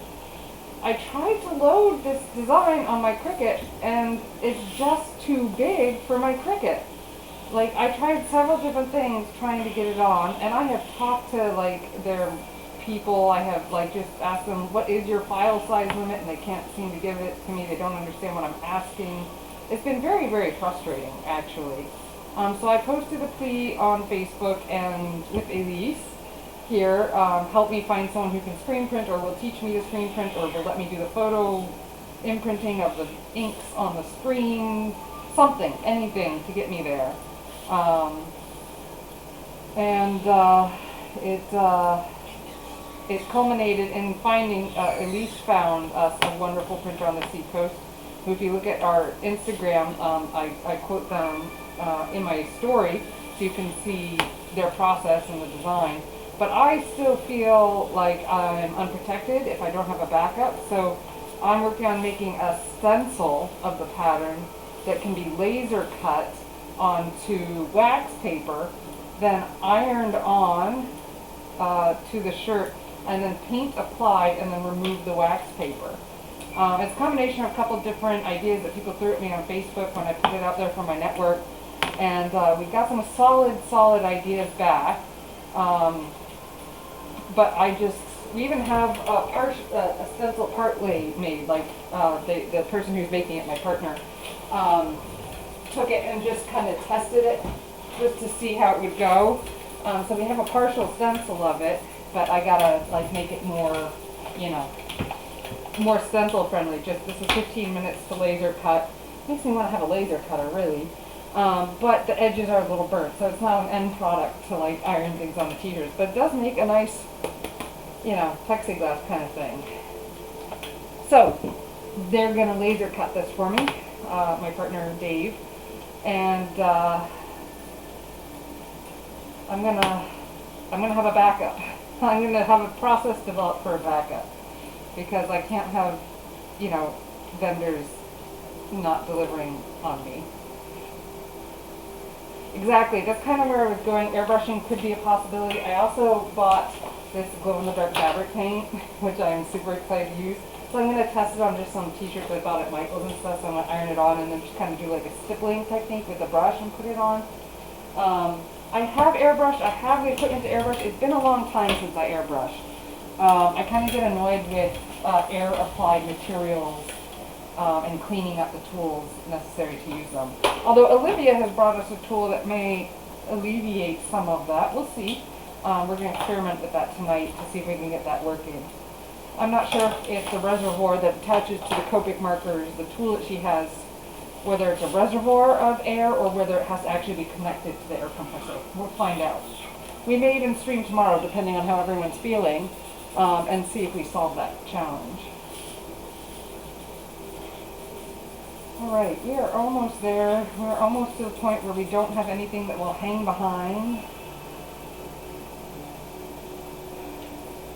I tried to load this design on my Cricut, and it's just too big for my Cricut. Like, I tried several different things trying to get it on, and I have talked to, like, their people. I have, like, just asked them, what is your file size limit, and they can't seem to give it to me. They don't understand what I'm asking. It's been very, very frustrating, actually. So I posted a plea on Facebook and with Elise here, help me find someone who can screen print or will teach me to screen print or will let me do the photo imprinting of the inks on the screen, something, anything to get me there. it culminated in finding, Elise found us a wonderful printer on the seacoast. Who, if you look at our Instagram, I quote them in my story so you can see their process and the design. But I still feel like I'm unprotected if I don't have a backup. So I'm working on making a stencil of the pattern that can be laser cut onto wax paper, then ironed on to the shirt, and then paint applied, and then remove the wax paper. It's a combination of a couple different ideas that people threw at me on Facebook when I put it out there for my network, and we got some solid ideas back. But we even have a stencil partly made, like the person who's making it, my partner, took it and just kind of tested it just to see how it would go. So we have a partial stencil of it, but I gotta like make it more, more stencil friendly. Just this is 15 minutes to laser cut. Makes me want to have a laser cutter, really. But the edges are a little burnt, so it's not an end product to like iron things on the t-shirts. But it does make a nice, plexiglass kind of thing. So they're gonna laser cut this for me, my partner Dave, and I'm gonna have a backup. I'm gonna have a process developed for a backup because I can't have, vendors not delivering on me. Exactly, that's kind of where I was going. Airbrushing could be a possibility. I also bought this glow-in-the-dark fabric paint, which I'm super excited to use. So I'm going to test it on just some t-shirts I bought at Michael's and stuff. So I'm going to iron it on and then just kind of do like a stippling technique with the brush and put it on. I have airbrushed. I have the equipment to airbrush. It's been a long time since I airbrushed. I kind of get annoyed with air-applied materials and cleaning up the tools necessary to use them. Although Olivia has brought us a tool that may alleviate some of that. We'll see. We're going to experiment with that tonight to see if we can get that working. I'm not sure if the reservoir that attaches to the Copic markers, the tool that she has, whether it's a reservoir of air or whether it has to actually be connected to the air compressor. We'll find out. We may even stream tomorrow, depending on how everyone's feeling, and see if we solve that challenge. Alright, we are almost there. We're almost to the point where we don't have anything that will hang behind.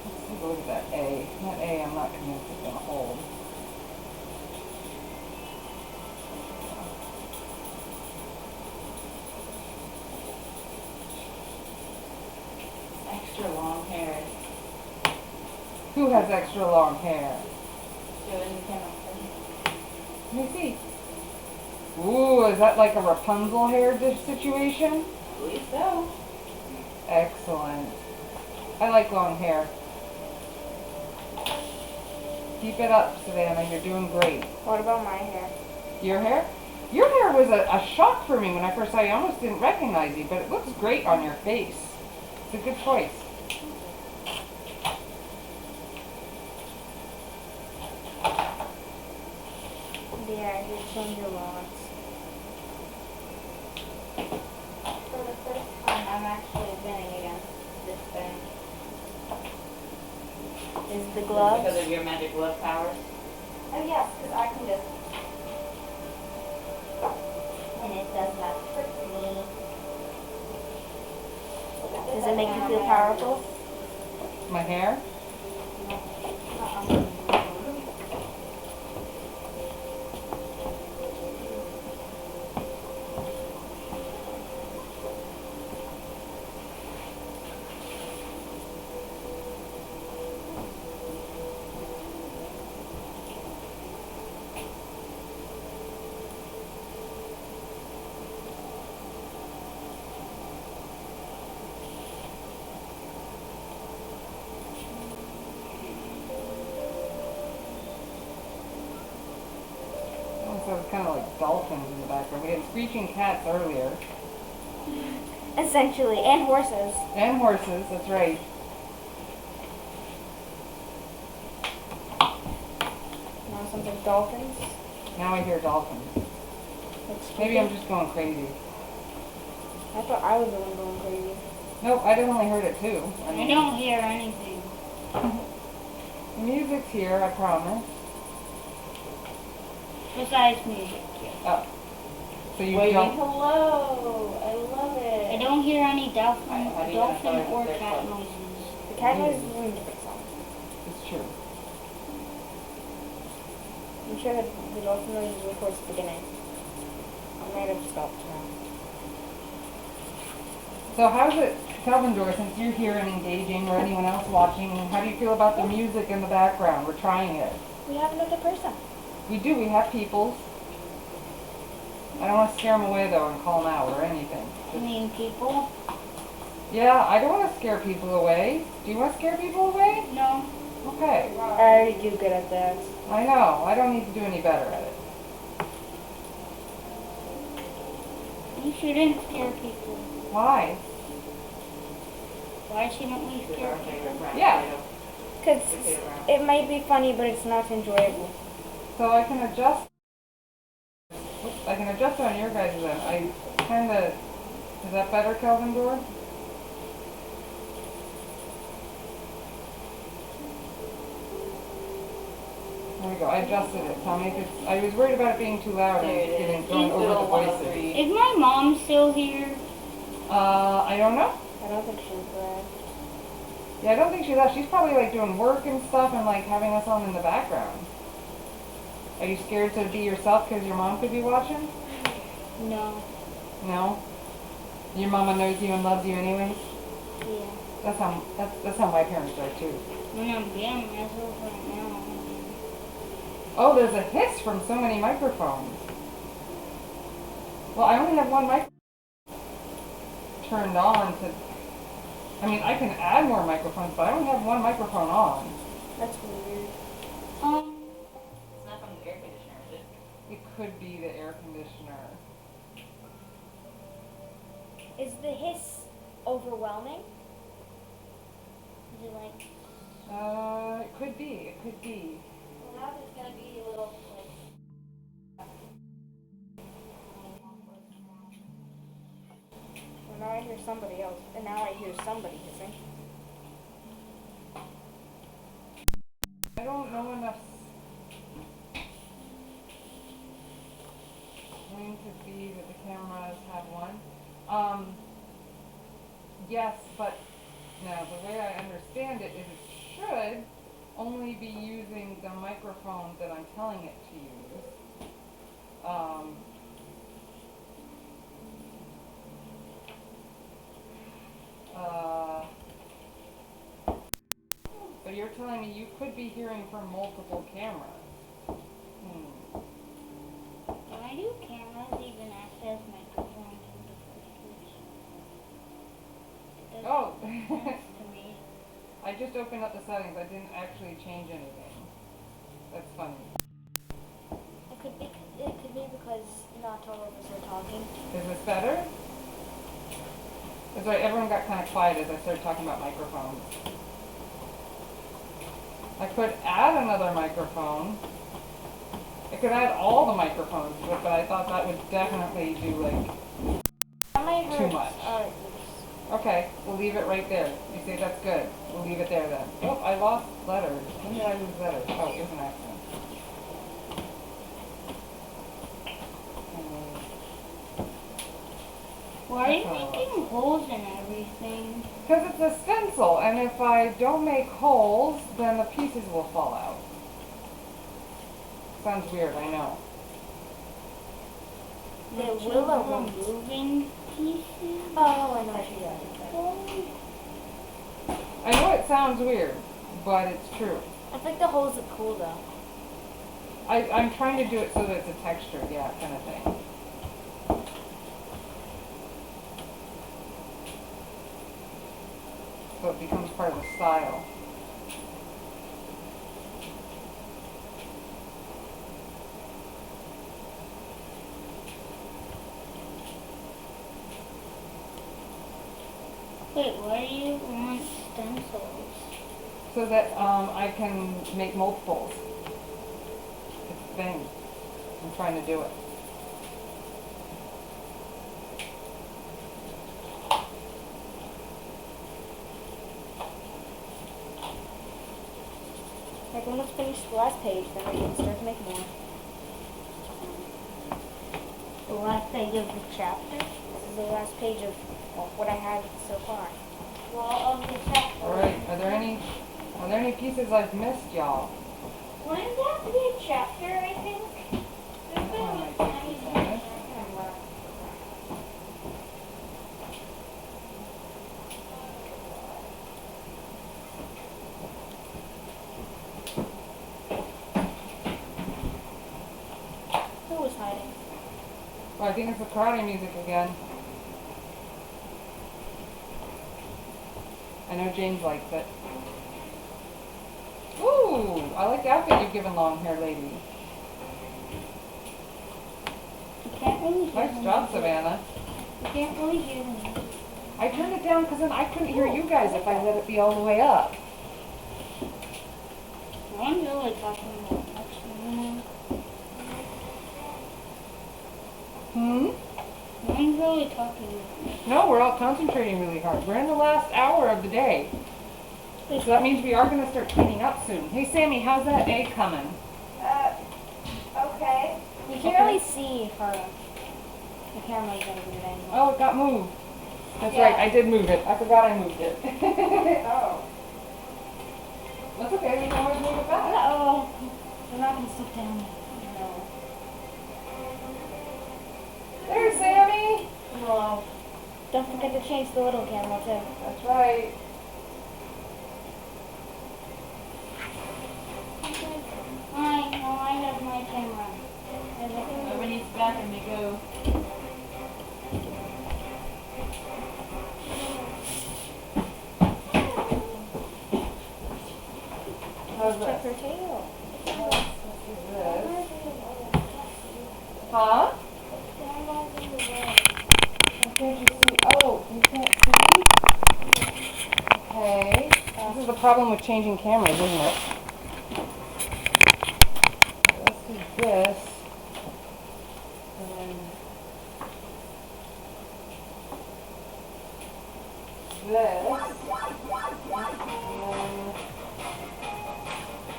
Let's take a look at that A. That A I'm not convinced it's going to hold. Extra long hair. Who has extra long hair? Let me see. Ooh, is that like a Rapunzel hair situation? I believe so. Excellent. I like long hair. Keep it up, Savannah. You're doing great. What about my hair? Your hair? Your hair was a shock for me when I first saw you. I almost didn't recognize you, but it looks great on your face. It's a good choice. Yeah, just change your locks. For the first time, I'm actually winning against this thing. Is the Because of your magic glove powers. Oh yes, because I can just... And it does not trick me. Does it make you feel powerful? My hair? So it's kind of like dolphins in the background. We had screeching cats earlier. Essentially, and horses. And horses, that's right. Now something dolphins. Now I hear dolphins. That's Maybe I'm just going crazy. I thought I was the one going crazy. Nope, I definitely heard it too. I don't hear anything. The music's here, I promise. Besides music. Oh. So you Waving don't. hello. I love I it. don't hear any dolphin How do you know or if they're cat close? noises. The cat noise is in different songs. It's true. I'm sure that the dolphin noise was towards the beginning. I might have stopped now. So how's it, Salvador, since you're here and engaging, or anyone else watching, how do you feel about the music in the background? We're trying it. We have another person. We do, we have people. I don't want to scare them away though and call them out or anything. You mean people? Yeah, I don't want to scare people away. Do you want to scare people away? No. Okay. I already do good at that. I know. I don't need to do any better at it. You shouldn't scare people. Why? Why shouldn't we This is scare our people? favorite round. Yeah. Because it might be funny, but it's not enjoyable. So I can adjust. Oops, I can adjust it on your guys' end. I kind of. Is that better, Kelvin Door? There we go. I adjusted it. Tell me if it's. I was worried about it being too loud There and it getting is. going over the Eastville voices. 103. Is my mom still here? I don't know. I don't think she's glad. Yeah, I don't think she's out. She's probably like doing work and stuff and like having us on in the background. Are you scared to be yourself because your mom could be watching? No. No? Your mama knows you and loves you anyways? Yeah. That's how my parents are too. When I'm being myself right now. Oh, there's a hiss from so many microphones. Well, I only have one mic turned on to. I mean, I can add more microphones, but I only have one microphone on. That's weird. It's not from the air conditioner, is it? It could be the air conditioner. Is the hiss overwhelming? Is it like It could be. It could be. Well, now there's gonna be a little like. Well, now I hear somebody else, and now I hear somebody hissing. I don't know enough swing to be that the cameras have one. Yes, but now the way I understand it is it should only be using the microphone that I'm telling it to use. So you're telling me you could be hearing from multiple cameras. why do cameras even access microphones in the first place? It doesn't Oh, make sense to me. I just opened up the settings. I didn't actually change anything. That's funny. It could be because not all of us are talking. Is this better? That's right, everyone got kind of quiet as I started talking about microphones. I could add another microphone. I could add all the microphones, but I thought that would definitely do like That might hurt. too much. Okay, we'll leave it right there. You say that's good. We'll leave it there then. Oh, I lost letters. When did I lose letters? Oh, it was an accident. Why are you making holes in everything? Because it's a stencil, and if I don't make holes, then the pieces will fall out. Sounds weird, I know. The Aren't you willow won't. moving pieces? Oh, I know what you're doing. I know it sounds weird, but it's true. I think the holes look cool though. I'm trying to do it so that it's a texture, yeah, kind of thing. So it becomes part of the style. Wait, why do you want stencils? So that I can make multiples. It's a thing. I'm trying to do it. Like when let's finish the last page, then we can start to make more. The last page of the chapter. This is the last page of what I have so far. Well, of the chapter. Alright, are there any pieces I've missed, y'all? Wouldn't it have to be a chapter, I think? There's been Oh, like my many goodness. Who was hiding? Oh, I think it's the karate music again. I know James likes it. Ooh, I like the outfit you've given long hair lady. You can't really hear Nice job, Savannah. You can't really hear them. I turned it down because then I couldn't hear you guys if I let it be all the way up. No one's really talking about much, you know. Hmm? No one's really talking. No, we're all concentrating really hard. We're in the last hour of the day. So that means we are going to start cleaning up soon. Hey, Sammy, how's that egg coming? Okay. You can't really see her. The camera's at a weird angle. Oh, it got moved. That's Yeah. right, I did move it. I forgot I moved it. Oh. That's okay, we can always move it back. Uh-oh. We're not gonna sit down. No. There's Sammy! Hello. Don't forget to change the little camera too. That's right. I have my camera. Everybody needs back and they go. How's Check this? her tail. This. Huh? Can't you see? Oh, you can't see? Okay. This is the problem with changing cameras, isn't it? Let's do this. And then this. And then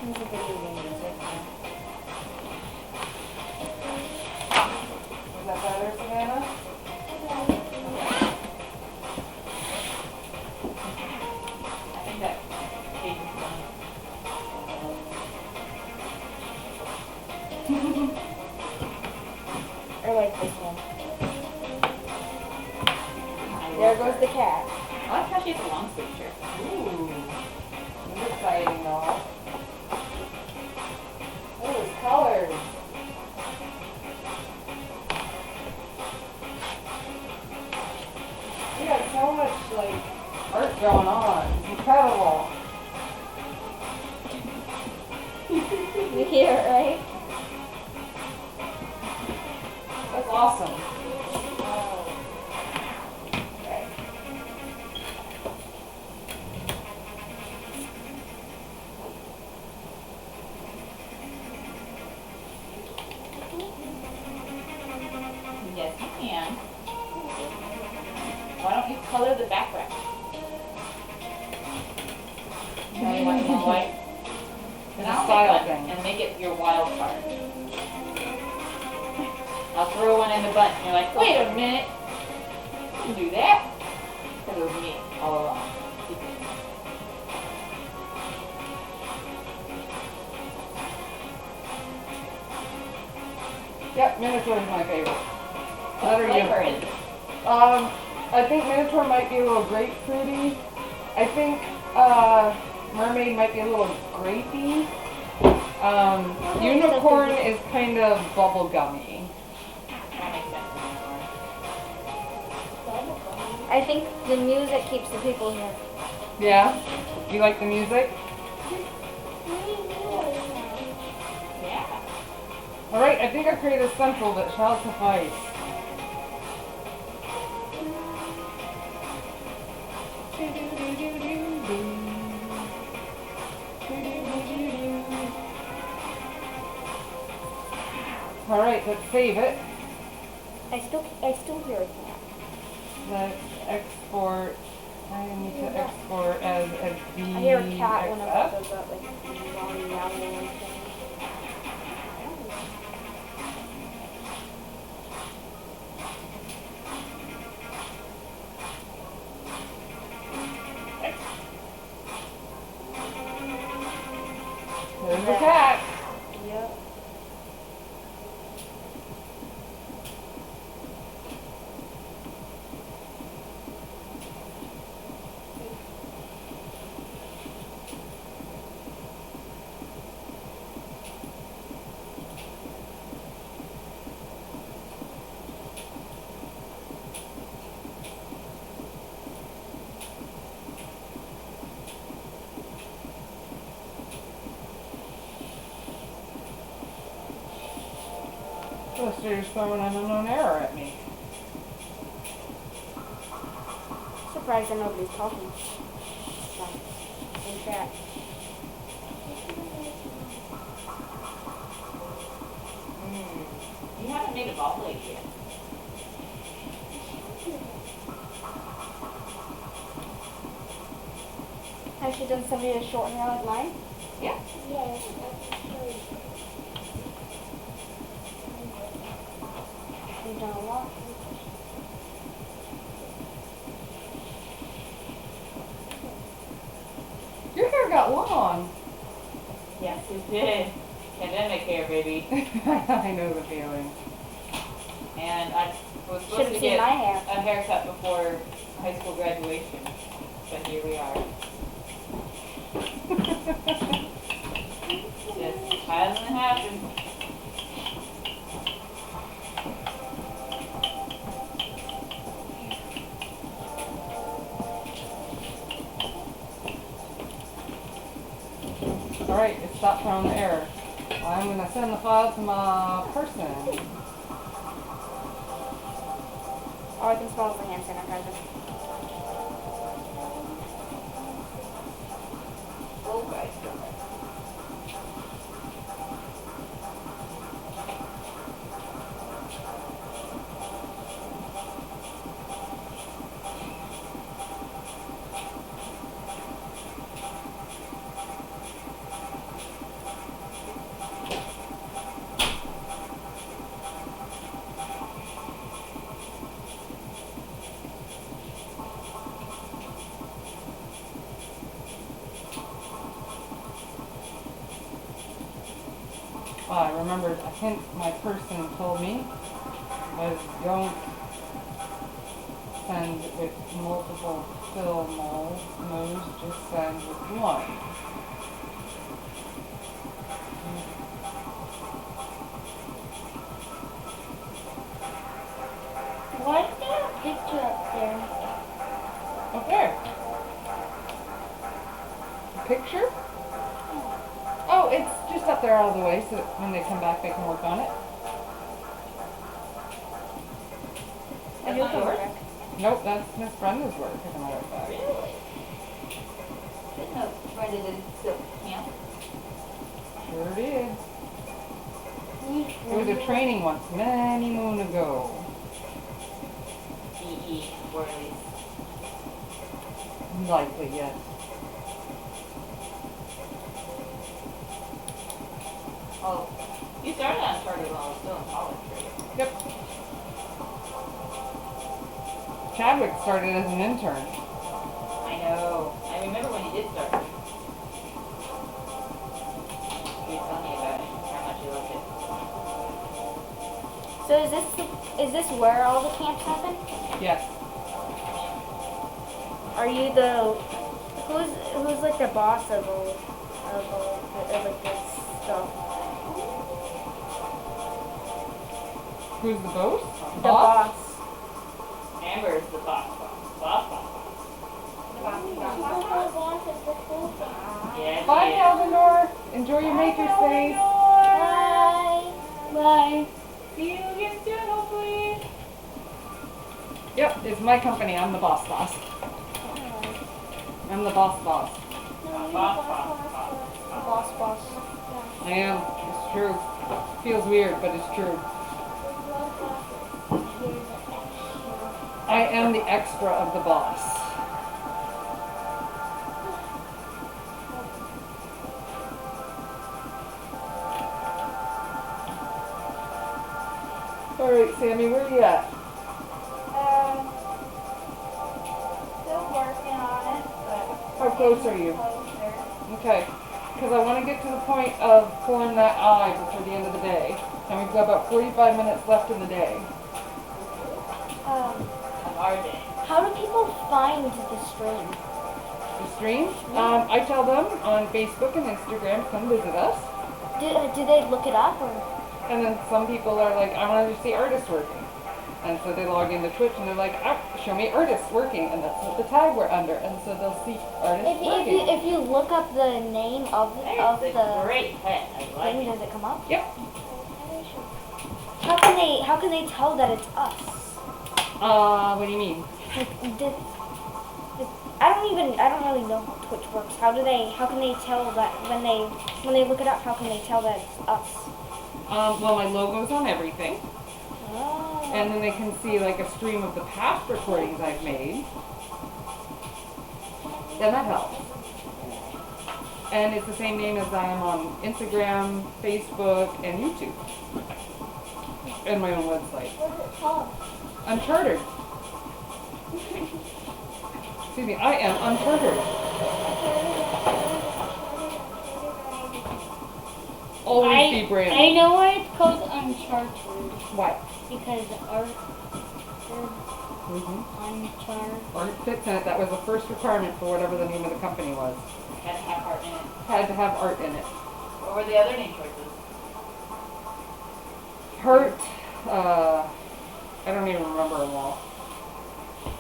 Here's a video game music. is that better, Savannah? I think that page is done. I like this one. There goes the cat. I like how she has a long sleeve shirt. Ooh. This is exciting, y'all. Those colors. We got so much, like, art going on. It's incredible. You hear it, right? That's awesome. Yes, you can. Why don't you color the background? Now you want more white? It's Then a I'll style take one thing. and make it your wild card. I'll throw one in the bunch and you're like, wait a minute. You can do that? Because it was me all along. Yep, Minotaur is my favorite. What What are flavor you? is it? I think Minotaur might be a little grapefruity. I think Mermaid might be a little grapey. Unicorn is kind of bubblegummy. That makes sense. I think the music keeps the people here. Yeah? You like the music? Yeah. Alright, I think I created a central that shall suffice. Alright, let's save it. I still hear a cat. Let's export I need to export as a I hear a cat whenever it VXF. does that, like, while you're yowling and thing. There's the cat. Yep. Illustrator's throwing an unknown error at me. Surprised that nobody's talking. Like, in chat. You haven't made a ball blade yet. Has she done somebody as short hair like mine? Yes, that's true. We've done a lot. Your hair got long. Yes, it did. Pandemic hair, baby. I know the feeling. And I was Should supposed have to seen get my hair. a haircut before high school graduation, but here we are. Just hasn't happened. Alright, it stopped throwing the error. I'm going to send the file to my person. All I can smell is the hand sanitizer. Oh, guys. I remembered a hint my person told me was don't send with multiple fill modes, just send with one. Why is there a picture up there? Up there. A picture? Oh, it's just up there all the way so that when they come back they can work on it. That's not yours? Nope, that's Miss Brenda's work, as a matter of fact. Really? Didn't know Brenda did silk camp. Sure did. It was a training once, many moon ago. GE, Worley's. Likely, yes. Oh, you started on Charter while I was still in college, right? Yep. Chadwick started as an intern. I know. I remember when you did start. You were telling me about it, how much you loved it. So is this where all the camps happen? Yes. Are you the who's like the boss of like this stuff? Who's the boss? The boss. Amber is the boss. Yeah, Bye, she is. Elvinor. Enjoy your makerspace. Bye. Bye. See you again soon, hopefully. Yep, it's my company. I'm the boss. I'm the boss. Boss. Boss. I am. It's true. Feels weird, but it's true. I am the extra of the boss. Sammy, where are you at? Still working on it, but How close are you? closer. Okay, because I want to get to the point of pulling that eye before the end of the day. And we've got about 45 minutes left in the day. On our day. How do people find the stream? The stream, I tell them on Facebook and Instagram, come visit us. Do they look it up or? And then some people are like, I want to see artists working. And so they log into Twitch and they're like, show me artists working. And that's what the tag we're under. And so they'll see artists working. If you look up the name of There's the a great pet. I like thing, it. does it come up? Yep. How can they tell that it's us? What do you mean? I don't really know how Twitch works. How can they tell that when they look it up? How can they tell that it's us? Well, my logo's on everything. Oh. And then they can see like a stream of the past recordings I've made. Then that helps. And it's the same name as I am on Instagram, Facebook, and YouTube. And my own website. What's it called? Uncharted. Excuse me, I am Uncharted. Always be brand. I know why it's called Uncharted. Why? Because art Mm-hmm. Uncharted. Art fits in it. That was the first requirement for whatever the name of the company was. Had to have heart in it. Had to have art in it. What were the other name choices? Heart, I don't even remember them all.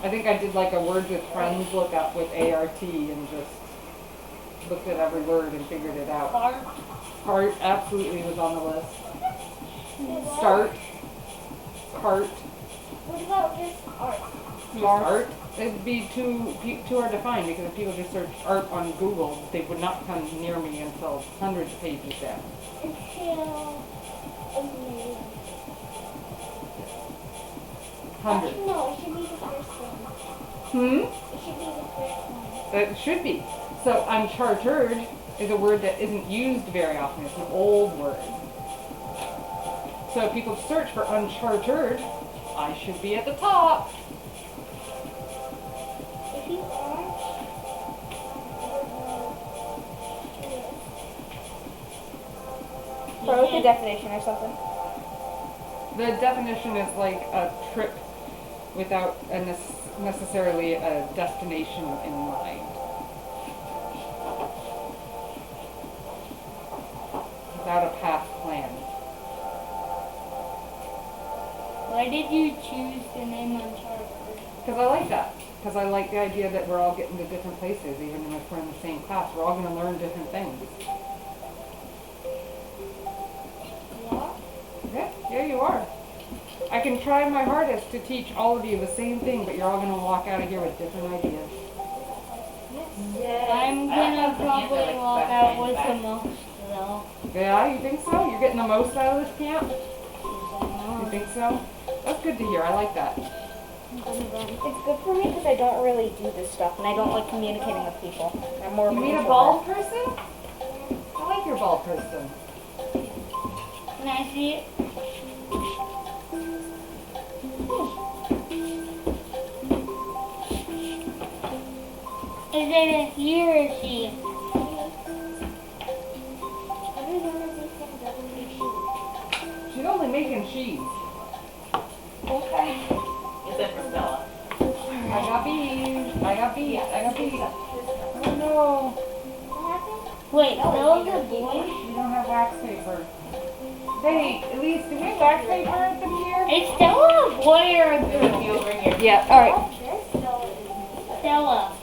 I think I did like a Words with Friends lookup with ART and just looked at every word and figured it out. Art. Heart absolutely was on the list. Start, heart, What about just art? just art. It'd be too hard to find because if people just search art on Google, they would not come near me until hundreds of pages down. Until amazing. Hundreds. No, it should be the first one. Hmm? It should be the first one. It should be. So unchartered is a word that isn't used very often. It's an old word. So if people search for unchartered, I should be at the top. If you are, Or with the definition or something. The definition is like a trip without necessarily a destination in mind. Without a path plan. Why did you choose the name Uncharted? Because I like that. Because I like the idea that we're all getting to different places, even if we're in the same class. We're all going to learn different things. Yeah, you are. I can try my hardest to teach all of you the same thing, but you're all going to walk out of here with different ideas. I'm gonna probably walk out with the most though. Yeah, you think so? You're getting the most out of this camp? You think so? That's good to hear. I like that. It's good for me because I don't really do this stuff and I don't like communicating with people. I'm more of You an mean a introvert. bald person? I like your bald person. Can I see it? Is it a he or a she? every one of these things doesn't be shoes. She's only making cheese. Okay. Except for Stella. I got bees. I got bees. I got bees. Oh no. What happened? Wait, those are boys? We don't have wax paper. Hey, Elise, do we have wax paper at the here? Is Stella a boy or a There's a girl? few over here. Yeah, alright. Oh, this Stella is Stella.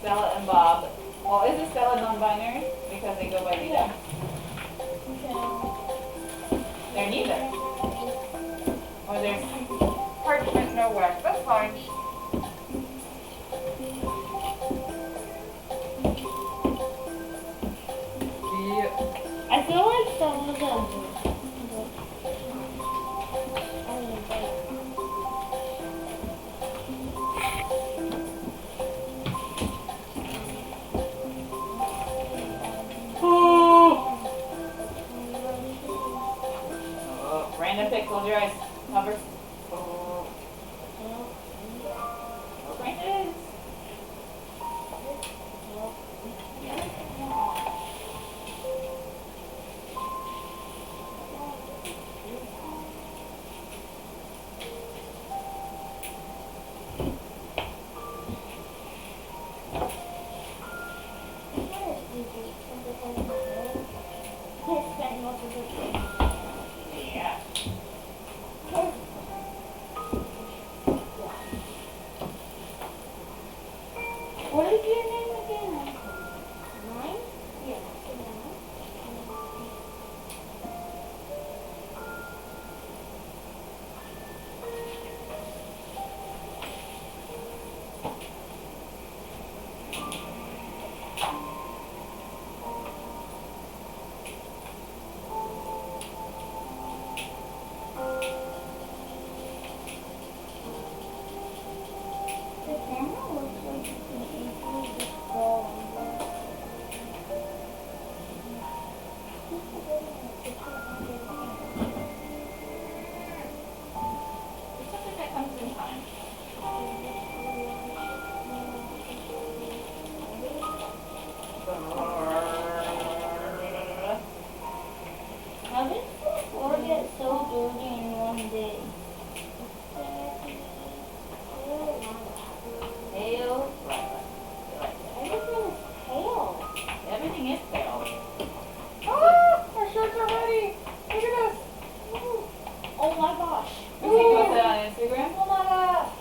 Stella and Bob. Well, is it Stella non-binary? Because they go by neither. They're neither. Or there's Parchment, no wax. That's fine. Yeah. I feel like Stella's a boy. random pickle What is your name again? Mine? Yeah. The camera looks like it can easily just fall on It's something that comes in time. How did the floor get so dirty in one day? Pale. Everything is pale. Everything is pale. Ah, our shirts are ready. Look at us. Oh my gosh. Did you post that on Instagram? Oh my gosh.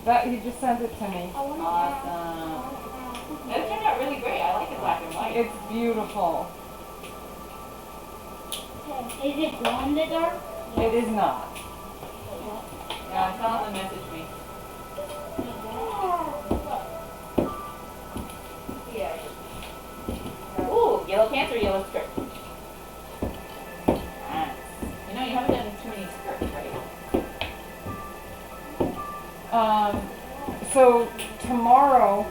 That he just sent it to me. I want Awesome. That turned out really great. I like the black and white. It's beautiful. Is it glow in the dark? It is not. Yeah, tell them to message me. Ooh, yellow pants or yellow skirt? Nice. You know, you haven't done too many skirts, right? So tomorrow,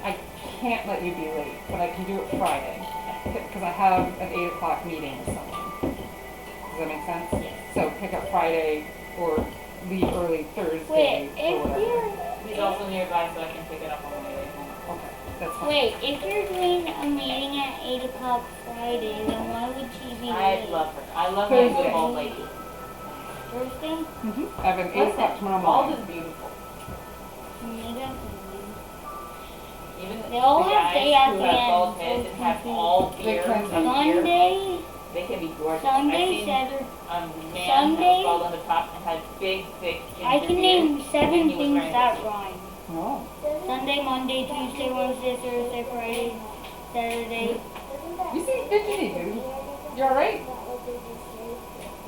I can't let you be late, but I can do it Friday. Because I have an 8 o'clock meeting with someone. Does that make sense? Yes. So pick up Friday or leave early Thursday Wait, or if whatever. you're He's also nearby, so I can pick it up on my way home. Okay, that's fine. wait, if you're doing a meeting at 8 o'clock Friday, then why would she be I late? love her. I love my good Thursday. old lady. Thursday? I have an 8 o'clock tomorrow Bald morning. is beautiful. Maybe I can Even They all the have guys day at who the have end, bald so heads it's and have confusing. all They beards can up be. here, Sunday, they can be gorgeous. Sunday, I've seen Saturday. a man that Sunday? was bald on the top and had big, thick ginger I can beard, name and 7 he was things wearing that this. rhyme. Oh. Sunday, Monday, Tuesday, Wednesday, Thursday, Friday, Saturday, You seem fidgety, dude. You alright?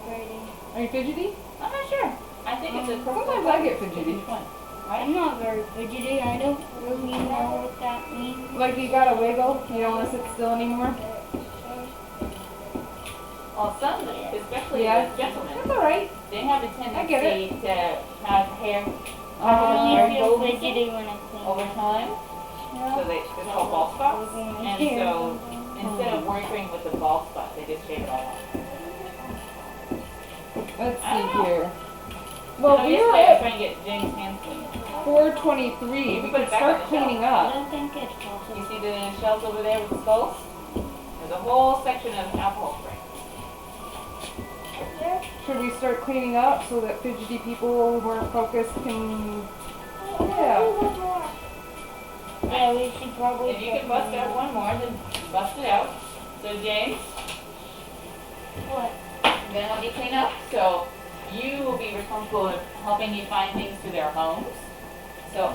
Friday. Are you fidgety? I'm not sure. I think it's a purple. Sometimes I get fidgety. Which one? I'm not very fidgety. I don't really know what that means. Like you gotta wiggle, you don't wanna sit still anymore? Well, some, especially Yeah. the gentlemen, That's alright. they have a I get tendency to have hair I hair feel go fidgety when I clean. over time. So it's called bald spots. And so instead of working with the bald spot, they just shave it all off. Let's I don't see know. here. I Well, know we yesterday were I was at trying to get James' hands clean. 4:23. You We put could it back start on the cleaning I up. don't think it's You possible. see the shelves over there with the skulls? There's a whole section of alcohol spray. Should we start cleaning up so that fidgety people who are focused can? Yeah. Yeah, we should probably. If you can bust out one more, then bust it out. So James, What? I'm gonna help you clean up. So you will be responsible for helping me find things to their homes. So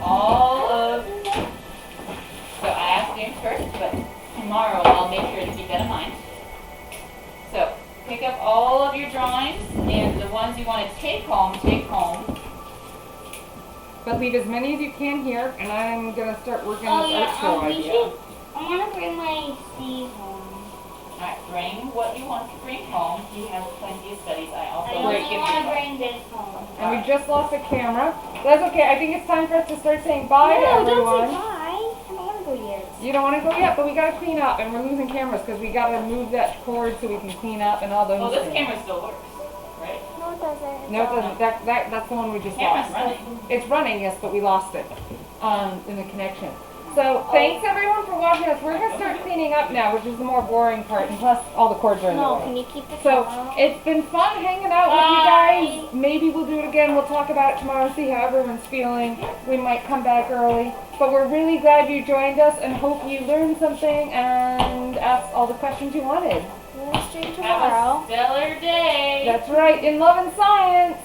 I asked James first, but tomorrow I'll make sure to keep that in mind. So pick up all of your drawings and the ones you want to take home, But leave as many as you can here, and I'm gonna start working Oh this yeah, art show we idea. should. I want to bring my C home. Alright, bring what you want to bring home. You have plenty of studies. I I also only will give want to you. bring this home. And we just lost a camera. That's okay. I think it's time for us to start saying bye to No, don't say everyone. bye. I don't want to go yet. You don't want to go yet, but we gotta clean up, and we're losing cameras because we gotta move that cord so we can clean up and all those Oh, this things. camera still works, right? No, it doesn't. No, it doesn't. That's the one we just Camera's lost. running. It's running, yes, but we lost it in the connection. So thanks everyone for watching us. We're gonna start cleaning up now, which is the more boring part, and plus all the cords are in the No, way. can you keep the So camera? it's been fun hanging out with you guys. Maybe we'll do it again. We'll talk about it tomorrow and see how everyone's feeling. We might come back early. But we're really glad you joined us and hope you learned something and asked all the questions you wanted. We'll stream Have tomorrow. a stellar day. That's right, in love and science.